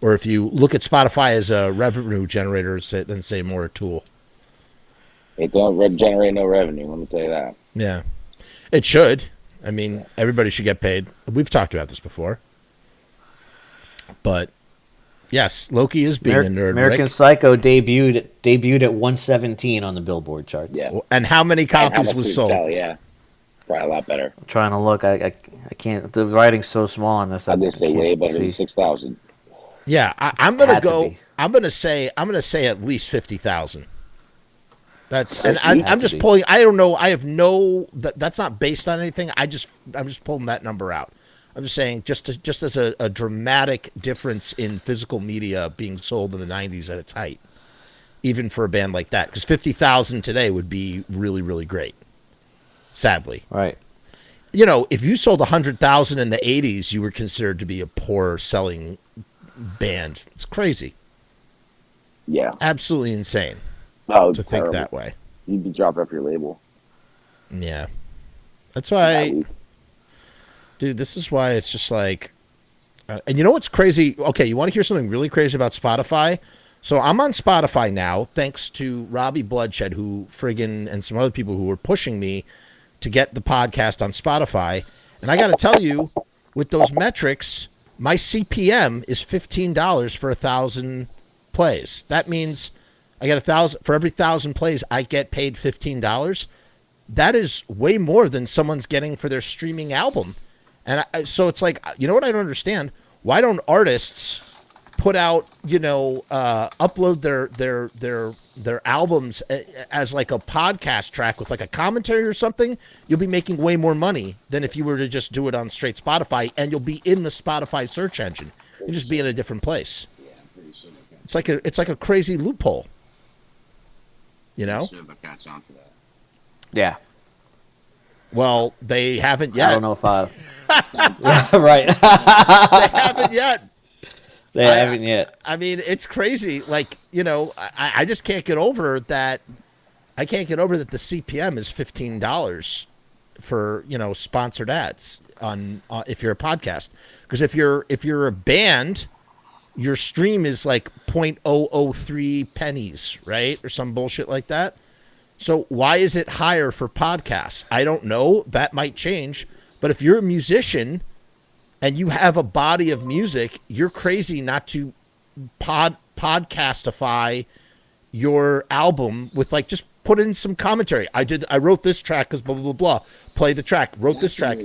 or if you look at Spotify as a revenue generator, then say more a tool. It don't generate no revenue. Let me tell you that. Yeah, it should. I mean, everybody should get paid. We've talked about this before, but. Yes, Loki is being a nerd. American Psycho debuted at 117 on the Billboard charts. Yeah. And how many copies was sold? Yeah, probably a lot better. I'm trying to look. I can't. The writing's so small on this. I'd just say way better than 6,000. Yeah, I'm gonna go. I'm gonna say at least 50,000. That's and I'm just pulling. I don't know. I have no. That's not based on anything. I'm just pulling that number out. I'm just saying, just as a dramatic difference in physical media being sold in the 90s at its height, even for a band like that, because 50,000 today would be really, really great. Sadly, right? You know, if you sold 100,000 in the 80s, you were considered to be a poor selling band. It's crazy. Yeah, absolutely insane. Oh, to think that way. You'd be dropped off your label. Yeah, that's why. Dude, this is why it's just like, and you know what's crazy? Okay, you want to hear something really crazy about Spotify? So I'm on Spotify now, thanks to Robbie Bloodshed, and some other people who were pushing me to get the podcast on Spotify. And I got to tell you, with those metrics, my CPM is $15 for 1,000 plays. That means I get 1,000 for every 1,000 plays. I get paid $15. That is way more than someone's getting for their streaming album. And so it's like, you know what I don't understand? Why don't artists put out, upload their albums as like a podcast track with like a commentary or something, you'll be making way more money than if you were to just do it on straight Spotify, and you'll be in the Spotify search engine. You'll just be in a different place. Yeah, I'm pretty sure. It's like a crazy loophole. You know? Sure they'll catch on to that. Yeah. Well, they haven't yet. I don't know if I. Right. They haven't yet. They haven't yet. I mean, it's crazy. Like, I just can't get over that. I can't get over that the CPM is $15 for, sponsored ads on if you're a podcast. Because if you're a band, your stream is like 0.003 pennies, right? Or some bullshit like that. So why is it higher for podcasts? I don't know. That might change. But if you're a musician and you have a body of music, you're crazy not to podcastify your album with like, just put in some commentary. I wrote this track because blah, blah, blah, blah. Play the track. Wrote this track.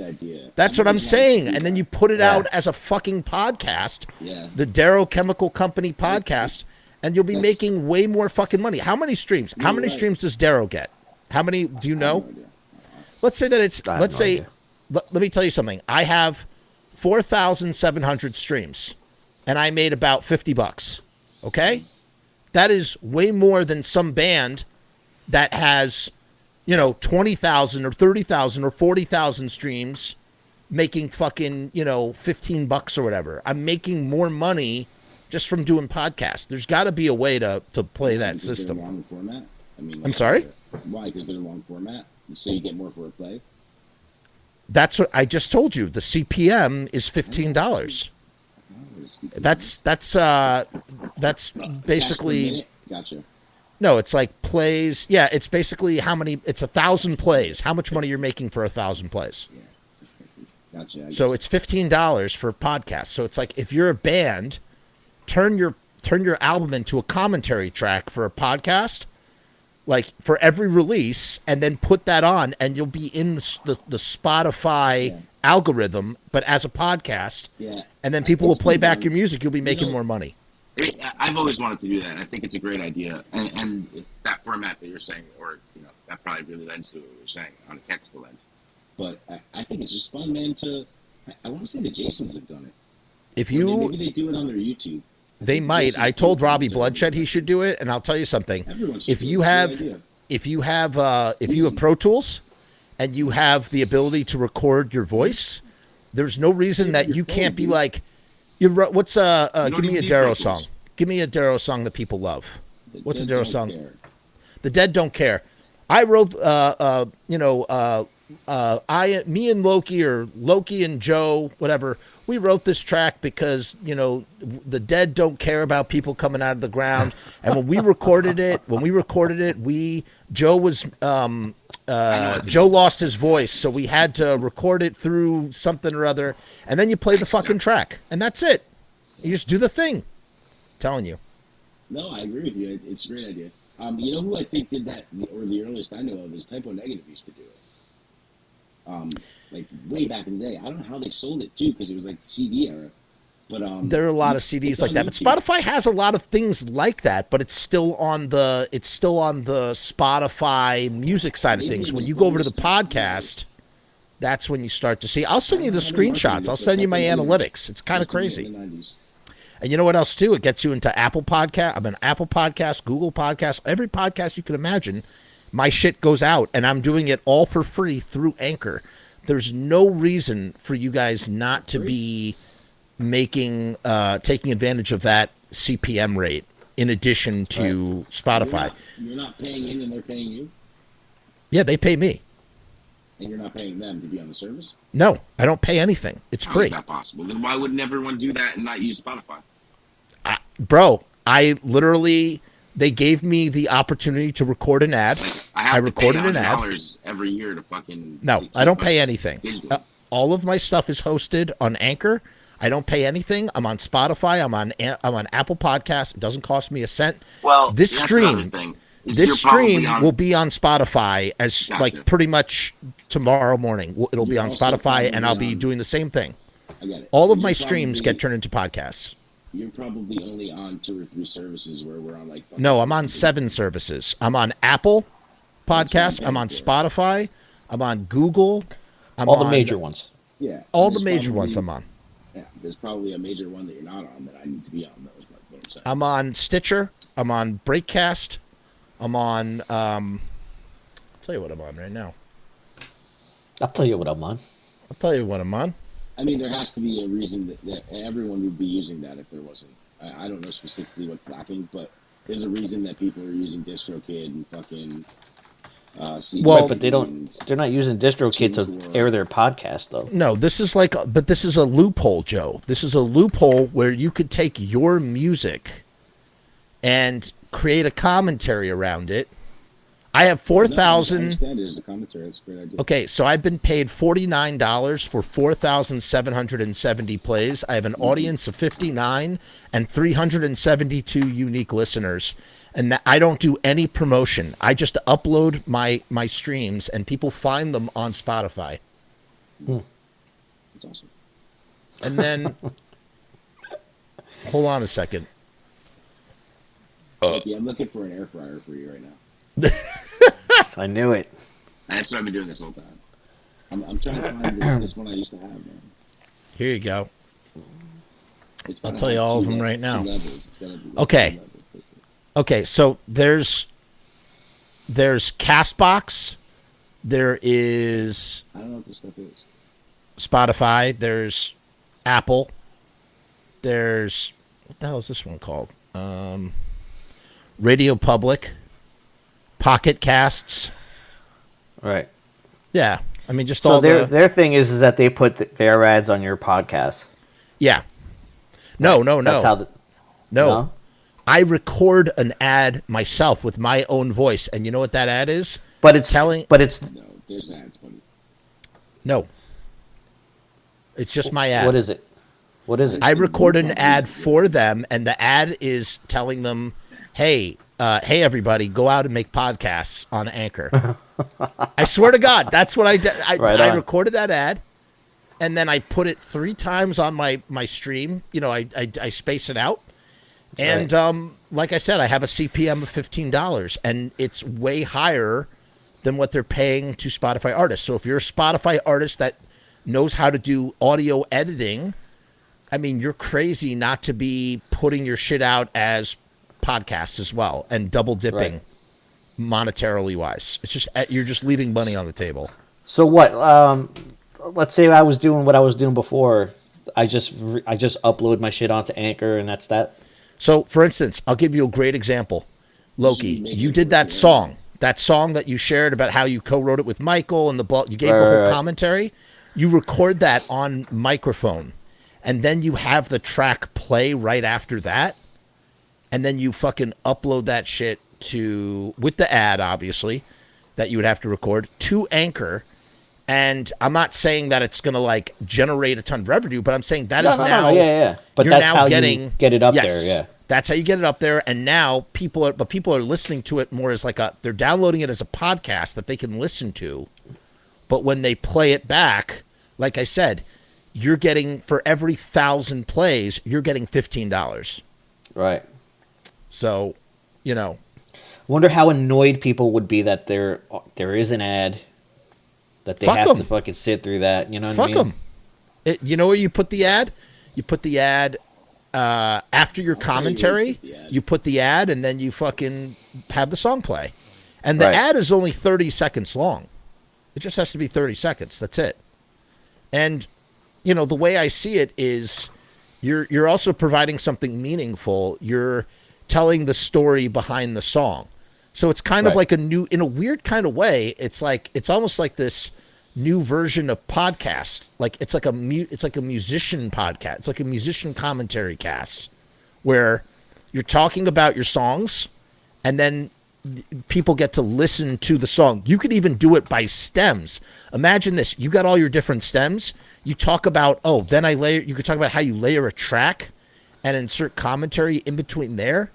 That's what I'm saying. And then you put it out as a fucking podcast. Yeah. The Darrow Chemical Company podcast. And you'll be making way more fucking money. How many streams? How many streams does Darrow get? How many do you know? Let's say that it's, let me tell you something. I have 4,700 streams and I made about $50. Okay? That is way more than some band that has, 20,000 or 30,000 or 40,000 streams making fucking, $15 or whatever. I'm making more money just from doing podcasts. There's got to be a way to play that system. Long format? I'm sorry? Why? Because they're long format? So you get more for a play? That's what I just told you. The CPM is $15. That's basically. Gotcha. No, it's like plays. Yeah, it's basically how many. It's 1,000 plays. How much money you're making for 1,000 plays? Yeah. Gotcha. So it's $15 for podcasts. So it's like if you're a band, turn your album into a commentary track for a podcast, like for every release, and then put that on, and you'll be in the Spotify algorithm, but as a podcast. Yeah. And then people will play back your music. You'll be making more money. I've always wanted to do that, and I think it's a great idea. And that format that you're saying, or that probably really lends to what you're saying on a technical end. But I think it's just fun, man. I want to say the Jasons have done it. Maybe they do it on their YouTube. They might. I told Robbie Bloodshed he should do it, and I'll tell you something. If you have Pro Tools and you have the ability to record your voice, there's no reason that you can't be like, give me a Darrow song. Give me a Darrow song that people love. What's a Darrow song? The Dead Don't Care. I wrote, me and Loki, or Loki and Joe, whatever. We wrote this track because, the Dead don't care about people coming out of the ground. And when we recorded it, Joe lost his voice. So we had to record it through something or other. And then you play the fucking track. And that's it. You just do the thing. I'm telling you. No, I agree with you. It's a great idea. You know who I think did that, or the earliest I know of, is Typo Negative used to do it. Like way back in the day. I don't know how they sold it too, because it was like CD era. But there are a lot of CDs like that. But Spotify has a lot of things like that, but it's still on the Spotify music side of things. When you go over to the podcast, that's when you start to see. I'll send you the screenshots. I'll send you my analytics. It's kind of crazy. And you know what else too? It gets you into Apple Podcast. I'm an Apple Podcast, Google Podcast, every podcast you can imagine. My shit goes out, and I'm doing it all for free through Anchor. There's no reason for you guys not to be taking advantage of that CPM rate in addition to Spotify. You're not paying in, and they're paying you? Yeah, they pay me. And you're not paying them to be on the service? No, I don't pay anything. It's free. How is that possible? Then why wouldn't everyone do that and not use Spotify? Bro, they gave me the opportunity to record an ad. I recorded an ad. $100 every year to fucking. No, I don't pay anything. All of my stuff is hosted on Anchor. I don't pay anything. I'm on Spotify. I'm on Apple Podcasts. It doesn't cost me a cent. Well, this stream will be on Spotify as like pretty much tomorrow morning. It'll be on Spotify, and I'll be doing the same thing. I get it. All of my streams get turned into podcasts. You're probably only on 2 or 3 services where we're on like. No, I'm on 7 services. I'm on Apple Podcasts. I'm on Spotify. I'm on Google. All the major ones. Yeah. All the major ones I'm on. Yeah, there's probably a major one that you're not on that I need to be on. That was what I'm saying. I'm on Stitcher. I'm on Breakcast. I'm on. I'll tell you what I'm on right now. I'll tell you what I'm on. I'll tell you what I'm on. I mean, there has to be a reason that everyone would be using that if there wasn't. I don't know specifically what's lacking, but there's a reason that people are using DistroKid and fucking. Well, but they're not using DistroKid to air their podcast, though. No, this is but this is a loophole, Joe. This is a loophole where you could take your music and create a commentary around it. I have 4,000. I understand it as a commentary. That's a great idea. Okay, so I've been paid $49 for 4,770 plays. I have an audience of 59 and 372 unique listeners. And I don't do any promotion. I just upload my streams, and people find them on Spotify. That's awesome. And then, hold on a second. Yeah, I'm looking for an air fryer for you right now. I knew it. That's what I've been doing this whole time. I'm trying to find this one I used to have, man. Here you go. It's I'll tell you all of them right now. Okay. Okay. Okay, so there's Castbox, there is I don't know what this stuff is. Spotify, there's Apple, there's what the hell is this one called? Radio Public, Pocket Casts. Right. Yeah, I mean just so all their thing is that they put their ads on your podcast. Yeah. No. That's how no. I record an ad myself with my own voice, and you know what that ad is? But it's No, there's ads, buddy. No. It's just my ad. What is it? What is it? I record an ad for them, and the ad is telling them, hey, everybody, go out and make podcasts on Anchor. I swear to God, that's what I did. I recorded that ad, and then I put it 3 times on my stream. You know, I space it out. And like I said, I have a CPM of $15, and it's way higher than what they're paying to Spotify artists. So if you're a Spotify artist that knows how to do audio editing, I mean, you're crazy not to be putting your shit out as podcasts as well and double dipping monetarily wise. It's just you're just leaving money on the table. So what? Let's say I was doing what I was doing before. I just upload my shit onto Anchor, and that's that. So, for instance, I'll give you a great example. Loki, you did that song that you shared about how you co-wrote it with Michael and you gave the whole commentary. You record that on microphone, and then you have the track play right after that, and then you fucking upload that shit with the ad, obviously, that you would have to record, to Anchor. And I'm not saying that it's going to like generate a ton of revenue, but I'm saying that is now. Yeah. But that's how you get it up there. Yeah. That's how you get it up there. And now people are listening to it more as they're downloading it as a podcast that they can listen to. But when they play it back, like I said, you're getting, for every 1,000 plays, you're getting $15. Right. So, you know. Wonder how annoyed people would be that there is an ad. That they have to fucking sit through that, you know what I mean? Fuck them. You know where you put the ad? You put the ad after your commentary. You put the ad, and then you fucking have the song play. And the ad is only 30 seconds long. It just has to be 30 seconds. That's it. And, you know, the way I see it is you're also providing something meaningful. You're telling the story behind the song. So it's kind of like in a weird kind of way, it's almost like this new version of podcast. Like it's like a musician podcast. It's like a musician commentary cast where you're talking about your songs, and then people get to listen to the song. You could even do it by stems. Imagine this. You got all your different stems. You talk about, you could talk about how you layer a track and insert commentary in between there.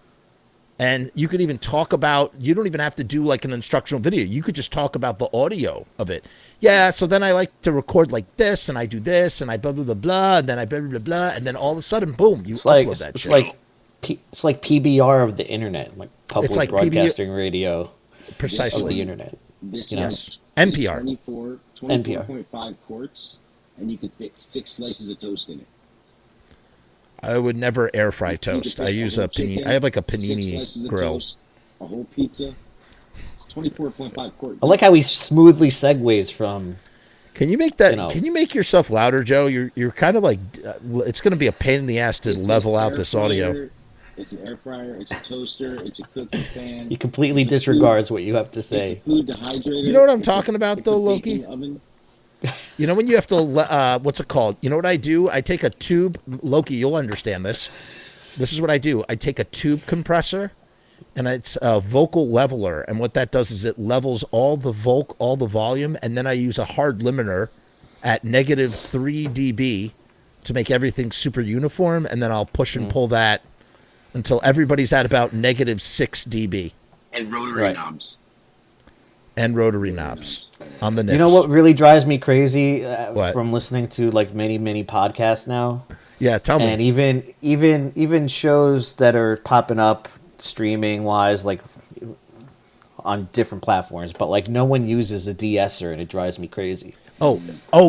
And you could even talk about, you don't even have to do like an instructional video. You could just talk about the audio of it. Yeah, so then I like to record like this, and I do this, and I blah, blah, blah, blah, and then I blah, blah, blah, blah, and then all of a sudden, boom, you upload that shit. It's like PBR of the internet, like public like broadcasting radio. Precisely. Of the internet. This is NPR. 24.5 quarts, and you can fit 6 slices of toast in it. I would never air fry toast. I use a panini. I have like a panini grill. Toast, a whole pizza. It's 24.5 quarts. I like how he smoothly segues from. Can you make that? Can you make yourself louder, Joe? You're kind of like. It's going to be a pain in the ass to level out this audio. It's an air fryer. It's a toaster. It's a cooking fan. He completely disregards what you have to say. It's a food dehydrator. You know what I'm talking about, though, Loki? Oven. You know when you have to, what's it called? You know what I do? I take a tube, Loki, you'll understand this. This is what I do. I take a tube compressor, and it's a vocal leveler, and what that does is it levels all the volume, and then I use a hard limiter at -3 dB to make everything super uniform, and then I'll push and pull that until everybody's at about -6 dB. And rotary knobs. And rotary knobs. On the nips. You know what really drives me crazy What? from listening to like many podcasts now? Yeah, tell me. And even shows that are popping up streaming wise, like on different platforms, but like no one uses a de-esser, and it drives me crazy. Oh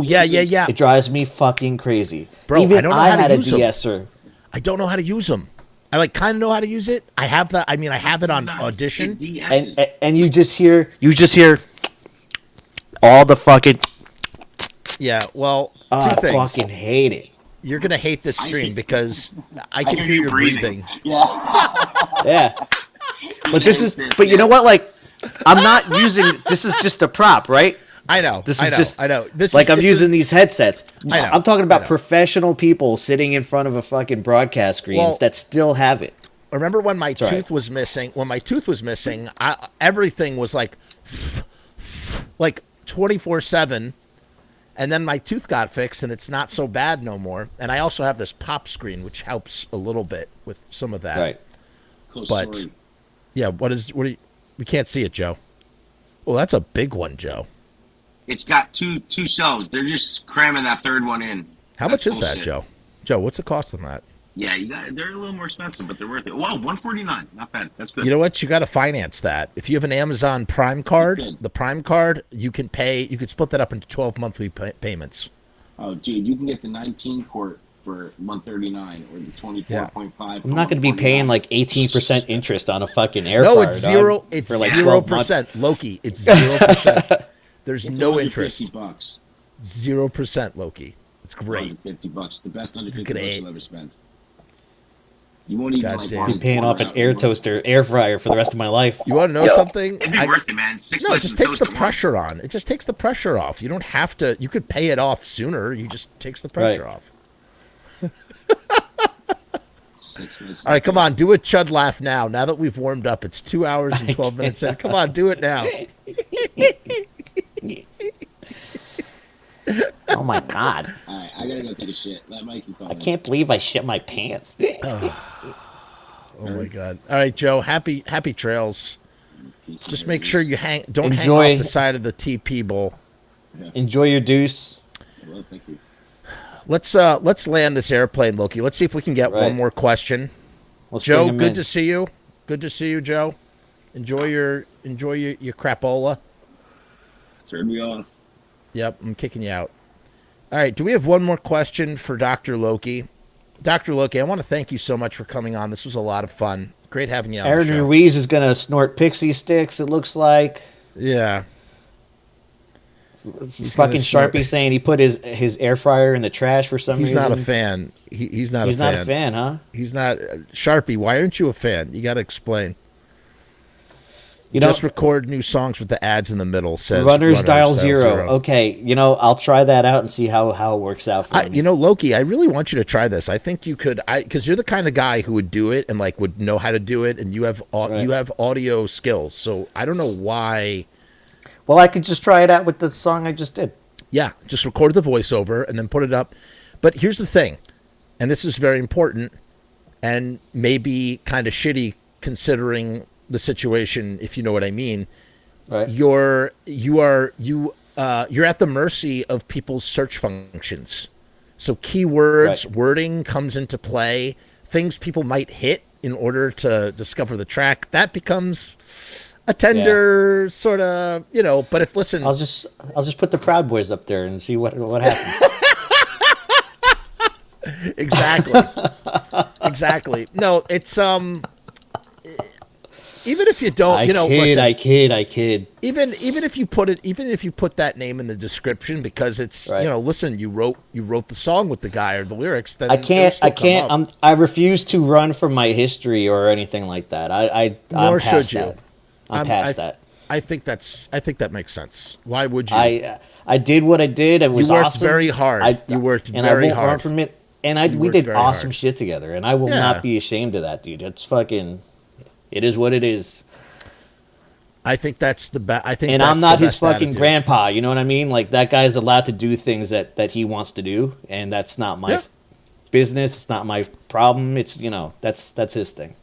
yeah. It drives me fucking crazy. Bro, even I don't know I how to had a use them. de-esser. I don't know how to use them. I like kind of know how to use it. I have that. I mean, I have it on Audition. And you just hear all the fucking. Yeah, well, I two things. fucking hate it. You're gonna hate this stream because I can hear your breathing. Yeah. But but you know what? Like, I'm not using. This is just a prop, right? I know. I know. I'm using these headsets. I know. I'm talking about professional people sitting in front of a fucking broadcast screens that still have it. Remember when my tooth was missing? When my tooth was missing, everything was like 24/7. And then my tooth got fixed, and it's not so bad no more. And I also have this pop screen, which helps a little bit with some of that. Right. Cool but story. yeah, we can't see it, Joe. Oh, that's a big one, Joe. It's got two shelves. They're just cramming that third one in. How much is that, Joe? Joe, what's the cost on that? Yeah, they're a little more expensive, but they're worth it. Whoa, $149. Not bad. That's good. You know what? You got to finance that. If you have an Amazon Prime card, the Prime card, you can pay. You could split that up into 12 monthly payments. Oh, dude, you can get the 19 quart for $139 or the 24.5. I'm not going to be paying like 18% interest on a fucking air No, fryer, it's zero. dog, It's for like 0%. Loki, it's 0%. There's It's no $150. interest. 0%, Loki. It's great. $150. The best under $50 Great. you'll ever spend. You won't even like. I'm paying off an air fryer for the rest of my life. You want to know something? It'd be worth it, man. It just takes the pressure on. It just takes the pressure off. You don't have to. You could pay it off sooner. You just takes the pressure off. All right, come on, do a Chud laugh now. Now that we've warmed up, it's 2 hours and 12 minutes in. Come on, do it now. Oh my god! All right, I gotta go take a shit. Let Mikey call. I can't believe I shit my pants. Oh my god! All right, Joe. Happy trails. Just make sure you don't hang off the side of the TP bowl. Enjoy your deuce. Well, thank you. Let's land this airplane, Loki. Let's see if we can get one more question. Joe, good to see you. Good to see you, Joe. Enjoy your crapola. Turn me off. Yep, I'm kicking you out. All right, do we have one more question for Dr. Loki? Dr. Loki, I want to thank you so much for coming on. This was a lot of fun. Great having you on Aaron the show. Ruiz is going to snort pixie sticks, it looks like. Yeah. Fucking Sharpie saying he put his air fryer in the trash for some reason. He's not a fan. He's not a fan. He's not a fan, huh? He's not. Sharpie, why aren't you a fan? You got to explain. Just record new songs with the ads in the middle. Says Runners Dial Zero. Okay, I'll try that out and see how it works out for me. Loki, I really want you to try this. I think you could, because you're the kind of guy who would do it and like would know how to do it, and you have audio skills. So I don't know why. Well, I could just try it out with the song I just did. Yeah, just record the voiceover and then put it up. But here's the thing, and this is very important, and maybe kind of shitty considering the situation, if you know what I mean. Right. You're at the mercy of people's search functions. So keywords, wording comes into play. Things people might hit in order to discover the track, that becomes a tender sort of, but if listen, I'll just put the Proud Boys up there and see what happens. Exactly. No, it's even if you don't, I kid. Even if you put that name in the description because it's listen, you wrote the song with the guy or the lyrics, then I refuse to run from my history or anything like that. I'm past that. I'm past that. I think that makes sense. Why would you? I did what I did. It was you worked awesome. Very hard. You worked and very I won't hard run from it. And we did awesome shit together, and I will not be ashamed of that, dude. It's fucking. It is what it is. I think that's the best. And I'm not his fucking grandpa. You know what I mean? Like, that guy's allowed to do things that he wants to do, and that's not my business. It's not my problem. It's that's his thing.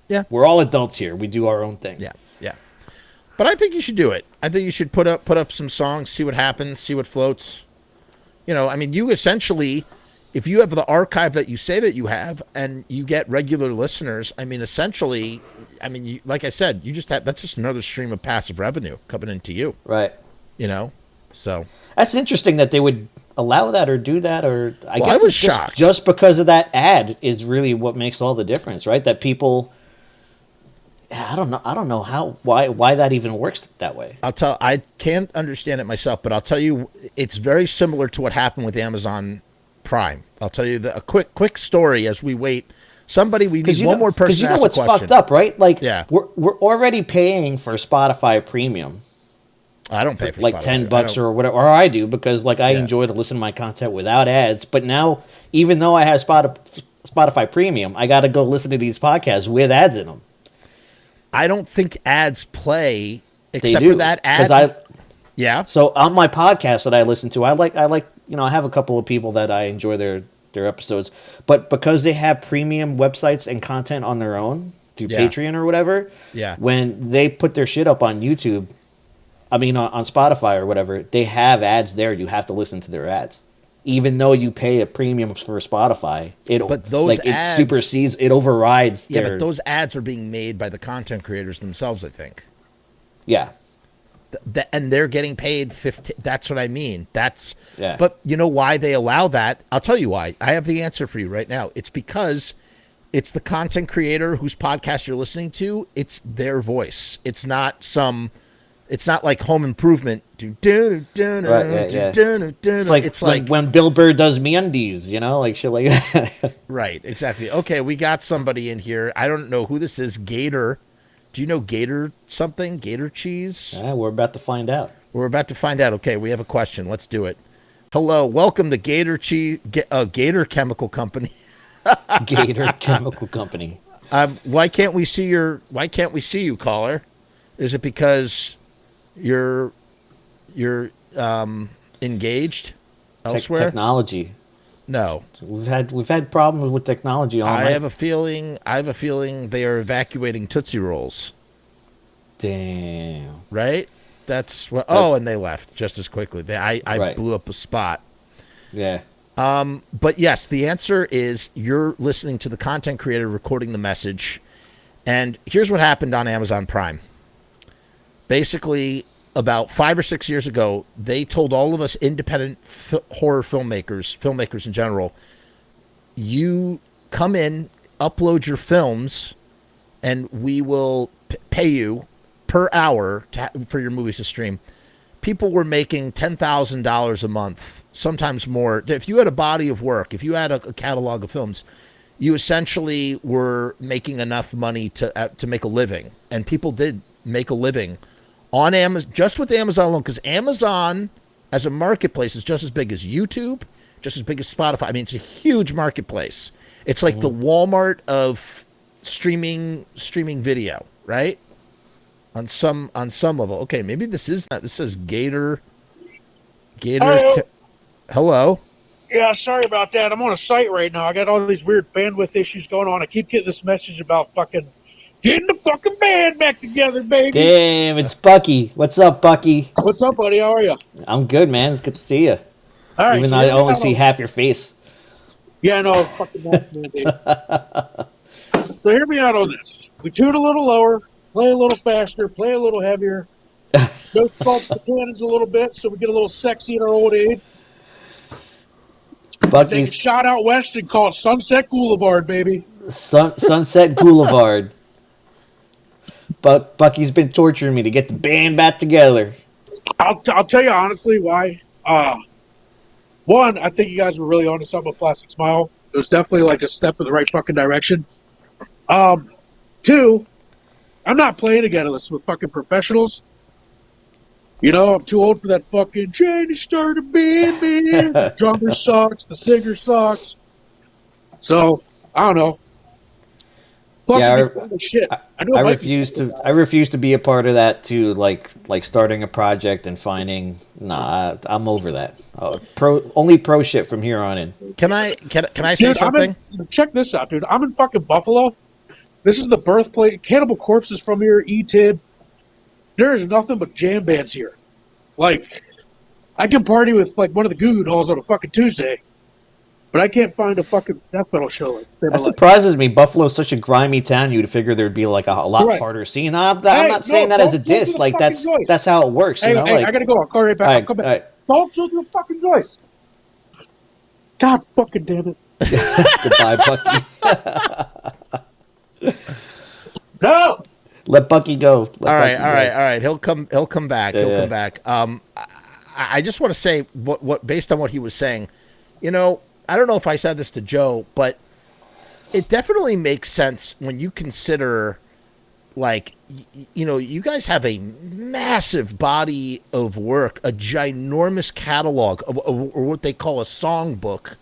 Yeah, we're all adults here. We do our own thing. Yeah. But I think you should do it. I think you should put up some songs, see what happens, see what floats. You essentially, if you have the archive that you say that you have, and you get regular listeners, essentially, like I said, you just have, that's just another stream of passive revenue coming into you. Right. So. That's interesting that they would allow that or do that, or I guess was it's shocked. Just because of that ad is really what makes all the difference, right? That people, I don't know why that even works that way. I can't understand it myself, but I'll tell you, it's very similar to what happened with Amazon Prime. I'll tell you a quick story as we wait. We need one more person. Because you know what's fucked up, right? Like, yeah. we're already paying for Spotify Premium. I don't pay for like Spotify. $10 or whatever, or I do, because I enjoy to listen to my content without ads. But now, even though I have Spotify Premium, I got to go listen to these podcasts with ads in them. I don't think ads play except for that ad. Yeah. So on my podcast that I listen to, I like I have a couple of people that I enjoy their episodes, but because they have premium websites and content on their own through Patreon or whatever, when they put their shit up on YouTube, on Spotify or whatever, they have ads there. You have to listen to their ads, even though you pay a premium for Spotify. It supersedes, it overrides. But those ads are being made by the content creators themselves, I think. Yeah. And they're getting paid 15. That's what I mean. But you know why they allow that? I'll tell you why. I have the answer for you right now. It's because it's the content creator whose podcast you're listening to. It's their voice. It's not like Home Improvement. It's like when Bill Burr does MeUndies, like shit like that. Right, exactly. Okay, we got somebody in here. I don't know who this is. Gator. Do you know Gator something? Gator cheese? We're about to find out. Okay, we have a question. Let's do it. Hello, welcome to Gator Chemical Company. Gator Chemical Company. Why can't we see you, caller? Is it because you're engaged elsewhere? Technology. No, we've had problems with technology. I have a feeling they are evacuating Tootsie Rolls. Damn. Right. That's what. Oh, and they left just as quickly. I blew up a spot. Yeah. But yes, the answer is you're listening to the content creator recording the message, and here's what happened on Amazon Prime. Basically, about 5 or 6 years ago, they told all of us independent horror filmmakers in general, you come in, upload your films, and we will pay you per hour for your movies to stream. People were making $10,000 a month, sometimes more. If you had a body of work, if you had a catalog of films, you essentially were making enough money to make a living. And people did make a living on Amazon, just with Amazon alone, because Amazon as a marketplace is just as big as YouTube, just as big as Spotify. It's a huge marketplace. It's like the Walmart of streaming video, right? On some level. Okay, maybe this says Gator. Hello. Yeah, sorry about that. I'm on a site right now. I got all these weird bandwidth issues going on. I keep getting this message about fucking Getting the fucking band back together, baby. Damn, it's Bucky. What's up, Bucky? What's up, buddy? How are you? I'm good, man. It's good to see you. All right. Even so though I hear me only out see on- half your face. Yeah, no, fucking that, man, dude. So hear me out on this. We tune a little lower, play a little faster, play a little heavier. Go sculpt the cannons a little bit so we get a little sexy in our old age. Take a Bucky's shot out west and call it Sunset Boulevard, baby. Sunset Boulevard. Bucky's been torturing me to get the band back together. I'll tell you honestly why. One, I think you guys were really onto something with Plastic Smile. It was definitely like a step in the right fucking direction. Two, I'm not playing again unless with fucking professionals. You know, I'm too old for that fucking trying to start a band, man. The drummer sucks, the singer sucks. So, I don't know. Plus, Yeah, it'd be fun as shit. I refuse to be a part of that too. Like starting a project and finding. Nah, I'm over that. Only pro shit from here on in. Can I say Dude, something? Check this out, dude. I'm in fucking Buffalo. This is the birthplace. Cannibal Corpse is from here. E-Tib. There is nothing but jam bands here. Like, I can party with like one of the Goo Goo Dolls on a fucking Tuesday, but I can't find a fucking death metal show like That surprises me. Buffalo's such a grimy town. You'd figure there'd be like a lot Right. harder scene. I'm not saying that as a don't do diss. the Like fucking that's Joyce. how it works. Hey, You know, hey, like I gotta go. I'll call you right back. All I'll right, come back. all right. Don't do the fucking Joyce. God fucking damn it. Goodbye, Bucky. No. Let Bucky go. All right. He'll come back. He'll come back. I just want to say what based on what he was saying, you know, I don't know if I said this to Joe, but it definitely makes sense when you consider, like, you know, you guys have a massive body of work, a ginormous catalog, or what they call a songbook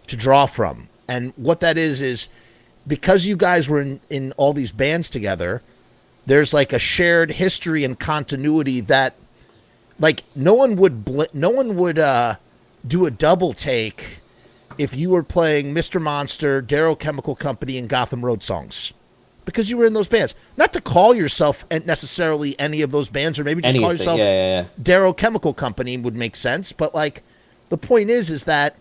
to draw from. And what that is because you guys were in all these bands together, there's like a shared history and continuity that, like, no one would do a double take if you were playing Mr. Monster, Darrow Chemical Company, and Gotham Road songs, because you were in those bands. Not to call yourself necessarily any of those bands, or maybe just call yourself Darrow Chemical Company would make sense. But like, the point is that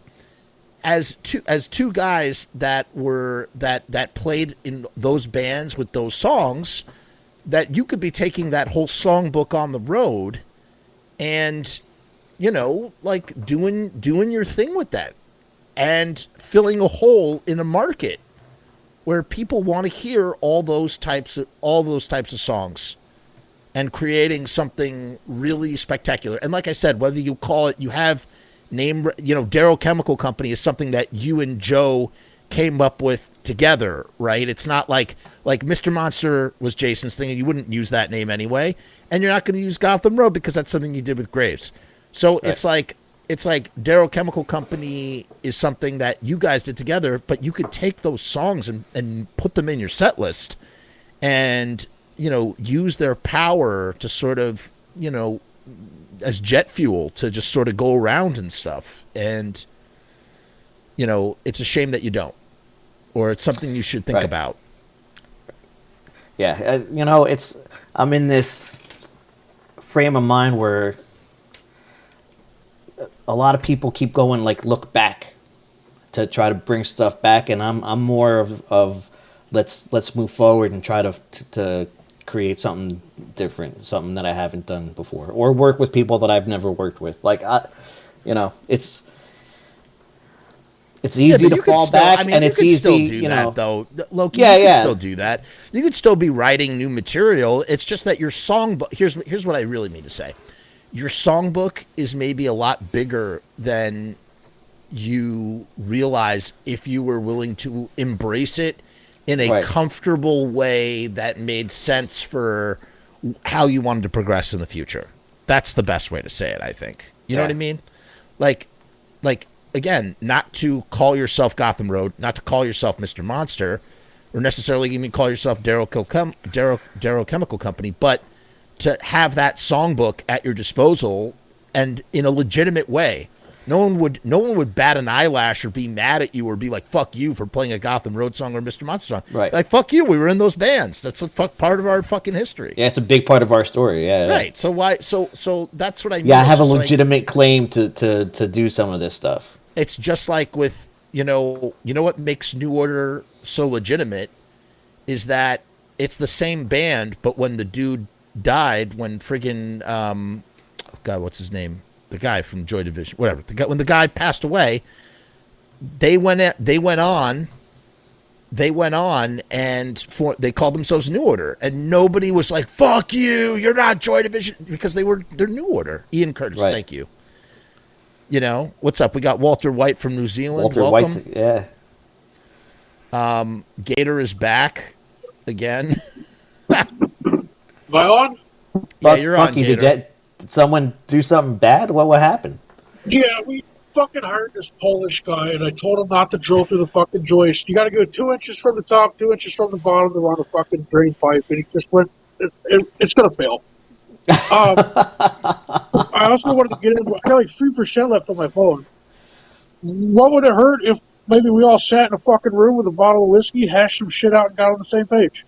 as two guys that played in those bands with those songs, that you could be taking that whole songbook on the road and, you know, like doing your thing with that and filling a hole in a market where people want to hear all those types of songs and creating something really spectacular. And like I said, whether you call it, you have name, you know, Darrow Chemical Company is something that you and Joe came up with together, right? It's not like Mr. Monster was Jason's thing and you wouldn't use that name anyway. And you're not going to use Gotham Road because that's something you did with Graves. So right. It's like Darrow Chemical Company is something that you guys did together, but you could take those songs and put them in your set list and, you know, use their power to sort of, you know, as jet fuel to just sort of go around and stuff. And, you know, it's a shame that you don't, or it's something you should think right. about. Yeah. You know, I'm in this frame of mind where a lot of people keep going, like, look back to try to bring stuff back. And I'm more of let's move forward and try to create something different, something that I haven't done before, or work with people that I've never worked with. Like, you know, it's easy to fall back, and it's easy, you know. Though, Loki, you can still do that. You could still be writing new material. It's just that your songbook. Here's what I really mean to say. Your songbook is maybe a lot bigger than you realize if you were willing to embrace it in a comfortable way that made sense for how you wanted to progress in the future. That's the best way to say it, I think. You know what I mean? Like, again, not to call yourself Gotham Road, not to call yourself Mr. Monster, or necessarily even call yourself Darrow Chemical Company, but to have that songbook at your disposal and in a legitimate way. No one would bat an eyelash or be mad at you or be like, fuck you for playing a Gotham Road song or a Mr. Monster song. Right. Like, fuck you, we were in those bands. That's a part of our fucking history. Yeah, it's a big part of our story. Yeah. Right. So why? So that's what I mean. Yeah, I have a It's just legitimate claim to do some of this stuff. it's just like with you know what makes New Order so legitimate is that it's the same band, but when the dude died, when friggin' God, what's his name? The guy from Joy Division, whatever. When the guy passed away, they went on and they called themselves New Order, and nobody was like, "Fuck you, you're not Joy Division," because they're New Order. Ian Curtis, Right. thank you. You know what's up? We got Walter White from New Zealand. Walter Welcome. White's, yeah. Gator is back again. Am I on? Yeah, you're on, Bucky, Gator. did someone do something bad? What happened? Yeah, we fucking hired this Polish guy, and I told him not to drill through the fucking joist. You got to go 2 inches from the top, 2 inches from the bottom to run a fucking drain pipe, and he just went. It's gonna fail. I also wanted to get in. I got like 3% left on my phone. What would it hurt if maybe we all sat in a fucking room with a bottle of whiskey, hashed some shit out, and got on the same page?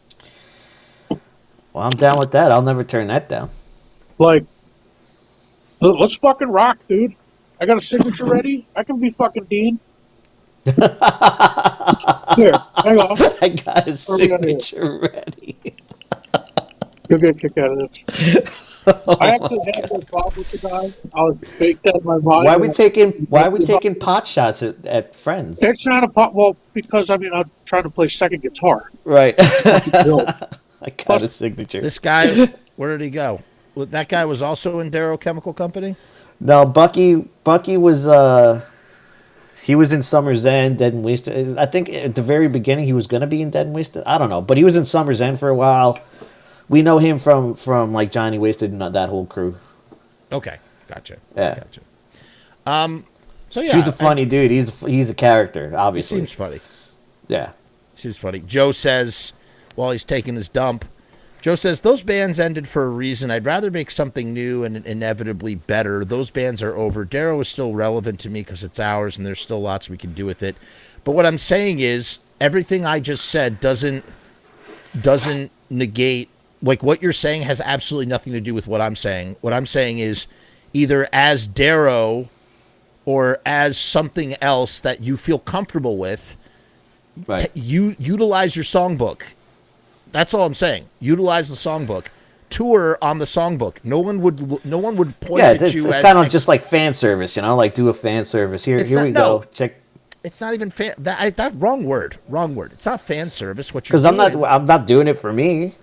Well, I'm down with that. I'll never turn that down. Like, let's fucking rock, dude. I got a signature ready. I can be fucking Dean. Here, hang on. I got a signature ready. You'll get a kick out of this. I actually had no problem with the guy. I was baked out of my mind. Why are we taking pot shots at friends? It's not a pot. Well, because I'm trying to play second guitar. Right. I got a signature. This guy, where did he go? Well, that guy was also in Darrow Chemical Company. No, Bucky was he was in Summer's End, Dead and Wasted. I think at the very beginning he was gonna be in Dead and Wasted. I don't know, but he was in Summer's End for a while. We know him from like Johnny Wasted and that whole crew. Okay, gotcha. Yeah. Gotcha. So yeah, he's a funny dude. He's a character, obviously. He seems funny. Yeah. Seems funny. Joe says, while he's taking his dump, Joe says, those bands ended for a reason. I'd rather make something new and inevitably better. Those bands are over. Darrow is still relevant to me because it's ours and there's still lots we can do with it. But what I'm saying is everything I just said doesn't negate, like what you're saying has absolutely nothing to do with what I'm saying. What I'm saying is either as Darrow or as something else that you feel comfortable with, right. You utilize your songbook. That's all I'm saying. Utilize the songbook. Tour on the songbook. No one would point at you. It's kind of just like fan service, like do a fan service. Here we go. Check. It's not even fan. That wrong word. It's not fan service. What you're because I'm not doing it for me.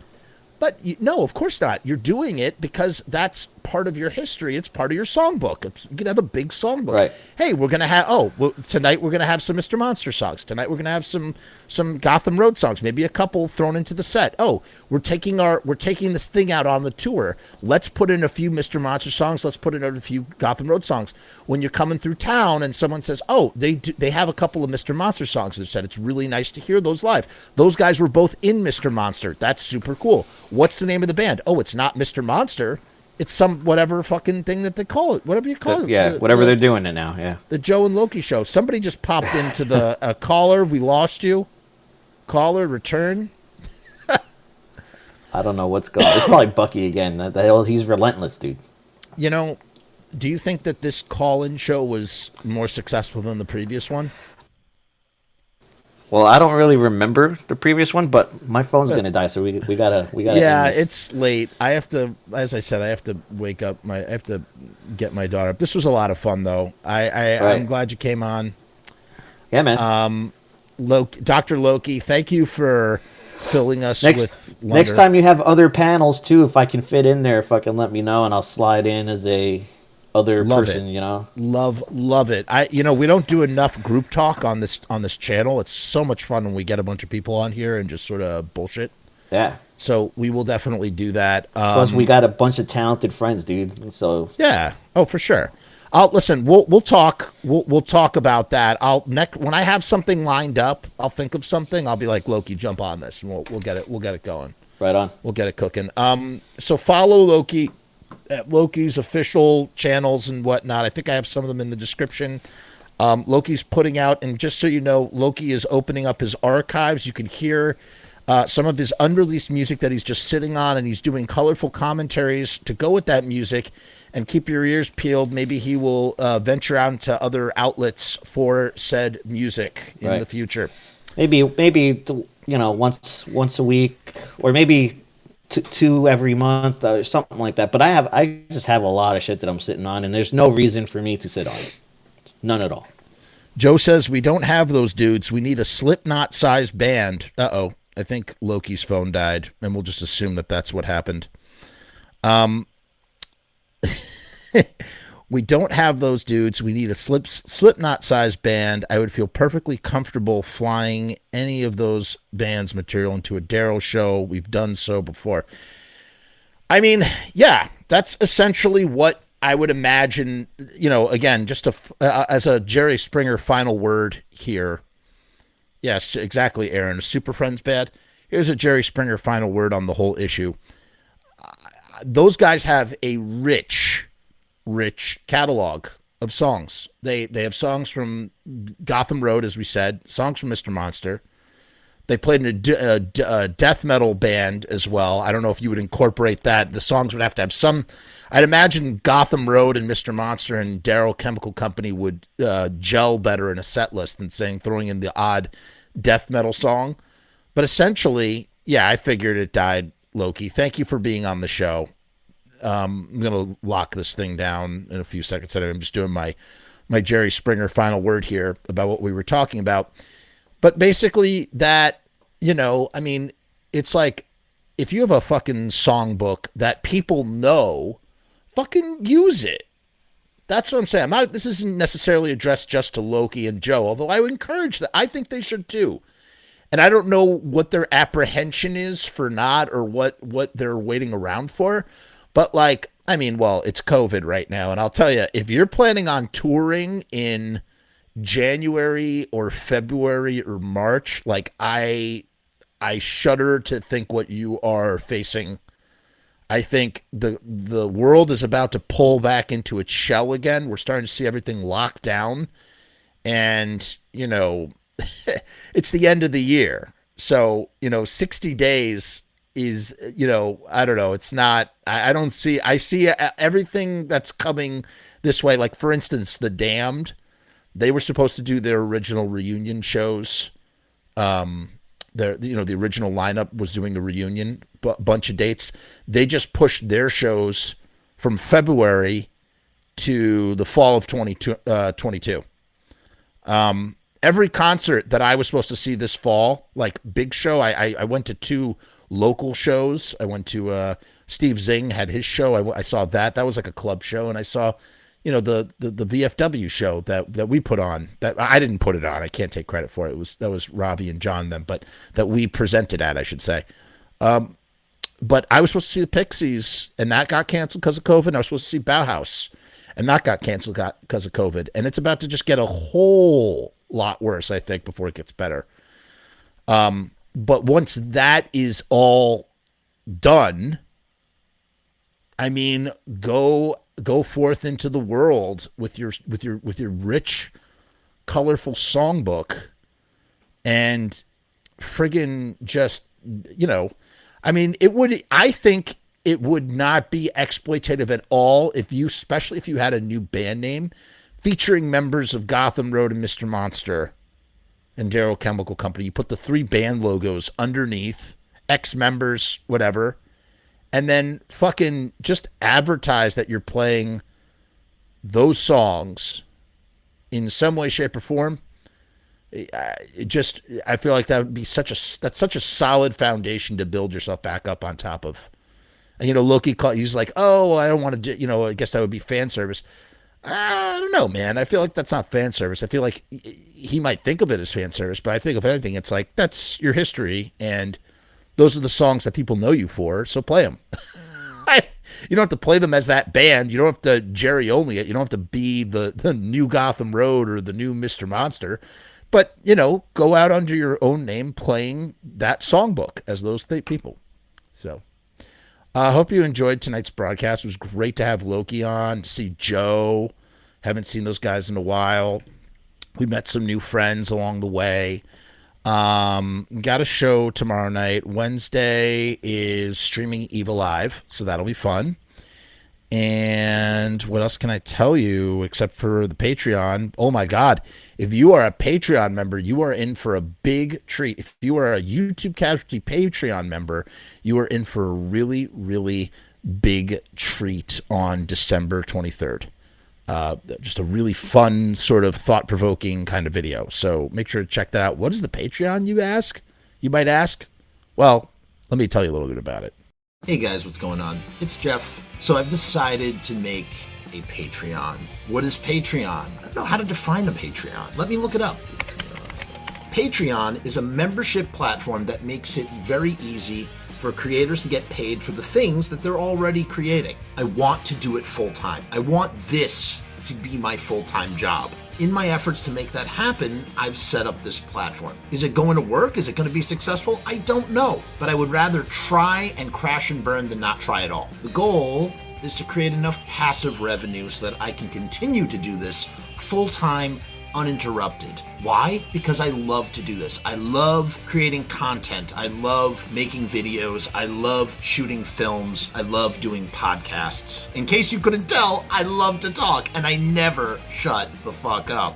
But no, of course not. You're doing it because that's part of your history. It's part of your songbook. You can have a big songbook. Right. Hey, we're gonna have. Tonight we're gonna have some Mr. Monster songs. Tonight we're gonna have some Gotham Road songs. Maybe a couple thrown into the set. Oh, we're taking this thing out on the tour. Let's put in a few Mr. Monster songs. Let's put in a few Gotham Road songs. When you're coming through town and someone says, "Oh, they have a couple of Mr. Monster songs," they said it's really nice to hear those live. Those guys were both in Mr. Monster. That's super cool. What's the name of the band? Oh, it's not Mr. Monster. It's some whatever fucking thing that they call it. Whatever you call it. Yeah, whatever they're doing it now. Yeah. The Joe and Loki show. Somebody just popped into the caller. We lost you. Caller, return. I don't know what's going on. It's probably Bucky again. The hell, he's relentless, dude. Do you think that this call-in show was more successful than the previous one? Well, I don't really remember the previous one, but my phone's gonna die, so we gotta. Yeah, it's late. I have to, as I said, I have to wake up. I have to get my daughter up. This was a lot of fun, though. I'm glad you came on. Yeah, man. Dr. Loki, thank you for filling us with wonder. Next time you have other panels too, if I can fit in there, fucking let me know, and I'll slide in as a other person. Love it. We don't do enough group talk on this channel. It's so much fun when we get a bunch of people on here and just sort of bullshit. Yeah. So we will definitely do that. Plus, we got a bunch of talented friends, dude. So yeah. Oh, for sure. Listen. We'll talk. We'll talk about that. When I have something lined up, I'll think of something. I'll be like, Loki, jump on this, and we'll get it. We'll get it going. Right on. We'll get it cooking. So follow Loki at Loki's official channels and whatnot. I think I have some of them in the description. Loki's putting out, and just so you know, Loki is opening up his archives. You can hear some of his unreleased music that he's just sitting on, and he's doing colorful commentaries to go with that music. And keep your ears peeled. Maybe he will venture out into other outlets for said music in the future. Maybe once a week, or maybe two every month, or something like that. But I just have a lot of shit that I'm sitting on, and there's no reason for me to sit on it. None at all. Joe says we don't have those dudes. We need a Slipknot-sized band. Uh-oh. I think Loki's phone died, and we'll just assume that that's what happened. We don't have those dudes. We need a Slipknot-sized band. I would feel perfectly comfortable flying any of those bands' material into a Darrow show. We've done so before. I mean, yeah, that's essentially what I would imagine, again, just as a Jerry Springer final word here. Yes, exactly, Aaron. A Super Friends band. Here's a Jerry Springer final word on the whole issue. Those guys have a rich catalog of songs. They have songs from Gotham Road, as we said, songs from Mr. Monster. They played in a death metal band as well. I don't know if you would incorporate that. The songs would have to have some. I'd imagine Gotham Road and Mr. Monster and Darrow Chemical Company would gel better in a set list than throwing in the odd death metal song. But essentially, yeah, I figured it died, Loki. Thank you for being on the show. I'm going to lock this thing down in a few seconds. I'm just doing my Jerry Springer final word here about what we were talking about. But basically that, it's like if you have a fucking songbook that people know, fucking use it. That's what I'm saying. This isn't necessarily addressed just to Loki and Joe, although I would encourage that. I think they should too. And I don't know what their apprehension is for not, or what they're waiting around for. But it's COVID right now. And I'll tell you, if you're planning on touring in January or February or March, I shudder to think what you are facing. I think the world is about to pull back into its shell again. We're starting to see everything locked down, and it's the end of the year. So 60 days is, I don't know. It's not. I see everything that's coming this way. Like, for instance, The Damned. They were supposed to do their original reunion shows. The original lineup was doing the reunion bunch of dates. They just pushed their shows from February to the fall of 2022. Every concert that I was supposed to see this fall, like big show, I went to 2 local shows. I went to Steve Zing had his show. I saw that. That was like a club show, and I saw the VFW show that we put on. That I didn't put it on. I can't take credit for it. That was Robbie and John then, but that we presented at, I should say. But I was supposed to see the Pixies, and that got canceled because of COVID. And I was supposed to see Bauhaus, and that got canceled because of COVID. And it's about to just get a whole lot worse, I think, before it gets better. But once that is all done, go forth into the world with your rich, colorful songbook, and friggin' just I think it would not be exploitative at all especially if you had a new band name featuring members of Gotham Road and Mr. Monster and Darrow Chemical Company. You put the 3 band logos underneath, ex-members, whatever, and then fucking just advertise that you're playing those songs in some way, shape, or form. I feel like that would be such a solid foundation to build yourself back up on top of. And Loki he's like, oh, I don't want to, I guess that would be fan service. I don't know, man. I feel like that's not fan service. I feel like he might think of it as fan service, but I think if anything, it's like, that's your history, and those are the songs that people know you for, so play them. You don't have to play them as that band. You don't have to Jerry only it. You don't have to be the new Gotham Road or the new Mr. Monster. But, go out under your own name playing that songbook as those people. So, I hope you enjoyed tonight's broadcast. It was great to have Loki on, to see Joe. Haven't seen those guys in a while. We met some new friends along the way. Got a show tomorrow night. Wednesday is streaming Evil Live, so that'll be fun. And what else can I tell you except for the Patreon? Oh my God. If you are a Patreon member, you are in for a big treat. If you are a YouTube Casualty Patreon member, you are in for a really, really big treat on December 23rd. Just a really fun, sort of thought-provoking kind of video. So make sure to check that out. What is the Patreon, you ask? You might ask? Well, let me tell you a little bit about it. Hey guys, what's going on? It's Jeff. So I've decided to make a Patreon. What is Patreon? I don't know how to define a Patreon. Let me look it up. Patreon is a membership platform that makes it very easy for creators to get paid for the things that they're already creating. I want to do it full time. I want this to be my full-time job. In my efforts to make that happen, I've set up this platform. Is it going to work? Is it going to be successful? I don't know, but I would rather try and crash and burn than not try at all. The goal is to create enough passive revenue so that I can continue to do this full-time, uninterrupted. Why? Because I love to do this. I love creating content. I love making videos. I love shooting films. I love doing podcasts. In case you couldn't tell, I love to talk and I never shut the fuck up.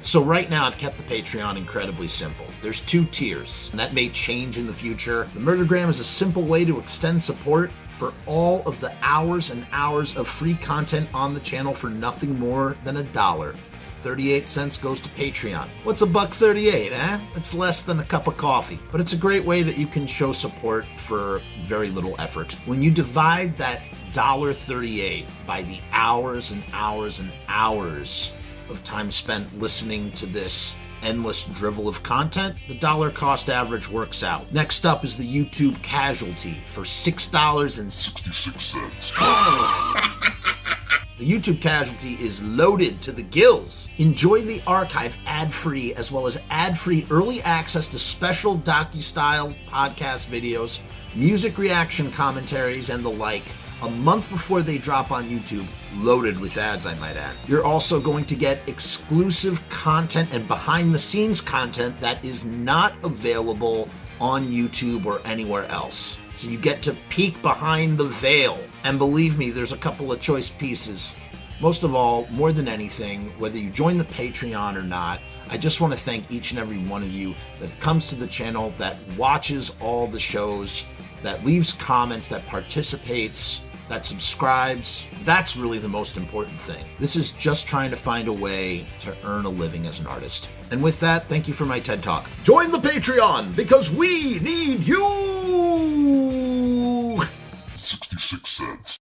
So right now I've kept the Patreon incredibly simple. There's 2 tiers, and that may change in the future. The Murdergram is a simple way to extend support for all of the hours and hours of free content on the channel for nothing more than $1. 38 cents goes to Patreon. What's $1.38, eh? It's less than a cup of coffee, but it's a great way that you can show support for very little effort. When you divide that $1.38 by the hours and hours and hours of time spent listening to this endless drivel of content, the dollar cost average works out. Next up is the YouTube Casualty for $6.66. The YouTube Casualty is loaded to the gills. Enjoy the archive ad-free, as well as ad-free early access to special docu-style podcast videos, music reaction commentaries, and the like, a month before they drop on YouTube, loaded with ads, I might add. You're also going to get exclusive content and behind-the-scenes content that is not available on YouTube or anywhere else. So you get to peek behind the veil. And believe me, there's a couple of choice pieces. Most of all, more than anything, whether you join the Patreon or not, I just want to thank each and every one of you that comes to the channel, that watches all the shows, that leaves comments, that participates, that subscribes. That's really the most important thing. This is just trying to find a way to earn a living as an artist. And with that, thank you for my TED Talk. Join the Patreon, because we need you! 66 cents.